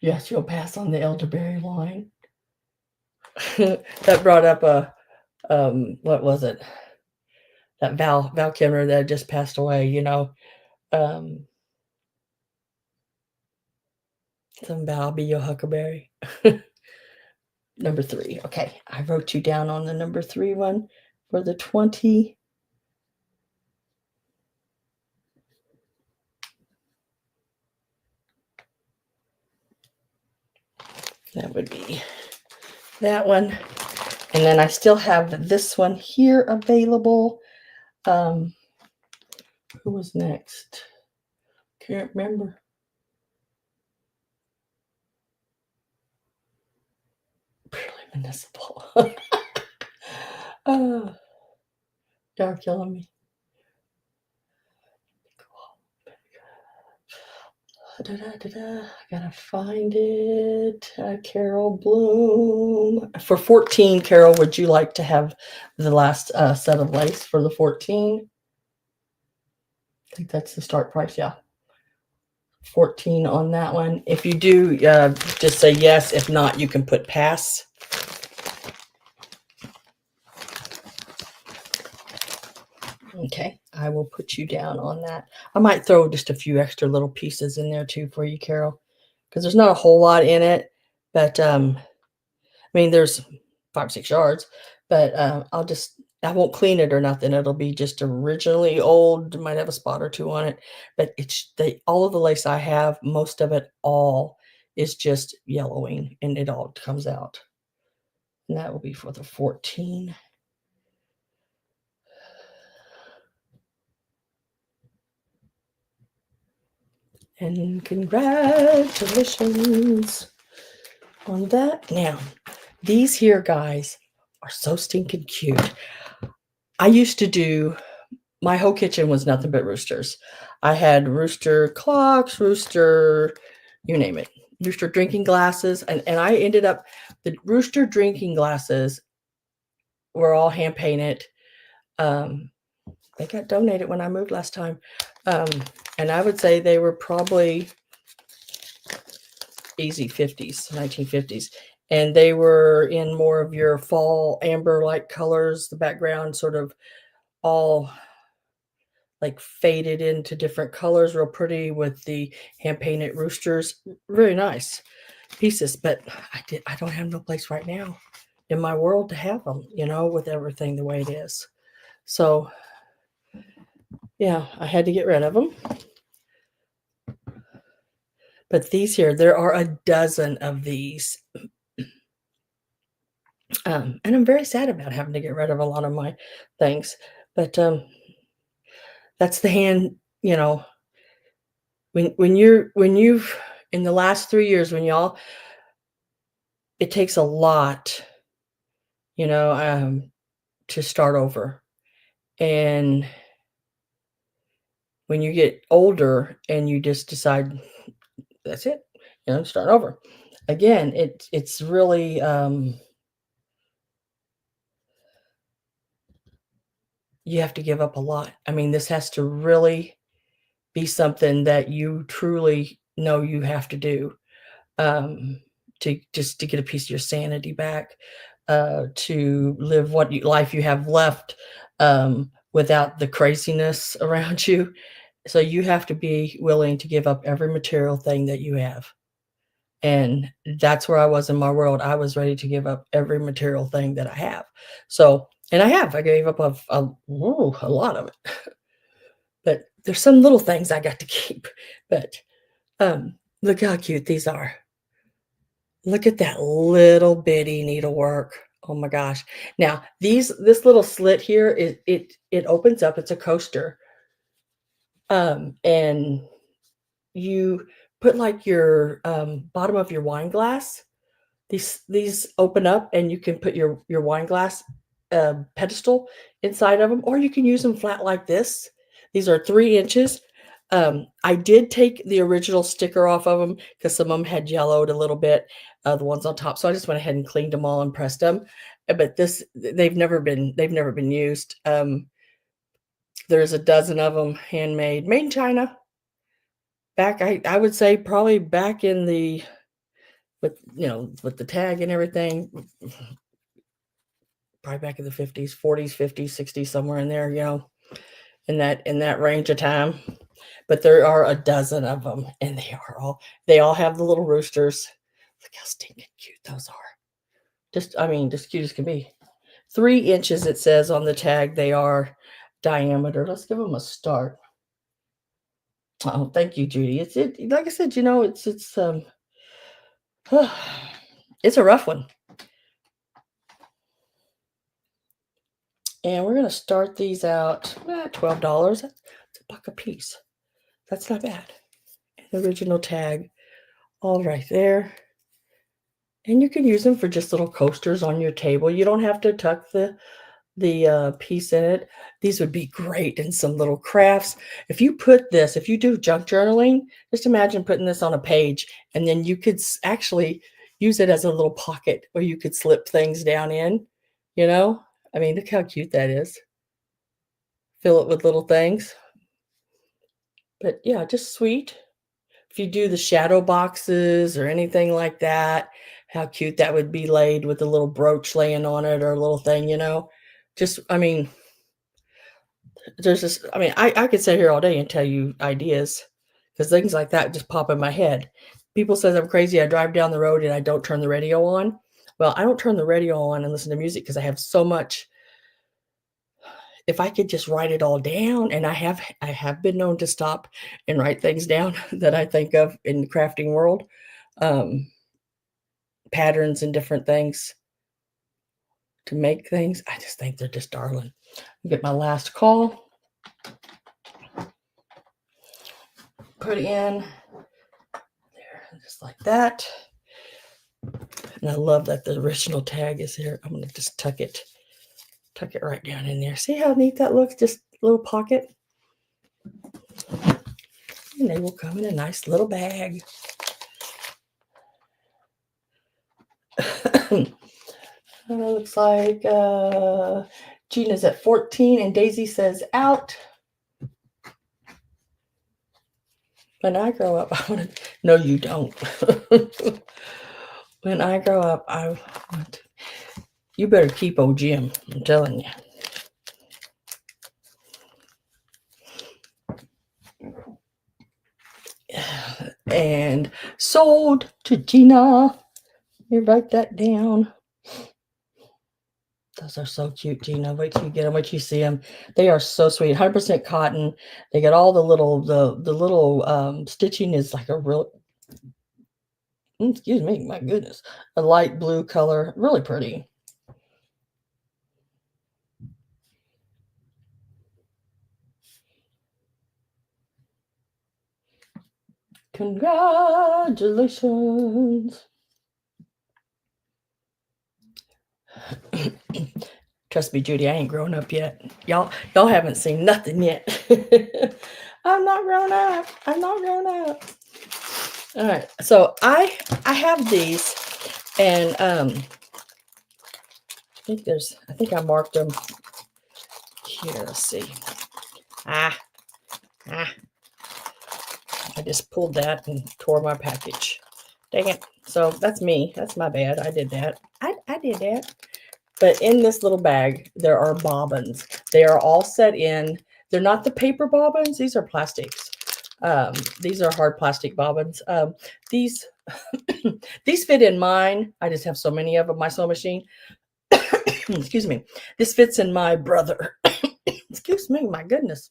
Yes, you'll pass on the elderberry line. That brought up what was it? That Val Kilmer that just passed away, something about I'll be your huckleberry. Number 3. Okay, I wrote you down on the number 3 one for the 20. That would be that one. And then I still have this one here available. Who was next? Can't remember. Purely municipal. Y'all killing me. I gotta find it. Carol Bloom. For 14, Carol, would you like to have the last set of lace for the 14? I think that's the start price, yeah. 14 on that one. If you do, just say yes. If not, you can put pass. Okay, I will put you down on that. I might throw just a few extra little pieces in there too for you, Carol, because there's not a whole lot in it. But I mean, there's 5, 6 yards, but I won't clean it or nothing. It'll be just originally old. Might have a spot or two on it, but all of the lace I have, most of it all is just yellowing, and it all comes out. And that will be for the 14. And congratulations on that. Now, these here guys are so stinking cute. I used to do my whole kitchen was nothing but roosters. I had rooster clocks, rooster, you name it, rooster drinking glasses. And I ended up, the rooster drinking glasses were all hand painted. They got donated when I moved last time. And I would say they were probably easy 50s, 1950s. And they were in more of your fall amber like colors, the background sort of all like faded into different colors, real pretty with the hand painted roosters. Very nice pieces, but I don't have no place right now in my world to have them, with everything the way it is. So yeah, I had to get rid of them. But these here, there are a dozen of these. And I'm very sad about having to get rid of a lot of my things. But that's the hand, when you've in the last 3 years, it takes a lot, to start over. And when you get older and you just decide that's it, start over again, it's really you have to give up a lot. I mean, this has to really be something that you truly know you have to do, to get a piece of your sanity back, to live life you have left, without the craziness around you. So you have to be willing to give up every material thing that you have. And that's where I was in my world. I was ready to give up every material thing that I have. So, and I gave up a lot of it. But there's some little things I got to keep. But look how cute these are. Look at that little bitty needlework. Oh my gosh. Now, this little slit here, it opens up. It's a coaster. And you put like your bottom of your wine glass. These open up, and you can put your wine glass pedestal inside of them, or you can use them flat like this. These are 3 inches. I did take the original sticker off of them because some of them had yellowed a little bit, the ones on top. So I just went ahead and cleaned them all and pressed them. But they've never been used. There's a dozen of them handmade, made in China. Back, I would say probably back in the with the tag and everything, probably back in the 50s, 40s, 50s, 60s, somewhere in there, in that range of time. But there are a dozen of them, and they all have the little roosters. Look how stinking cute those are. Just cute as can be. 3 inches, it says on the tag they are diameter. Let's give them a start. Oh, thank you, Judy. Like I said, it's a rough one. And we're going to start these out at $12. That's $1 a piece. That's not bad. And the original tag, all right there. And you can use them for just little coasters on your table. You don't have to tuck the piece in it. These would be great in some little crafts. If you do junk journaling, just imagine putting this on a page, and then you could actually use it as a little pocket where you could slip things down in, look how cute that is. Fill it with little things. But yeah, just sweet. If you do the shadow boxes or anything like that, how cute that would be laid with a little brooch laying on it or a little thing, Just, there's this, I mean, I could sit here all day and tell you ideas because things like that just pop in my head. People says I'm crazy. I drive down the road and I don't turn the radio on. Well, I don't turn the radio on and listen to music because I have so much. If I could just write it all down, and I have been known to stop and write things down that I think of in the crafting world, um, patterns and different things to make things. I just think they're just darling. Get my last call. Put in there, just like that. And I love that the original tag is here. I'm gonna just tuck it right down in there. See how neat that looks? Just a little pocket. And they will come in a nice little bag. Looks like Gina's at 14 and Daisy says out. When I grow up, I want to. No, you don't. When I grow up, I want to. You better keep old Jim. I'm telling you. And sold to Gina. You write that down. Those are so cute, Gina. Wait till you get them. Wait till you see them. They are so sweet. 100% cotton. They got all the little stitching is like a real. Excuse me, my goodness. A light blue color. Really pretty. Congratulations. Trust me, Judy, I ain't grown up yet. Y'all haven't seen nothing yet. I'm not grown up. I'm not grown up. All right. So I have these, and I think I marked them here. Let's see. I just pulled that and tore my package. Dang it. So that's me. That's my bad. I did that. I did that. But in this little bag, there are bobbins. They are all set in. They're not the paper bobbins. These are plastics. These are hard plastic bobbins. These these fit in mine. I just have so many of them. My sewing machine. Excuse me. This fits in my brother. Excuse me. My goodness.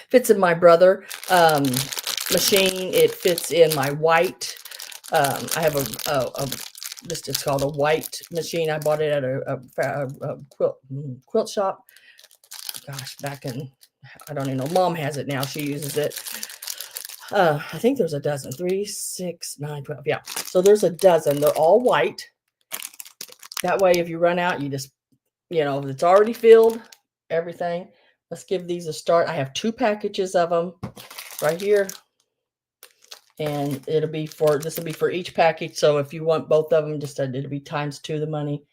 Fits in my brother machine. It fits in my white. I have this is called a white machine. I bought it at a quilt shop. Gosh, back in, I don't even know. Mom has it now. She uses it. I think there's a dozen. 3, 6, 9, 12. Yeah. So there's a dozen. They're all white. That way, if you run out, you just, if it's already filled, everything. Let's give these a start. I have 2 packages of them right here. And this will be for each package. So if you want both of them, just it'll be times 2 the money.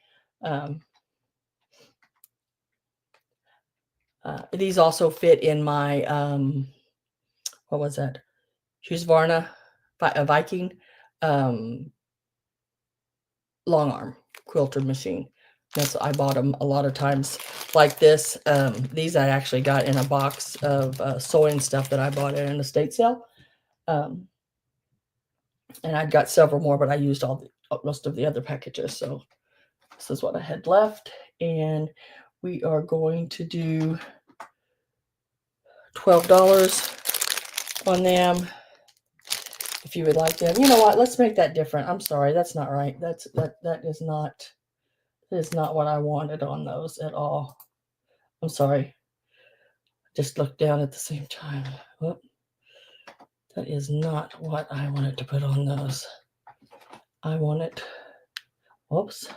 These also fit in my, what was that? Husqvarna, a Viking long arm quilter machine. I bought them a lot of times like this. These I actually got in a box of sewing stuff that I bought at an estate sale. And I've got several more, but I used most of the other packages. So this is what I had left. And we are going to do $12 on them. If you would like them. You know what? Let's make that different. I'm sorry. That's not right. That is not what I wanted on those at all. I'm sorry. Just look down at the same time. Whoop. That is not what I wanted to put on those. I want it. Whoops.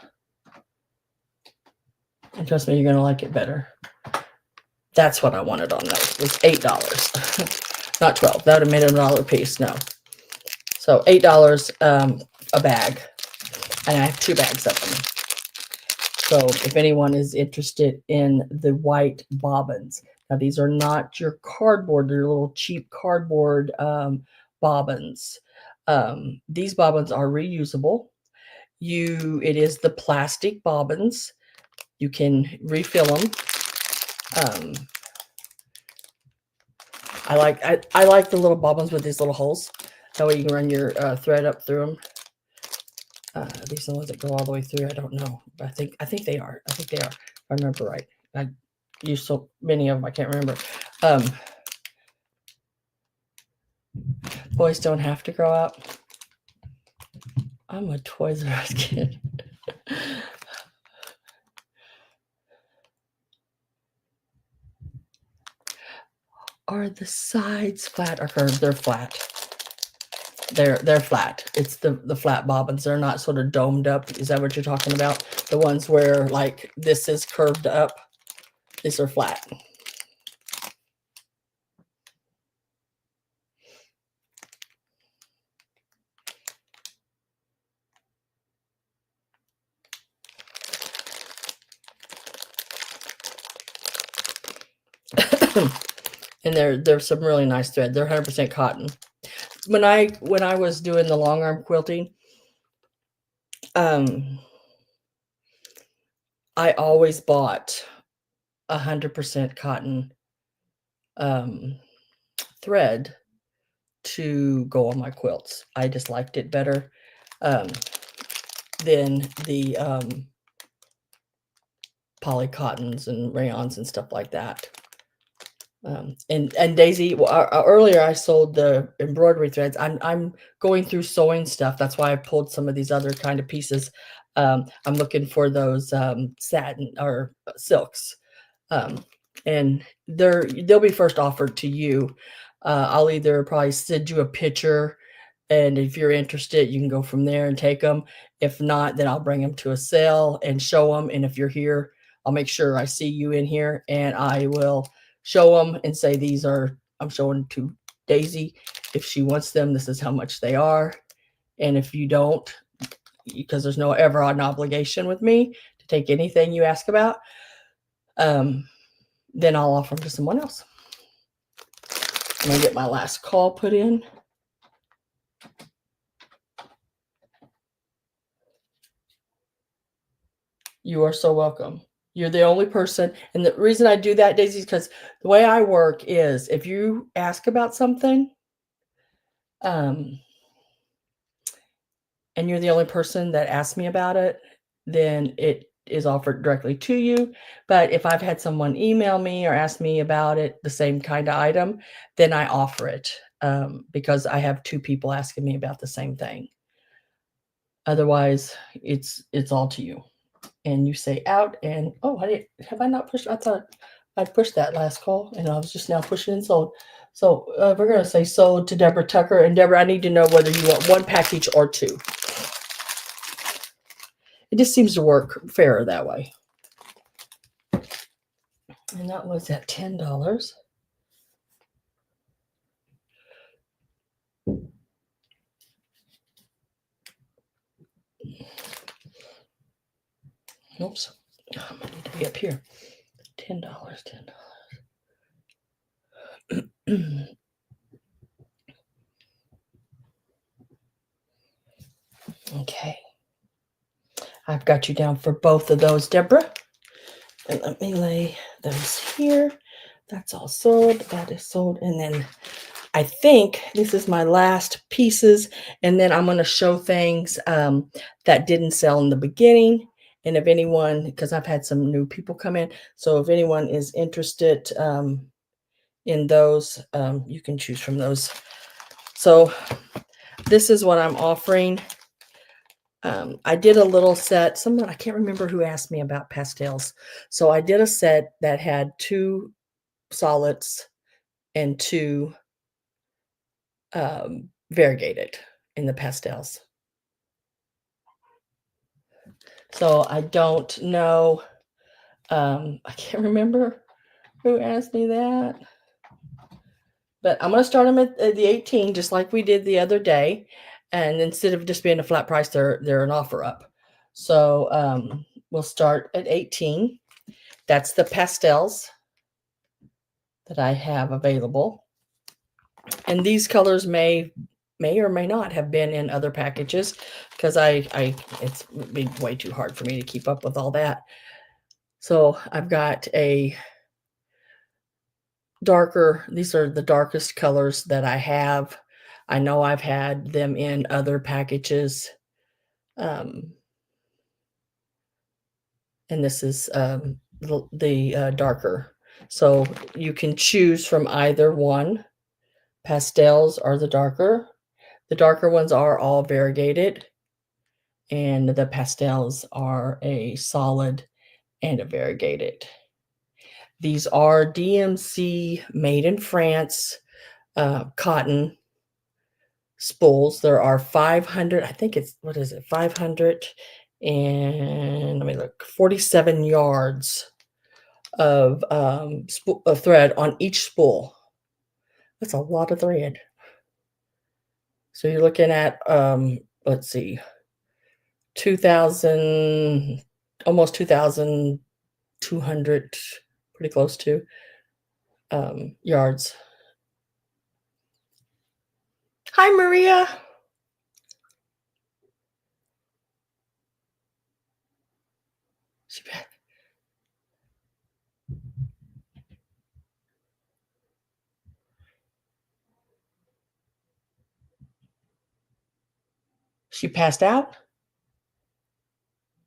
And trust me, you're going to like it better. That's what I wanted on those. It was $8. Not 12. That would have made it $1 a piece. No. So $8 a bag. And I have 2 bags of them. So if anyone is interested in the white bobbins. Now, these are not your cardboard. They're little cheap cardboard bobbins. These bobbins are reusable. It is the plastic bobbins. You can refill them. I like the little bobbins with these little holes. That way you can run your thread up through them. These are the ones that go all the way through. I don't know, but I think they are. I think they are. If I remember right. I used so many of them. I can't remember. Boys don't have to grow up. I'm a Toys R Us kid. Are the sides flat or curved? They're flat. They're flat. It's the flat bobbins. They're not sort of domed up. Is that what you're talking about? The ones where like this is curved up. These are flat. And there's some really nice thread. They're 100% cotton. When I was doing the long arm quilting, I always bought 100% cotton thread to go on my quilts. I just liked it better than the poly cottons and rayons and stuff like that. And Daisy, earlier I sold the embroidery threads. I'm going through sewing stuff. That's why I pulled some of these other kind of pieces. I'm looking for those satin or silks, and they'll be first offered to you. I'll either probably send you a picture, and if you're interested, you can go from there and take them. If not, then I'll bring them to a sale and show them. And if you're here, I'll make sure I see you in here, and I will show them and say, these are, I'm showing to Daisy. If she wants them, this is how much they are. And if you don't, because there's no ever an obligation with me to take anything you ask about, then I'll offer them to someone else. I'm going to get my last call put in. You are so welcome. You're the only person. And the reason I do that, Daisy, is because the way I work is if you ask about something, and you're the only person that asked me about it, then it is offered directly to you. But if I've had someone email me or ask me about it, the same kind of item, then I offer it because I have two people asking me about the same thing. Otherwise, it's all to you. And you say out, and oh, have I not pushed? I thought I'd pushed that last call, and I was just now pushing in sold. So we're going to say sold to Deborah Tucker. And Deborah, I need to know whether you want one package or two. It just seems to work fairer that way. And that was at $10. Oops. I need to be up here. $10, $10. Okay. I've got you down for both of those, Deborah. And let me lay those here. That's all sold. That is sold. And then I think this is my last pieces. And then I'm going to show things that didn't sell in the beginning. And if anyone, because I've had some new people come in, so if anyone is interested in those, you can choose from those. So this is what I'm offering. I did a little set. Someone, I can't remember who asked me about pastels. So I did a set that had 2 solids and 2 variegated in the pastels. So I don't know. I can't remember who asked me that. But I'm going to start them at the 18, just like we did the other day. And instead of just being a flat price, they're an offer up. So we'll start at 18. That's the pastels that I have available. And these colors may or may not have been in other packages because it's been way too hard for me to keep up with all that. So I've got a darker. These are the darkest colors that I have. I know I've had them in other packages. And this is the darker. So you can choose from either one. Pastels are the darker. The darker ones are all variegated, and the pastels are a solid and a variegated. These are DMC made in France cotton spools. There are 500, I think it's, what is it, 500 and let me look, 47 yards of thread on each spool. That's a lot of thread. So you're looking at, let's see, 2,000, almost 2,200, pretty close to yards. Hi, Maria. She passed out.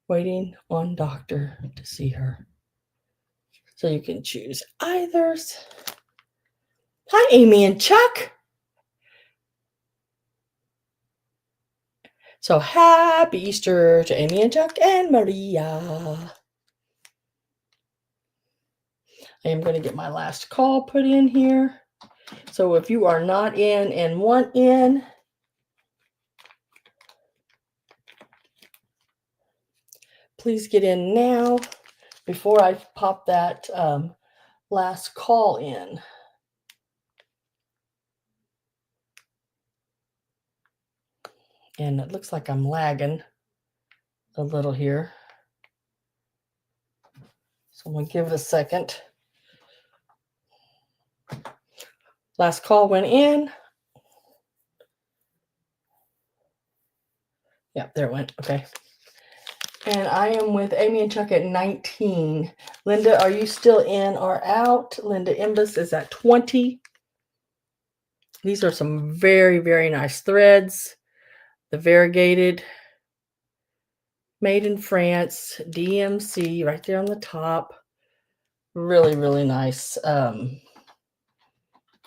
Waiting on doctor to see her. So you can choose either's. Hi, Amy and Chuck. So happy Easter to Amy and Chuck and Maria. I am going to get my last call put in here. So if you are not in and want in, please get in now before I pop that last call in. And it looks like I'm lagging a little here. So I'm going to give it a second. Last call went in. Yeah, there it went. Okay. And I am with Amy and Chuck at 19. Linda, are you still in or out? Linda Imbus is at 20. These are some very, very nice threads. The variegated, made in France, DMC, right there on the top. Really, really nice.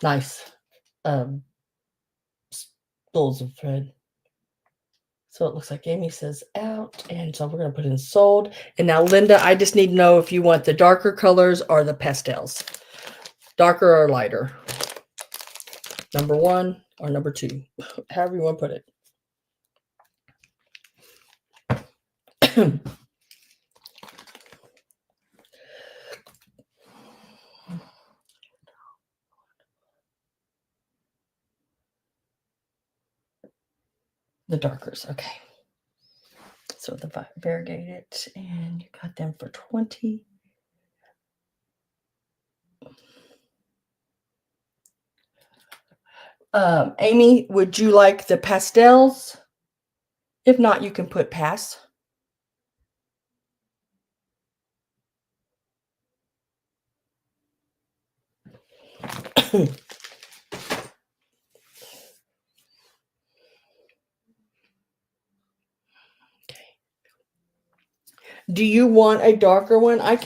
Nice spools of thread. So it looks like Amy says out, and so we're going to put in sold. And now, Linda, I just need to know if you want the darker colors or the pastels. Darker or lighter. Number 1 or number 2. However you want to put it. The darkers, okay. So the variegated, and you got them for 20. Amy, would you like the pastels? If not, you can put pass. Okay. Do you want a darker one? I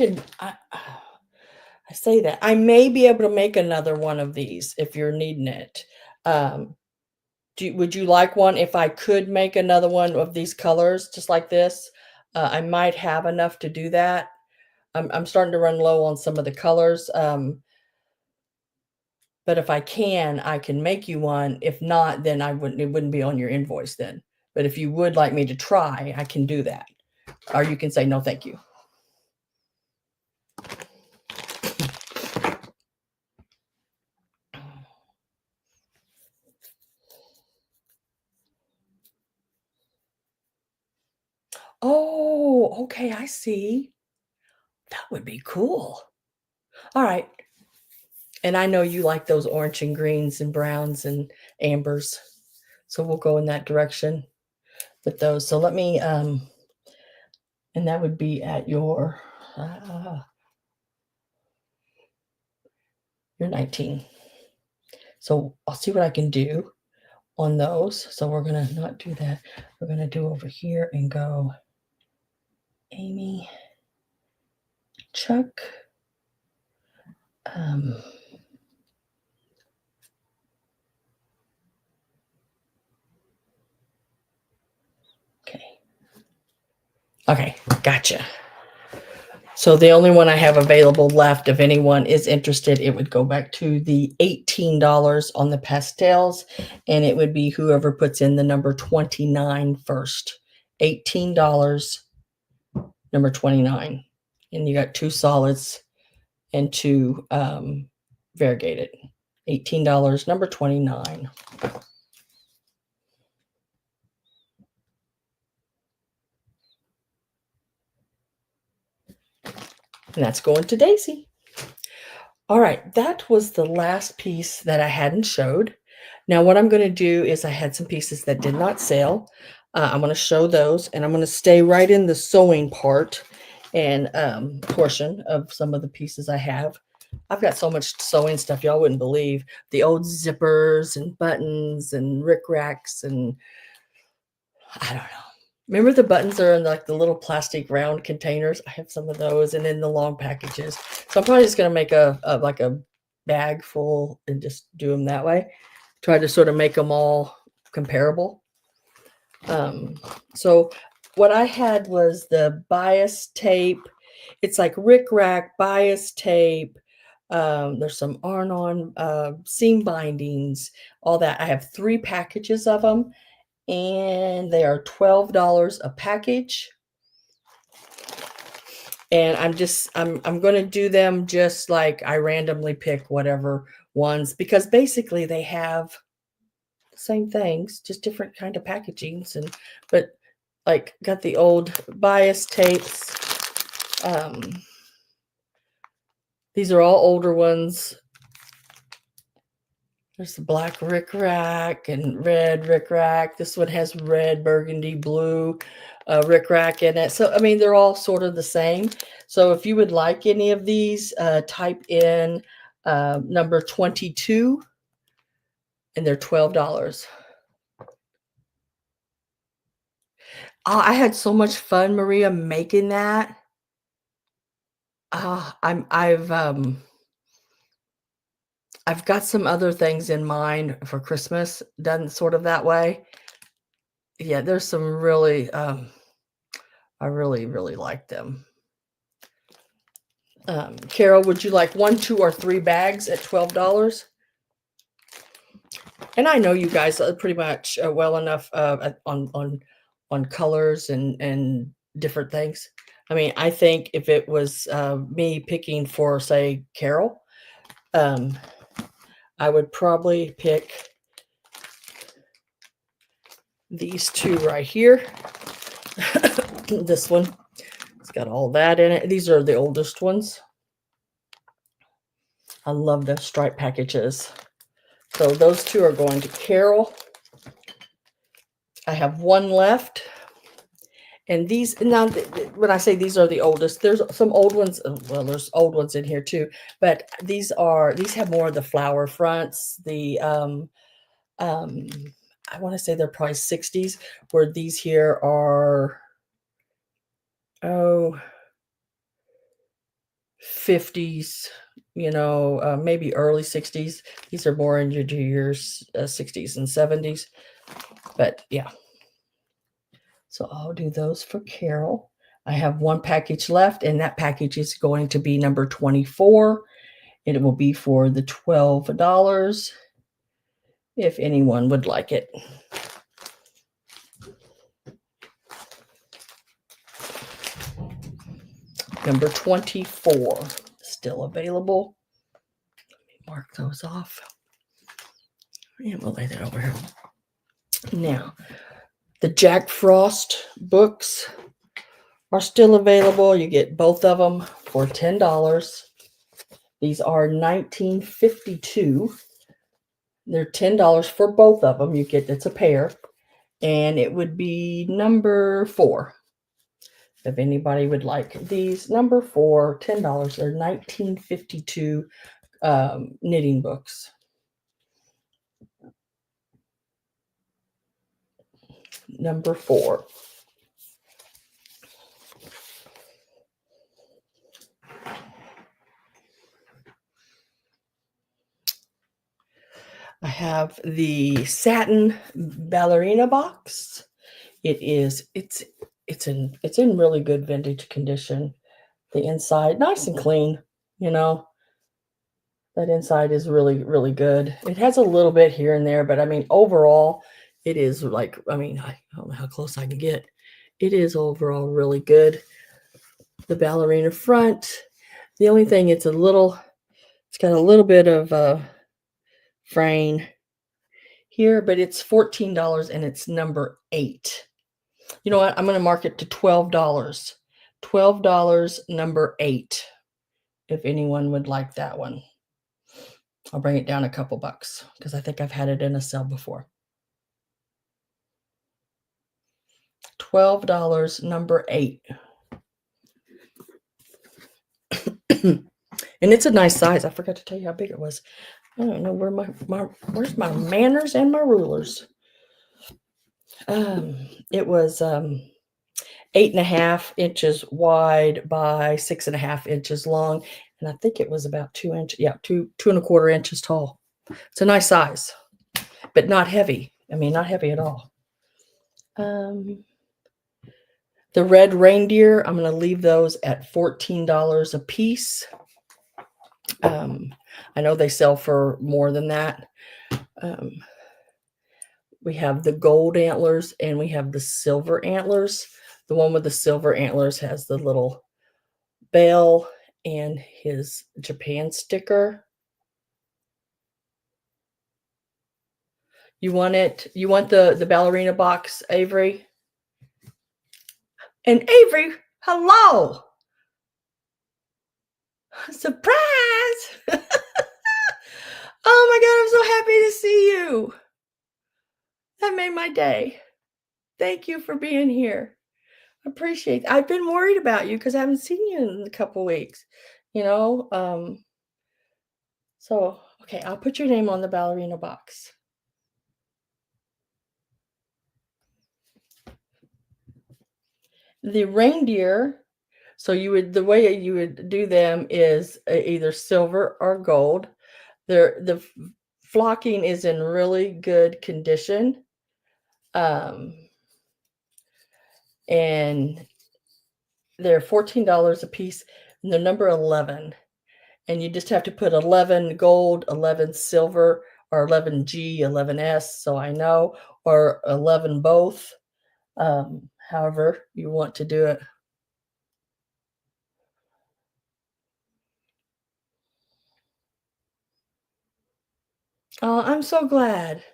say that. I may be able to make another one of these if you're needing it. Would you like one if I could make another one of these colors just like this? I might have enough to do that. I'm starting to run low on some of the colors. But if I can make you one. If not, then it wouldn't be on your invoice then. But if you would like me to try, I can do that. Or you can say, no, thank you. Oh, okay, I see. That would be cool. All right. And I know you like those orange and greens and browns and ambers. So we'll go in that direction with those. So let me, and that would be at your, You're 19. So I'll see what I can do on those. So we're going to not do that. We're going to do over here and go Amy, Chuck. Okay. Okay, gotcha. So the only one I have available left, if anyone is interested, it would go back to the $18 on the pastels, and it would be whoever puts in the number 29 first. $18, number 29. And you got 2 solids and 2 variegated. $18, number 29. And that's going to Daisy. All right, that was the last piece that I hadn't showed. Now what I'm going to do is I had some pieces that did not sell. I'm going to show those, and I'm going to stay right in the sewing part and portion of some of the pieces I have. I've got so much sewing stuff y'all wouldn't believe. The old zippers and buttons and rickracs and I don't know. Remember the buttons are in like the little plastic round containers? I have some of those, and in the long packages. So I'm probably just going to make a like a bag full and just do them that way. Try to sort of make them all comparable. So what I had was the bias tape. It's like rickrack, bias tape. There's some Arn-On seam bindings, all that. I have 3 packages of them, and they are $12 a package. And I'm going to do them just like I randomly pick whatever ones, because basically they have the same things, just different kind of packagings. But like got the old bias tapes. These are all older ones. There's the black rickrack and red rickrack. This one has red, burgundy, blue rickrack in it. So, I mean, they're all sort of the same. So if you would like any of these, type in number 22, and they're $12. Oh, I had so much fun, Maria, making that. I've got some other things in mind for Christmas done sort of that way. Yeah, there's some really, I really, really like them. Carol, would you like 1, 2, or 3 bags at $12? And I know you guys are pretty much well enough on colors and different things. I mean, I think if it was me picking for, say, Carol, I would probably pick these 2 right here. This one, it's got all that in it. These are the oldest ones. I love the stripe packages. So those 2 are going to Carol. I have 1 left. And these, now, when I say these are the oldest, there's some old ones. Well, there's old ones in here too, but these have more of the flower fronts. The, I want to say they're probably 60s, where these here are, 50s, maybe early 60s. These are more in your 60s and 70s, but yeah. So I'll do those for Carol. I have 1 package left, and that package is going to be number 24. And it will be for the $12 if anyone would like it. Number 24, still available. Let me mark those off. And we'll lay that over here. Now, the Jack Frost books are still available. You get both of them for $10. These are 1952. They're $10 for both of them. It's a pair, and it would be number 4. If anybody would like these, number 4, $10. They're 1952 knitting books. Number 4. I have the satin ballerina box. It's in really good vintage condition. The inside, nice and clean, you know. That inside is really, really good. It has a little bit here and there, but I mean, overall, it is like, I mean, I don't know how close I can get. It is overall really good. The ballerina front. The only thing, it's got a little bit of fraying here, but it's $14 and it's number 8. You know what? I'm going to mark it to $12. $12, number 8. If anyone would like that one, I'll bring it down a couple bucks because I think I've had it in a sale before. $12, number 8. And it's a nice size. I forgot to tell you how big it was. I don't know where's my manners and my rulers. It was 8.5 inches wide by 6.5 inches long, and I think it was about 2 inches. Yeah, 2.25 inches tall. It's a nice size, but not heavy. I mean, not heavy at all. The red reindeer, I'm going to leave those at $14 a piece. I know they sell for more than that. We have the gold antlers and we have the silver antlers. The one with the silver antlers has the little bell and his Japan sticker. You want it? You want the ballerina box, Avery? And Avery, hello! Surprise! Oh my God, I'm so happy to see you. That made my day. Thank you for being here. Appreciate it. I've been worried about you because I haven't seen you in a couple weeks, you know. So okay, I'll put your name on the ballerina box. The reindeer, so the way you would do them is either silver or gold. The flocking is in really good condition. And they're $14 a piece, and they're number 11. And you just have to put 11 gold, 11 silver, or 11G, 11S, so I know, or 11 both, however you want to do it. Oh, I'm so glad.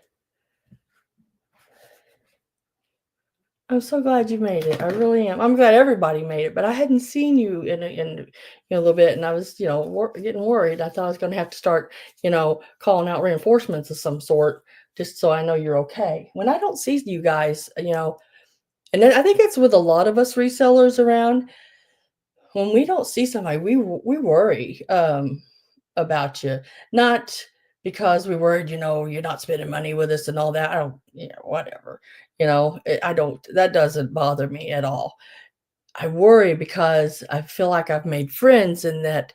I'm so glad you made it. I really am. I'm glad everybody made it, but I hadn't seen you in a little bit, and I was, getting worried. I thought I was going to have to start, calling out reinforcements of some sort, just so I know you're okay. When I don't see you guys, and then I think it's with a lot of us resellers around. When we don't see somebody, we worry about you, not because we worried, you're not spending money with us and all that. I don't, whatever, I don't, that doesn't bother me at all. I worry because I feel like I've made friends, and that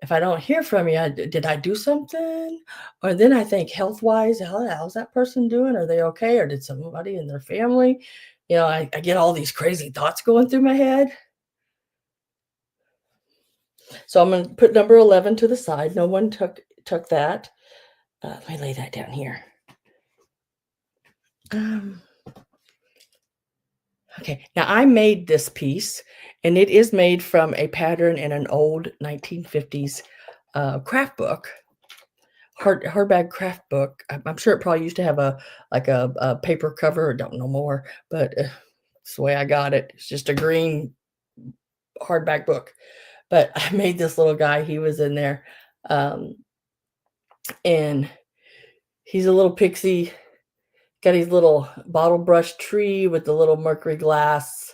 if I don't hear from you, did I do something? Or then I think health wise, how's that person doing? Are they okay? Or did somebody in their family, I get all these crazy thoughts going through my head. So I'm going to put number 11 to the side. No one took that. Let me lay that down here. Okay, now I made this piece, and it is made from a pattern in an old 1950s craft book, hardback craft book. I'm sure it probably used to have a paper cover. I don't know more, but it's the way I got it. It's just a green hardback book. But I made this little guy. He was in there, and he's a little pixie. Got his little bottle brush tree with the little mercury glass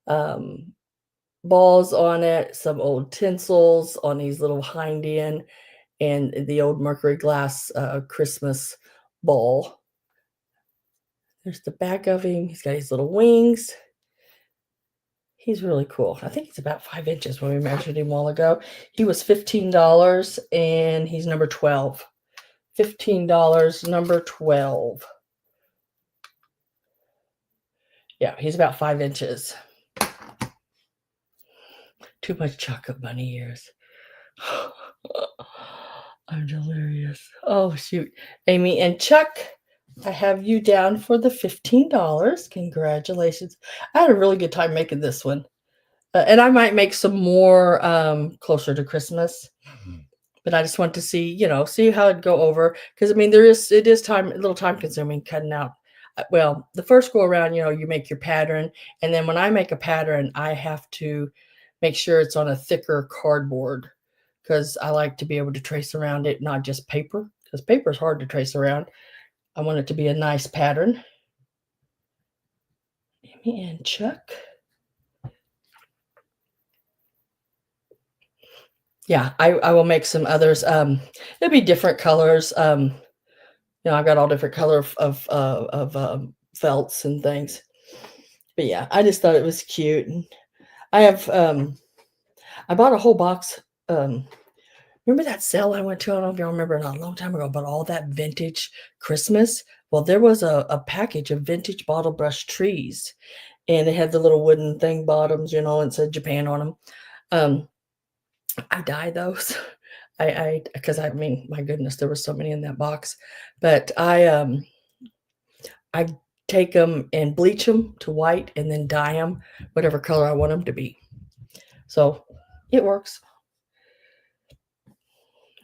balls on it, some old tinsels on his little hind end, and the old Mercury glass Christmas bowl. There's the back of him. He's got his little wings. He's really cool. I think he's about 5 inches when we measured him a while ago. He was $15 and he's number 12. $15, number 12. Yeah, he's about 5 inches. Too much chocolate bunny ears. I'm delirious. Oh, shoot. Amy and Chuck, I have you down for the $15. Congratulations. I had a really good time making this one. And I might make some more closer to Christmas. But I just want to see, see how it'd go over. Because, I mean, it is time, a little time consuming cutting out. Well, the first go around, you make your pattern. And then when I make a pattern, I have to make sure it's on a thicker cardboard. Because I like to be able to trace around it, not just paper. Because paper is hard to trace around. I want it to be a nice pattern. Amy and Chuck. Yeah, I will make some others. It'll be different colors. I've got all different color of felts and things. But yeah, I just thought it was cute. And I have I bought a whole box. Remember that sale I went to? I don't know if y'all remember, not a long time ago, but all that vintage Christmas. Well, there was a package of vintage bottle brush trees, and it had the little wooden thing bottoms, and said Japan on them. I dye those. Because I mean, my goodness, there were so many in that box. But I take them and bleach them to white and then dye them whatever color I want them to be. So it works.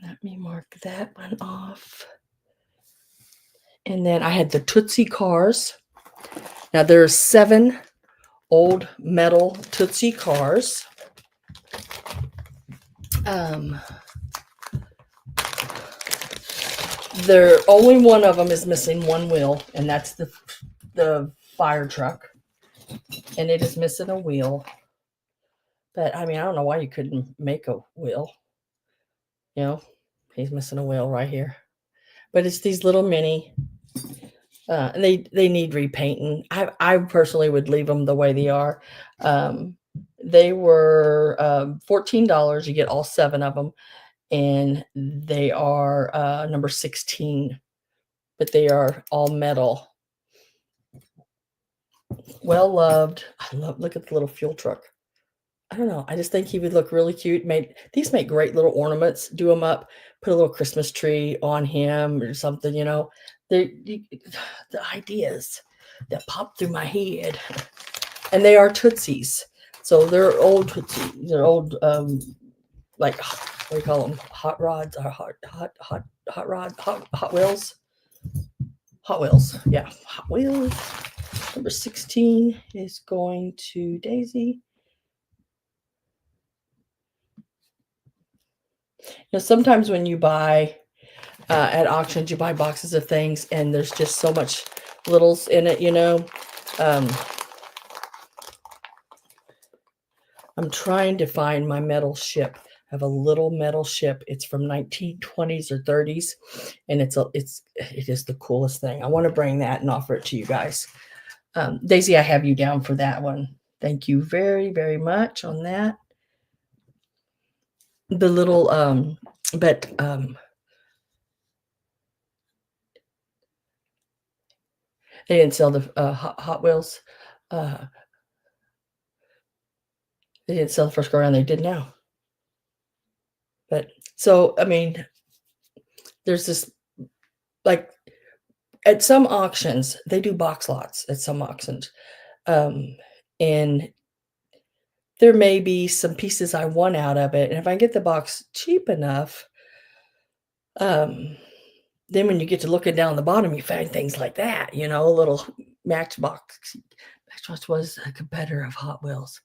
Let me mark that one off. And then I had the Tootsie cars. Now there are 7 old metal Tootsie cars. Only one of them is missing one wheel, and that's the fire truck, and it is missing a wheel. But I mean, I don't know why you couldn't make a wheel. He's missing a wheel right here. But it's these little mini, and they need repainting. I personally would leave them the way they are. They were $14. You get all 7 of them. And they are number 16, but they are all metal. Well loved. Look at the little fuel truck. I don't know. I just think he would look really cute. These make great little ornaments. Do them up, put a little Christmas tree on him or something, The ideas that pop through my head. And they are Tootsies. So they're old Tootsies. They're old, like, what do you call them? Hot rods or hot wheels. Hot Wheels. Yeah, Hot Wheels. Number 16 is going to Daisy. Sometimes when you buy at auctions, you buy boxes of things and there's just so much littles in it, I'm trying to find my metal ship. I have a little metal ship. It's from 1920s or 30s, and it is the coolest thing. I want to bring that and offer it to you guys. Daisy, I have you down for that one. Thank you very, very much on that. The little, they didn't sell the Hot Wheels. They didn't sell the first go around. They did now. But so, I mean, there's this, like, at some auctions, they do box lots at some auctions. And there may be some pieces I want out of it. And if I get the box cheap enough, then when you get to looking down the bottom, you find things like that, a little Matchbox. Matchbox was a competitor of Hot Wheels.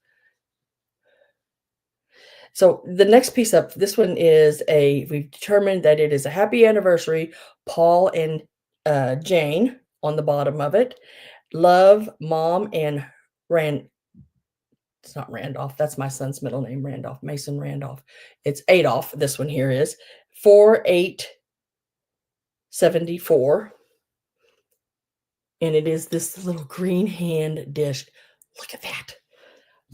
So the next piece up, this one is we've determined that it is a happy anniversary, Paul and Jane on the bottom of it. Love, Mom, and it's not Randolph. That's my son's middle name, Randolph, Mason Randolph. It's Adolph. This one here is $48.74. And it is this little green hand dish. Look at that.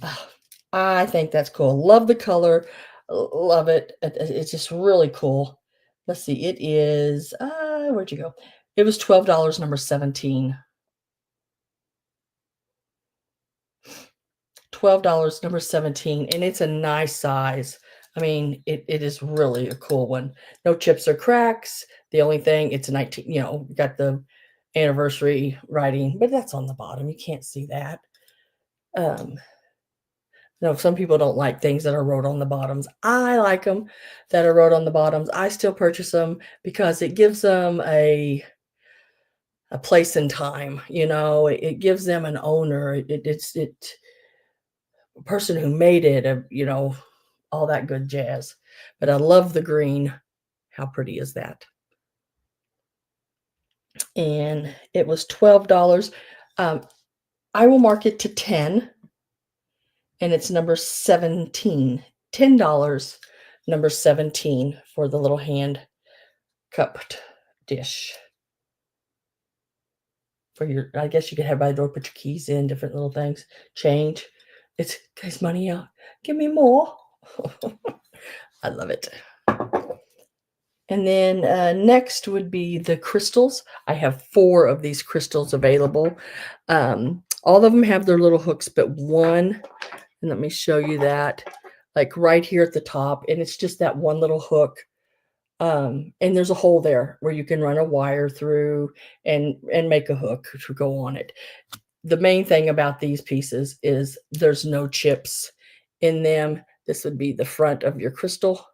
Oh, I think that's cool. Love the color. Love it. It's just really cool. Let's see. It is, where'd you go? It was $12, number 17. $12, number 17. And it's a nice size. I mean, it is really a cool one. No chips or cracks. The only thing, it's a 19, got the anniversary writing, but that's on the bottom. You can't see that. No, some people don't like things that are wrote on the bottoms. I like them that are wrote on the bottoms. I still purchase them because it gives them a place in time. It gives them an owner. It's a person who made it. All that good jazz. But I love the green. How pretty is that? And it was $12. I will mark it to 10, and it's number 17. $10, number 17 for the little hand cupped dish. For your, I guess you could have by the door, put your keys in, different little things, change. It's guys, money out. Give me more. I love it. And then next would be the crystals. I have 4 of these crystals available. All of them have their little hooks, but one, and let me show you that, like right here at the top, and it's just that one little hook. And there's a hole there where you can run a wire through and make a hook to go on it. The main thing about these pieces is there's no chips in them. This would be the front of your crystal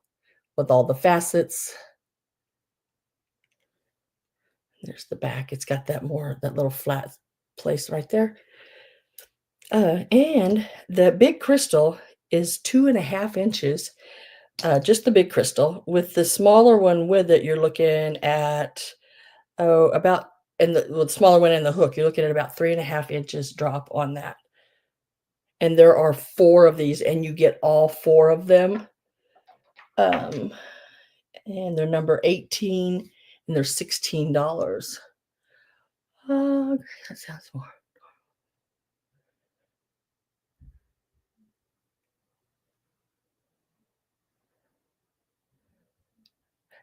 with all the facets. There's the back. It's got that little flat place right there. And the big crystal is 2.5 inches. Just the big crystal. With the smaller one with it, you're looking at about, and the smaller one in the hook, you're looking at about 3.5 inches drop on that. And there are 4 of these, and you get all 4 of them. And they're number 18, and they're $16. That sounds more.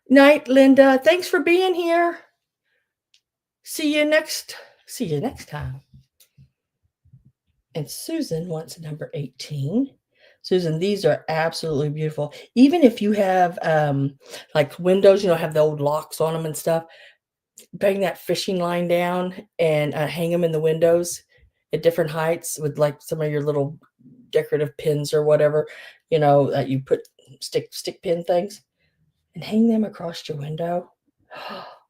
Night, Linda. Thanks for being here. See you next time. And Susan wants number 18. Susan, these are absolutely beautiful. Even if you have like windows, have the old locks on them and stuff, bring that fishing line down and hang them in the windows at different heights with like some of your little decorative pins or whatever, that you put stick pin things, and hang them across your window.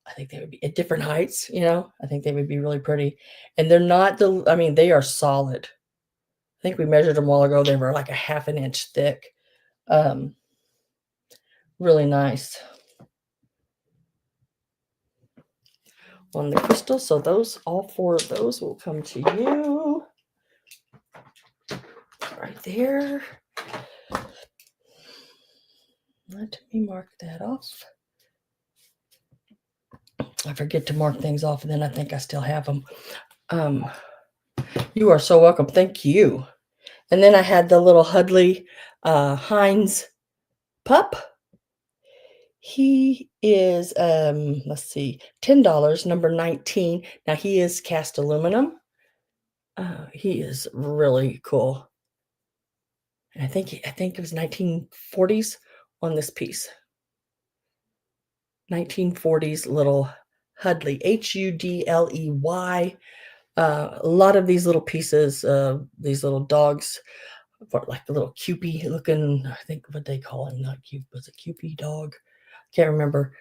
I think they would be at different heights, I think they would be really pretty. And they're not they are solid. I think we measured them a while ago. They were like a 1/2 inch thick. Really nice on the crystal. So all 4 of those will come to you right there. Let me mark that off. I forget to mark things off, and then I think I still have them. You are so welcome. Thank you. And then I had the little Hudley Heinz pup. He is, let's see, $10, number 19. Now he is cast aluminum. He is really cool. And I think it was 1940s on this piece. 1940s little Hudley, Hudley. A lot of these little pieces, these little dogs, like the little Cupid looking, I think what they call him, not Cupid, was a Cupid dog. Can't remember.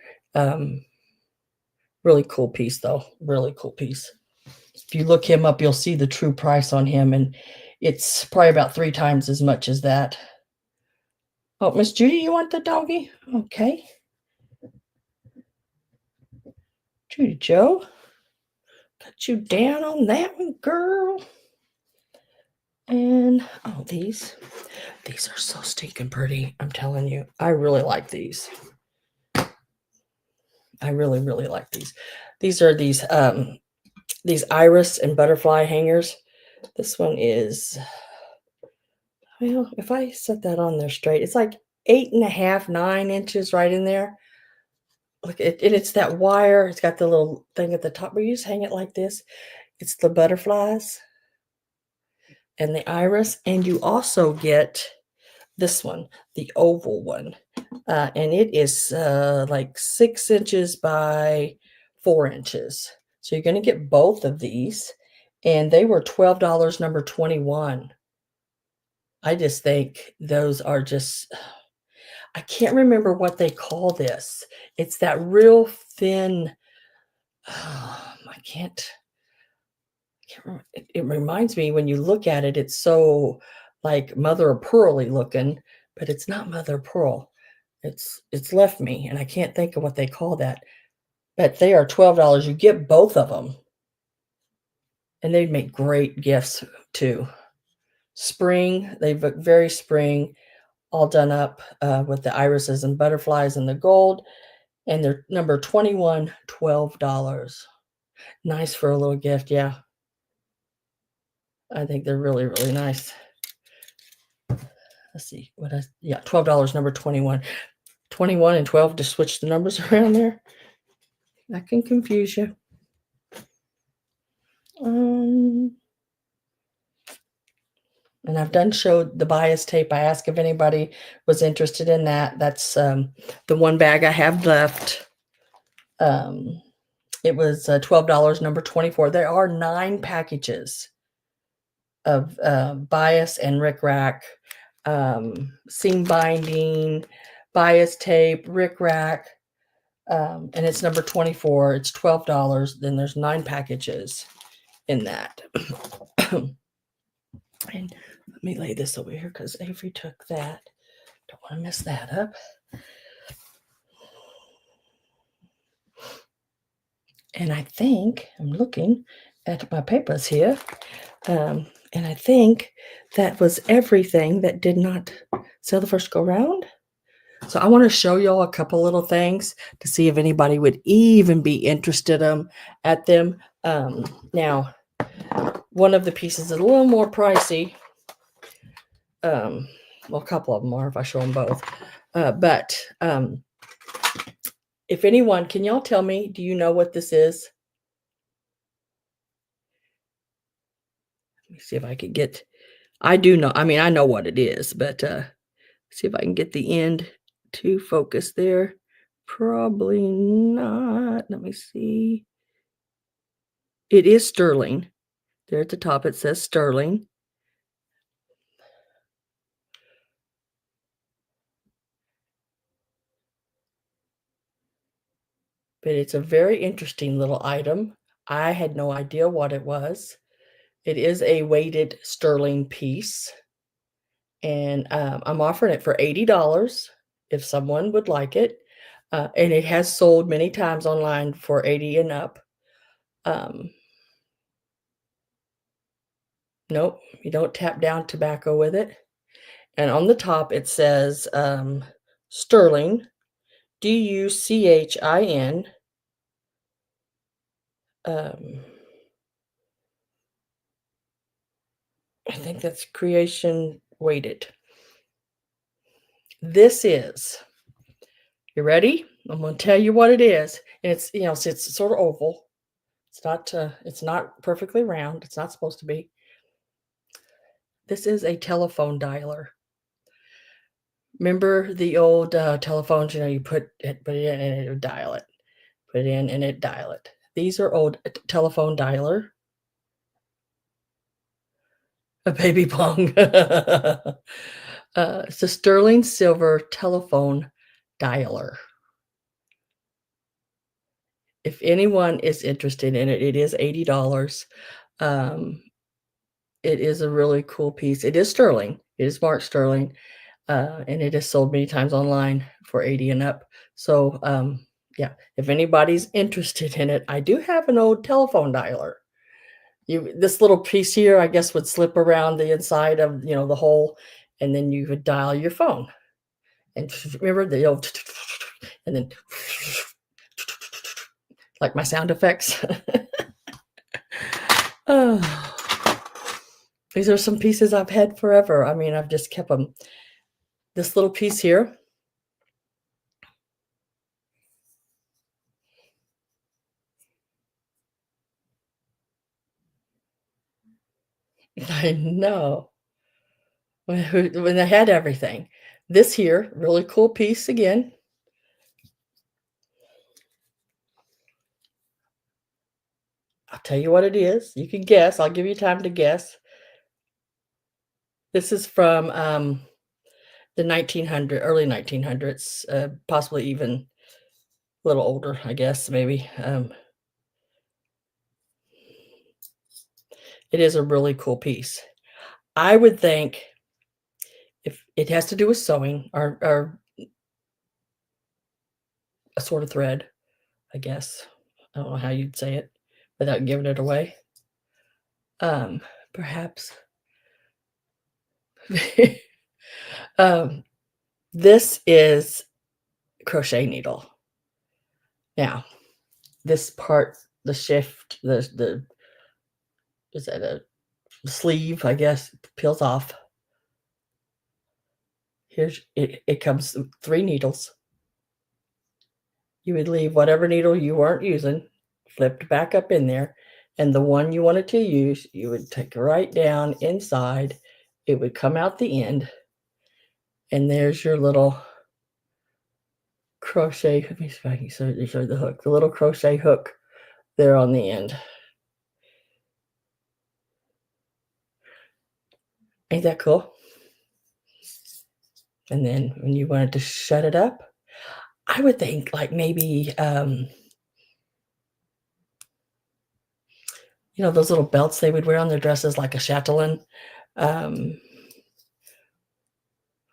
Really cool piece though. Really cool piece. If you look him up, you'll see the true price on him, and it's probably about 3 times as much as that. Oh, Miss Judy, you want the doggy? Okay. Judy Joe, got you down on that one, girl. And these are so stinking pretty. I'm telling you, I really like these. I really, really like these. These are these iris and butterfly hangers. This one is, well, if I set that on there straight, it's like 8.5, 9 inches right in there. Look, and it's that wire. It's got the little thing at the top where you just hang it like this. It's the butterflies and the iris, and you also get this one, the oval one, and it is like 6 inches by 4 inches. So you're going to get both of these, and they were $12, number 21. I just think those are just, I can't remember what they call this. It's that real thin, I can't remember. It reminds me when you look at it, it's so like mother of pearly looking, but it's not mother of pearl. It's left me, and I can't think of what they call that. But they are $12. You get both of them, and they'd make great gifts too. Spring, they look very spring, all done up with the irises and butterflies and the gold. And they're number 21, $12. Nice for a little gift, yeah. I think they're really, really nice. Let's see what yeah, $12, number 21. 21 and 12 to switch the numbers around there. That can confuse you. And I've showed the bias tape. I asked if anybody was interested in that. That's the one bag I have left. It was $12, number 24. There are 9 packages of bias and rickrack, seam binding, bias tape, rickrack, and it's number 24. It's $12. Then there's 9 packages in that. And let me lay this over here because Avery took that. Don't want to mess that up. And I think, I'm looking at my papers here, and I think that was everything that did not sell the first go round. So I want to show y'all a couple little things to see if anybody would even be interested at them. Now, one of the pieces is a little more pricey. Well, a couple of them are if I show them both. But if anyone, can y'all tell me, do you know what this is? Let me see if I can get, I do know, I mean, I know what it is, but see if I can get the end to focus there. Probably not. Let me see. It is sterling. There at the top it says sterling. But it's a very interesting little item. I had no idea what it was. It is a weighted sterling piece. And I'm offering it for $80 if someone would like it. And it has sold many times online for 80 and up. Nope, you don't tap down tobacco with it. And on the top it says sterling, DUCHIN. I think that's creation weighted. This is, you ready? I'm going to tell you what it is. And it's, it's sort of oval. It's not perfectly round. It's not supposed to be. This is a telephone dialer. Remember the old telephones, you put it in and it would dial it. Put it in and it dial it. These are old telephone dialer. A baby bong. It's a sterling silver telephone dialer. If anyone is interested in it, it is $80. It is a really cool piece. It is sterling. It is marked sterling, and it is sold many times online for 80 and up. So, yeah, if anybody's interested in it, I do have an old telephone dialer. This little piece here, I guess, would slip around the inside of the hole, and then you would dial your phone. And remember the old, and then like my sound effects. Oh. These are some pieces I've had forever. I mean, I've just kept them. This little piece here. I know. When they had everything. This here, really cool piece again. I'll tell you what it is. You can guess. I'll give you time to guess. This is from the early 1900s, possibly even a little older, I guess, maybe. It is a really cool piece. I would think if it has to do with sewing or a sort of thread, I guess. I don't know how you'd say it without giving it away. Perhaps. This is crochet needle. Now, this part, the shift, the is that a sleeve, I guess, peels off. Here's it comes 3 needles. You would leave whatever needle you weren't using, flipped back up in there, and the one you wanted to use, you would take right down inside. It would come out the end, and there's your little crochet. Let me see if I can show the hook. The little crochet hook there on the end. Ain't that cool? And then when you wanted to shut it up, I would think like maybe those little belts they would wear on their dresses, like a chatelaine, um,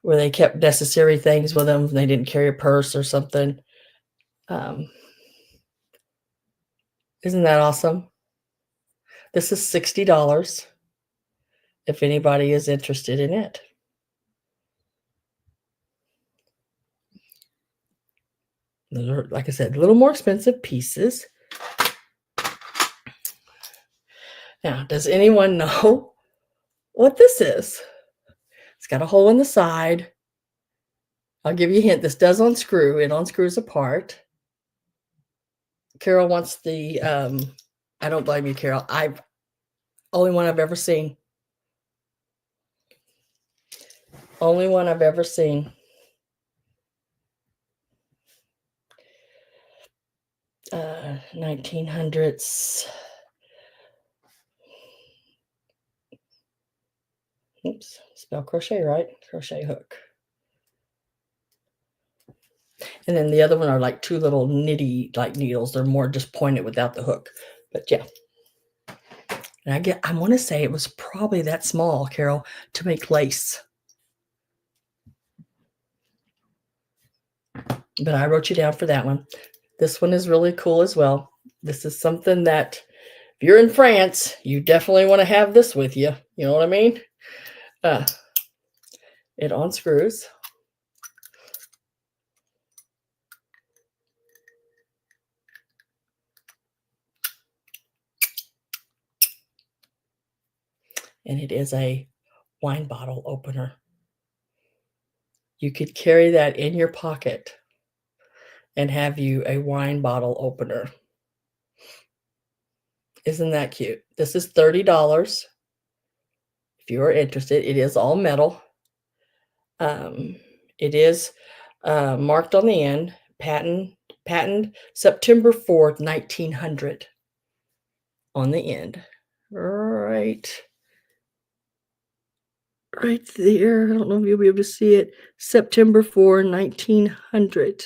where they kept necessary things with them. They didn't carry a purse or something. Isn't that awesome? This is $60 if anybody is interested in it. Those are, like I said, a little more expensive pieces. Now, does anyone know what this is? It's got a hole in the side. I'll give you a hint. This does unscrew. It unscrews apart. Carol wants the, I don't blame you, Carol. Only one I've ever seen. Only one I've ever seen. 1900s. Oops, spell crochet right. Crochet hook. And then the other one are like 2 little nitty like needles. They're more just pointed without the hook. But yeah. And I want to say it was probably that small, Carol, to make lace. But I wrote you down for that one. This one is really cool as well. This is something that if you're in France, you definitely want to have this with you. You know what I mean? It unscrews. And it is a wine bottle opener. You could carry that in your pocket and have you a wine bottle opener. Isn't that cute? This is $30 if you are interested. It is all metal. It is marked on the end, patent September 4th, 1900 on the end. Right there. I don't know if you'll be able to see it. September 4, 1900.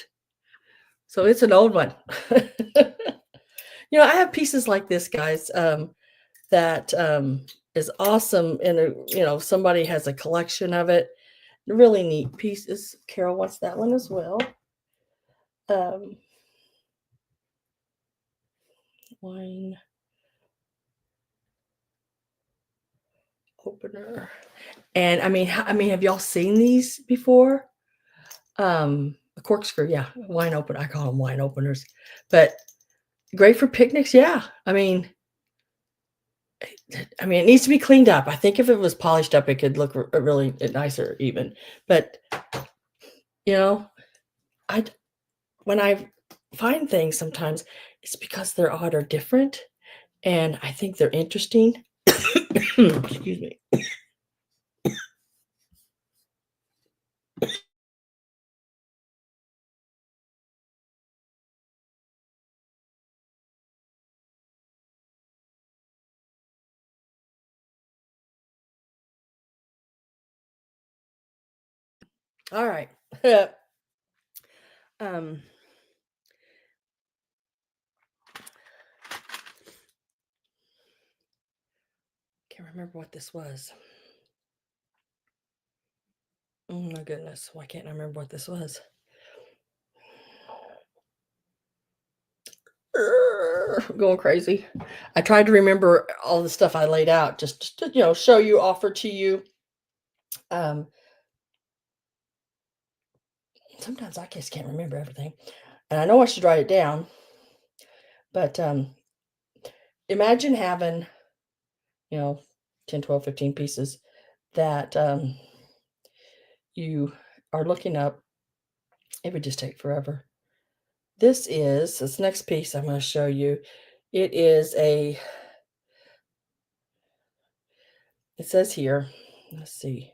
So it's an old one. I have pieces like this, guys, that is awesome. And, somebody has a collection of it. Really neat pieces. Carol wants that one as well. Wine opener. And I mean, have y'all seen these before? A corkscrew, yeah, wine opener. I call them wine openers. But Great for picnics, yeah. It needs to be cleaned up. I think if it was polished up, it could look really nicer even. But, you know, I d when I find things sometimes, it's because they're odd or different, and I think they're interesting. Excuse me. Alright. Um, can't remember what this was. Oh my goodness, why can't I remember what this was? Going crazy. I tried to remember all the stuff I laid out just to, show you, offer to you. Um, Sometimes I just can't remember everything. And I know I should write it down, but imagine having, you know, 10, 12, 15 pieces that you are looking up. It would just take forever. This next piece I'm going to show you. It is it says here, let's see.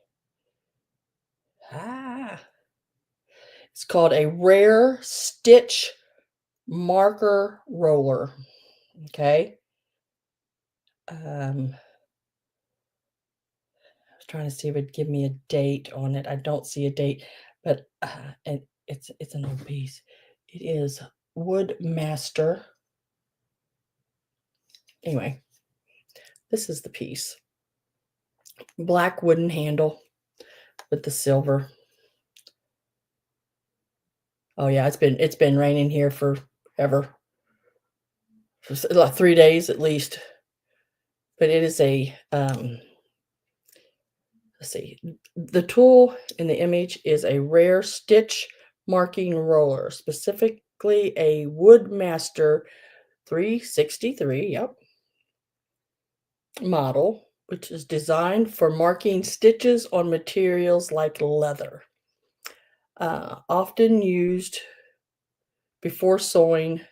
It's called a rare stitch marker roller. Okay. I was trying to see if it'd give me a date on it. I don't see a date, but and it's an old piece. It is Woodmaster. Anyway, this is the piece. Black wooden handle with the silver. Oh yeah, it's been raining here forever. For like 3 days at least. But it is a let's see. The tool in the image is a rare stitch marking roller, specifically a Woodmaster 363, yep, model, which is designed for marking stitches on materials like leather. Often used before sewing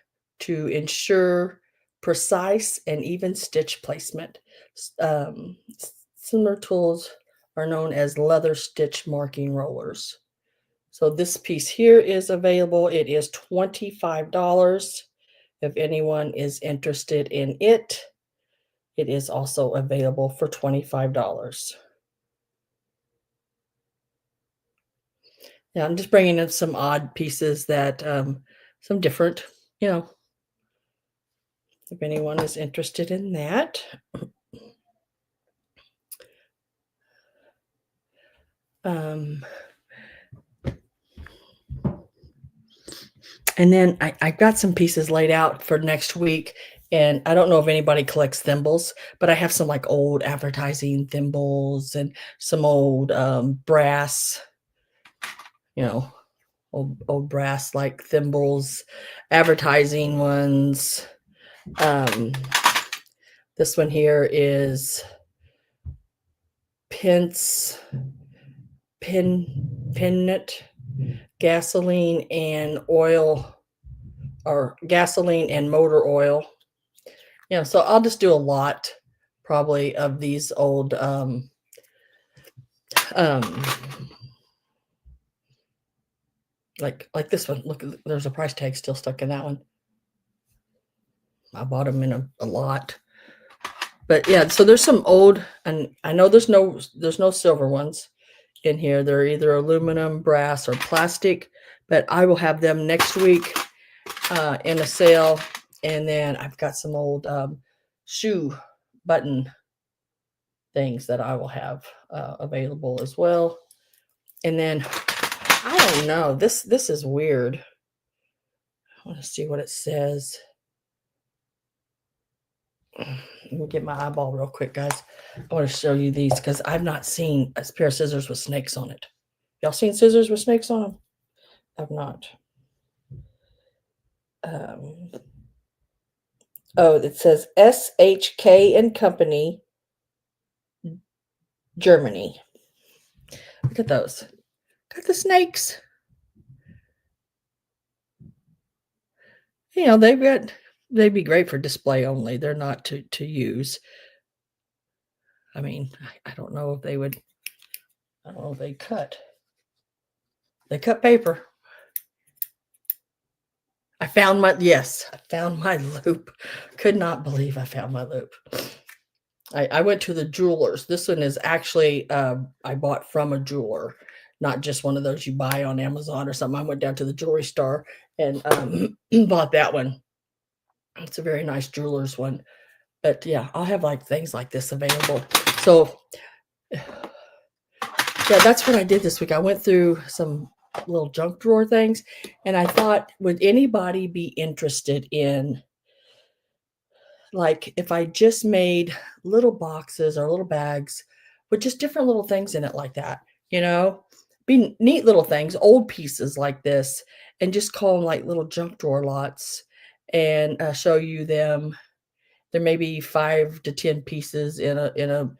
to ensure precise and even stitch placement. Similar tools are known as leather stitch marking rollers. So this piece here is available. It is $25. If anyone is interested in it, it is also available for $25. Yeah, I'm just bringing in some odd pieces that, some different, you know, if anyone is interested in that. Um, and then I've got some pieces laid out for next week. And I don't know if anybody collects thimbles, but I have some like old advertising thimbles and some old brass, you know, old brass like thimbles, advertising ones. Um, this one here is Pence Pinnet gasoline and oil, or gasoline and motor oil. So I'll just do a lot probably of these old um like this one. Look, there's a price tag still stuck in that one. I bought them in a lot. But yeah, so there's some old, and I know there's no silver ones in here. They're either aluminum, brass, or plastic, but I will have them next week in a sale. And then I've got some old shoe button things that I will have available as well. And then I don't know, this is weird. I want to see what it says. Let me get my eyeball real quick, guys. I want to show you these because I've not seen a pair of scissors with snakes on it. Y'all seen scissors with snakes on them? I've not. Oh, it says SHK and Company, Germany. Look at those. Got the snakes. You know, they'd be great for display only. They're not to use. I mean, I don't know if they would. I don't know if they cut. They cut paper. I found my loop. Could not believe I found my loop. I went to the jewelers. This one is actually I bought from a jeweler, not just one of those you buy on Amazon or something. I went down to the jewelry store and bought that one. It's a very nice jeweler's one. But yeah, I'll have like things like this available. So yeah, that's what I did this week. I went through some little junk drawer things and I thought, would anybody be interested in, like, if I just made little boxes or little bags with just different little things in it like that, you know? Be neat little things, old pieces like this, and just call them like little junk drawer lots and show you them. There may be 5 to 10 pieces in a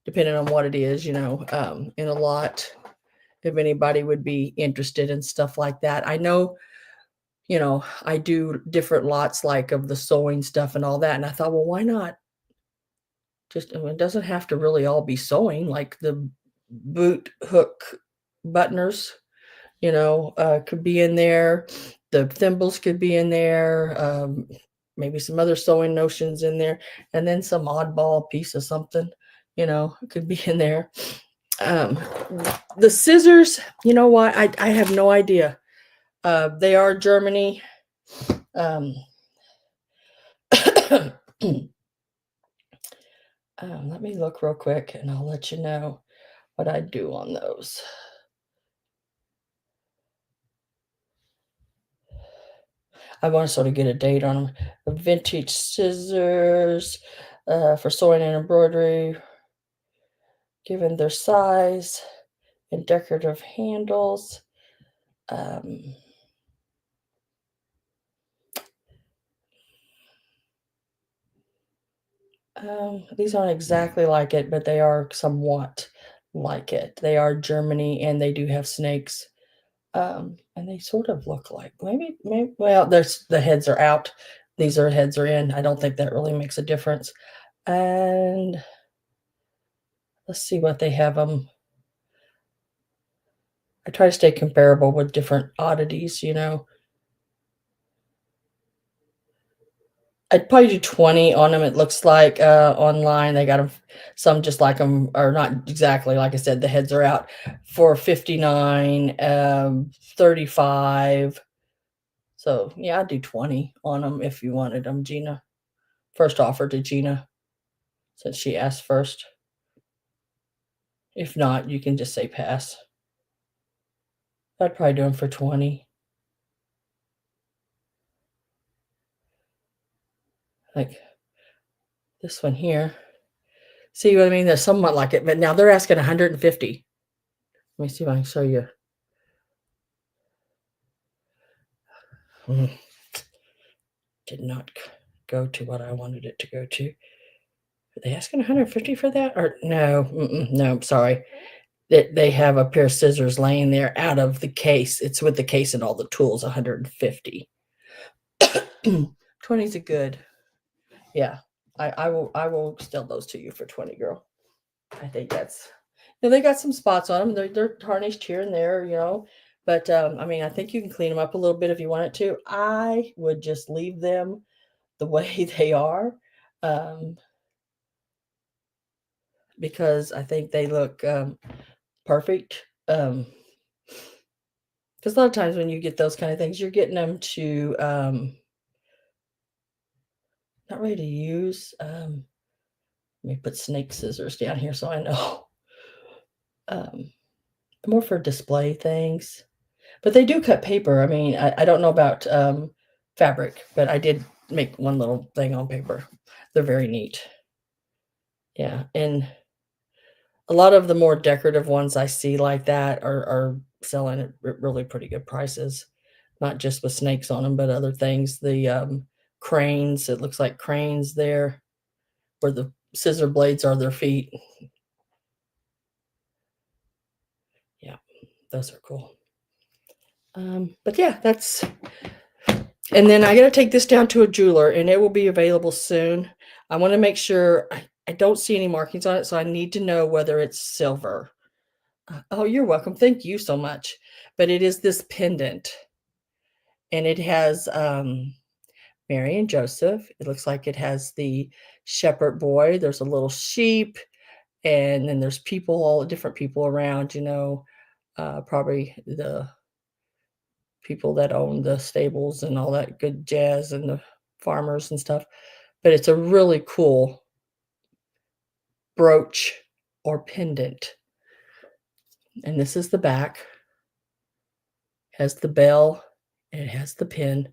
depending on what it is, in a lot. If anybody would be interested in stuff like that. I know, I do different lots like of the sewing stuff and all that. And I thought, well, why not? Just, I mean, it doesn't have to really all be sewing, like the boot hook buttoners, could be in there. The thimbles could be in there. Maybe some other sewing notions in there, and then some oddball piece of something, could be in there. Um, the scissors, you know what? I have no idea. They are Germany. Um, let me look real quick and I'll let you know what I do on those. I want to sort of get a date on them. Vintage scissors for sewing and embroidery, given their size and decorative handles. These aren't exactly like it, but they are somewhat like it. They are Germany and they do have snakes. And they sort of look like maybe well, there's the heads are out. These are heads are in. I don't think that really makes a difference. And let's see what they have them. I try to stay comparable with different oddities, I'd probably do 20 on them. It looks like online they got them some just like them, or not exactly like I said, the heads are out for 59, 35. So yeah, I'd do 20 on them if you wanted them, Gina. First offer to Gina, since she asked first. If not, you can just say pass. I'd probably do them for 20. Like this one here. See what I mean? They're somewhat like it, but now they're asking 150. Let me see if I can show you. Did not go to what I wanted it to go to. Are they asking 150 for that? Or no, no, I'm sorry. They have a pair of scissors laying there out of the case. It's with the case and all the tools, 150. 20's a good. Yeah. I will sell those to you for 20, girl. I think that's they got some spots on them. They're tarnished here and there, But I mean, I think you can clean them up a little bit if you wanted to. I would just leave them the way they are. Because I think they look perfect. Because a lot of times when you get those kind of things, you're getting them to not ready to use. Let me put snake scissors down here so I know. More for display things, but they do cut paper. I mean, I don't know about fabric, but I did make one little thing on paper. They're very neat. Yeah, and a lot of the more decorative ones I see like that are selling at really pretty good prices, not just with snakes on them, but other things. The cranes. It looks like cranes there where the scissor blades are their feet. Yeah, those are cool. But yeah, that's, and then I got to take this down to a jeweler and it will be available soon. I want to make sure I don't see any markings on it, so I need to know whether it's silver. Oh, you're welcome. Thank you so much. But it is this pendant and it has Mary and Joseph. It looks like it has the shepherd boy. There's a little sheep, and then there's people, all different people around, probably the people that own the stables and all that good jazz and the farmers and stuff. But it's a really cool brooch or pendant. And this is the back. Has the bell and it has the pin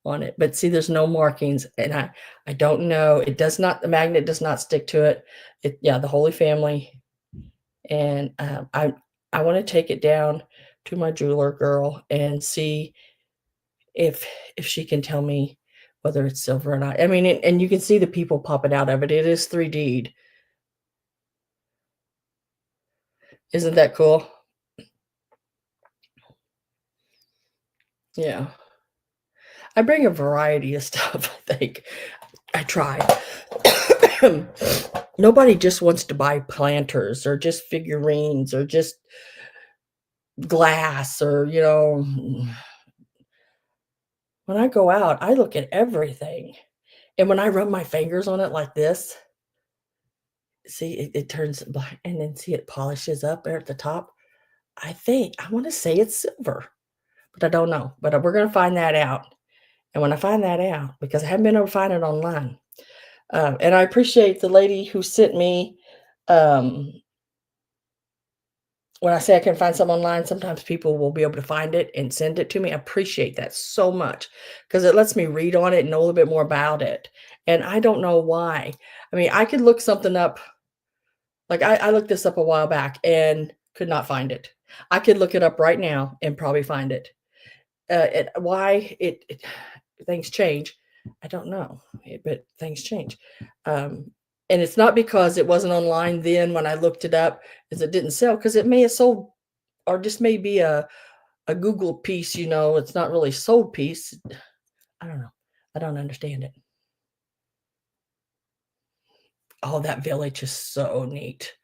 on it. But see, there's no markings, and I don't know. It does not, the magnet does not stick to it. Yeah, the Holy Family. And I want to take it down to my jeweler girl and see if she can tell me whether it's silver or not. I mean, and you can see the people popping out of it. It is 3D'd. Isn't that cool? Yeah. I bring a variety of stuff, I think. I try. Nobody just wants to buy planters or just figurines or just glass or, when I go out, I look at everything. And when I rub my fingers on it like this, see, it turns black, and then see it polishes up there at the top. I want to say it's silver, but I don't know. But we're going to find that out. And when I find that out, because I haven't been able to find it online, and I appreciate the lady who sent me, um, when I say I can find something online, sometimes people will be able to find it and send it to me. I appreciate that so much because it lets me read on it and know a little bit more about it. And I don't know why. I mean, I could look something up. Like I looked this up a while back and could not find it. I could look it up right now and probably find it. Why it things change, I don't know, but things change. And it's not because it wasn't online then when I looked it up, is it didn't sell, because it may have sold, or just may be a Google piece, it's not really sold piece. I don't know. I don't understand it. Oh, that village is so neat.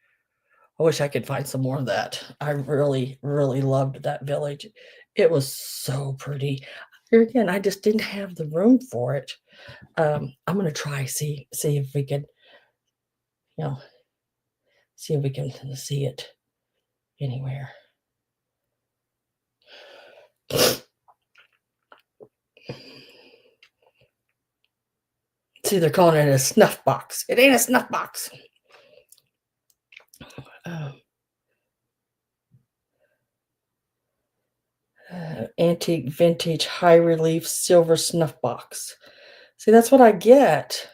I wish I could find some more of that. I really, really loved that village. It was so pretty. Here again, I just didn't have the room for it. I'm gonna try see if we can, you know, see if we can see it anywhere. See, they're calling it a snuff box. It ain't a snuff box. Antique vintage high relief silver snuff box. See, that's what I get.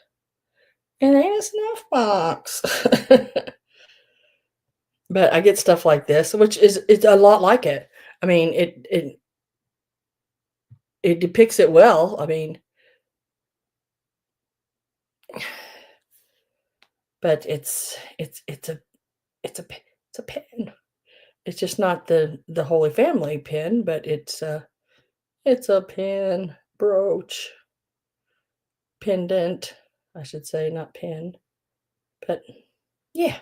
It ain't a snuff box. But I get stuff like this, which is it's a lot like it. I mean, it depicts it well. I mean, but it's a pin. It's just not the Holy Family pin, but it's a pin, brooch, pendant, I should say, not pin. But yeah,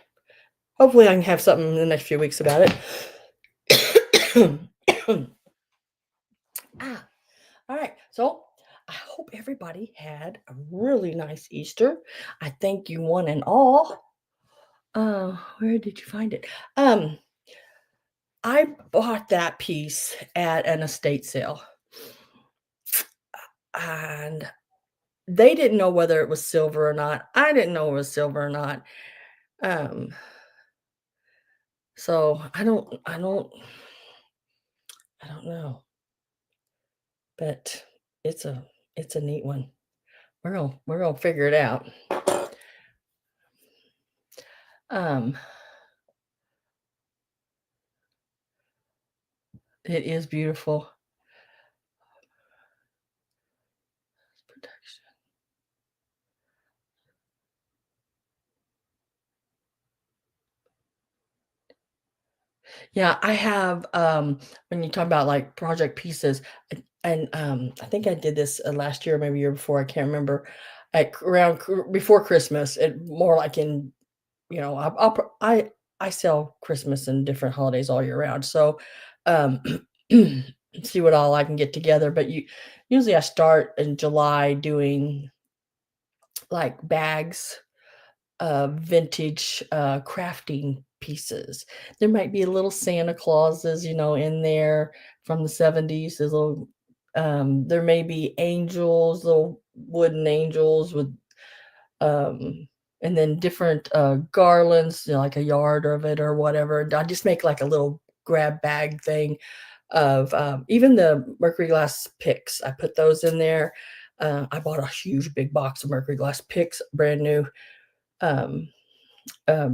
hopefully I can have something in the next few weeks about it. Ah, all right. So I hope everybody had a really nice Easter. I thank you one and all. Where did you find it? I bought that piece at an estate sale, and they didn't know whether it was silver or not. I didn't know it was silver or not. Um, so I don't know, but it's a it's a neat one. We're gonna figure it out. Um, it is beautiful. Protection. Yeah, I have, when you talk about, like, project pieces, I think I did this, last year, or maybe year before, I can't remember, around before Christmas, more like in, I sell Christmas and different holidays all year round, so, um, see what all I can get together, but usually I start in July doing, like, bags vintage, crafting pieces. There might be little Santa Clauses, in there from the '70s, there's little there may be angels, little wooden angels with, um and then different, garlands, like a yard of it or whatever, and I just make, like, a little grab bag thing of, even the mercury glass picks, I put those in there. I bought a huge big box of mercury glass picks, brand new, um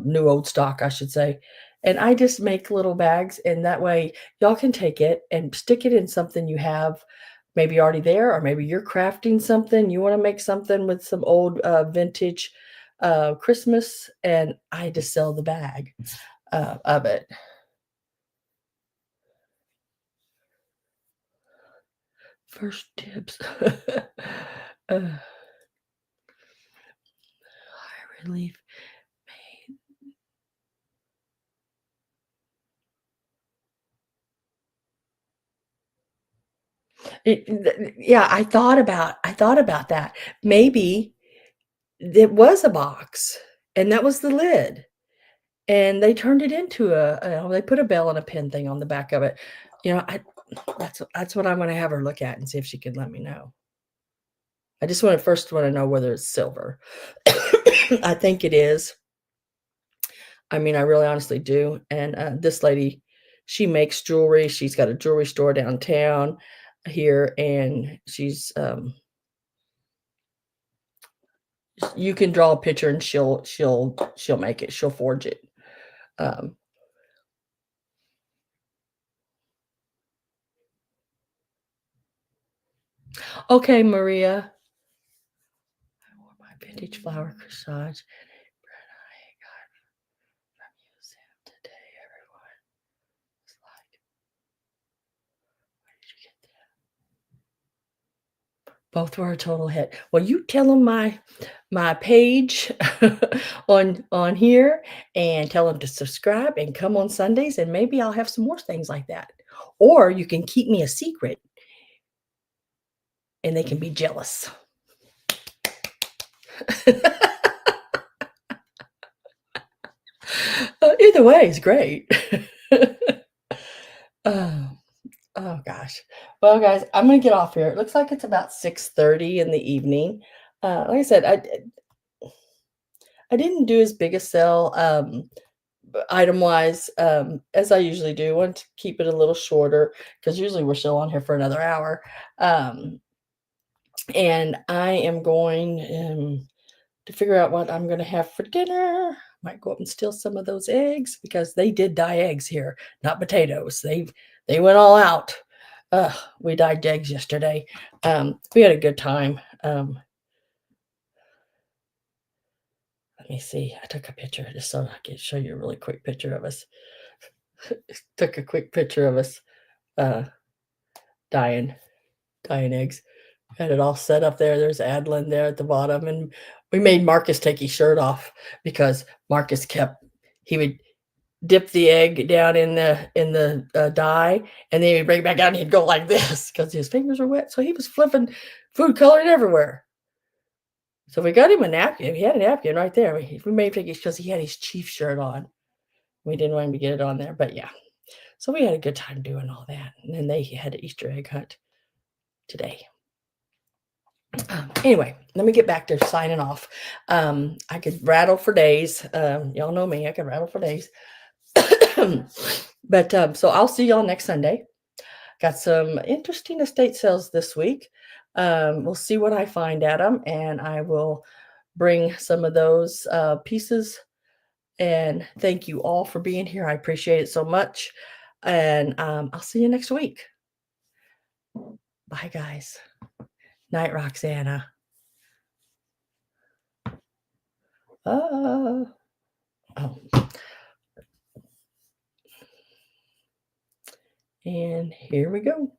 new old stock, I should say. And I just make little bags, and that way y'all can take it and stick it in something you have maybe already there, or maybe you're crafting something. You want to make something with some old vintage Christmas, and I just sell the bag of it. First tips. High relief. Yeah, I thought about that. Maybe it was a box, and that was the lid. And they turned it into they put a bell and a pin thing on the back of it. I that's what I'm gonna have her look at and see if she can let me know. I just wanna know whether it's silver. I think it is. I mean, I really honestly do, and, this lady, she makes jewelry, she's got a jewelry store downtown here, and you can draw a picture and she'll make it, she'll forge it. Um, okay, Maria. I wore my vintage flower corsage. I got from museum today, everyone. It's like, where did you get that? Both were a total hit. Well, you tell them my page on here, and tell them to subscribe and come on Sundays, and maybe I'll have some more things like that. Or you can keep me a secret, and they can be jealous. Either way is great. Oh, oh gosh. Well, guys, I'm gonna get off here. It looks like it's about 6:30 in the evening. Like I said, I didn't do as big a sell, item-wise, as I usually do. Want to keep it a little shorter because usually we're still on here for another hour. Um, and I am going, to figure out what I'm gonna have for dinner. Might go up and steal some of those eggs because they did dye eggs here, not potatoes. They went all out. We dyed eggs yesterday. We had a good time. Let me see. I took a picture just so I can show you a really quick picture of us. Took a quick picture of us uh, dyeing dyeing eggs. Had it all set up there. There's Adlin there at the bottom, and we made Marcus take his shirt off because Marcus he would dip the egg down in the dye, and then he'd bring it back out, and he'd go like this because his fingers were wet. So he was flipping food coloring everywhere. So we got him a napkin. He had a napkin right there. We made him take his because he had his chief shirt on. We didn't want him to get it on there, but yeah. So we had a good time doing all that, and then they had an Easter egg hunt today. Anyway, let me get back to signing off. I could rattle for days. Y'all know me, I could rattle for days. But so I'll see y'all next Sunday. Got some interesting estate sales this week. We'll see what I find at them, and I will bring some of those pieces. And thank you all for being here. I appreciate it so much. And I'll see you next week. Bye, guys. Night, Roxana. Oh. And here we go.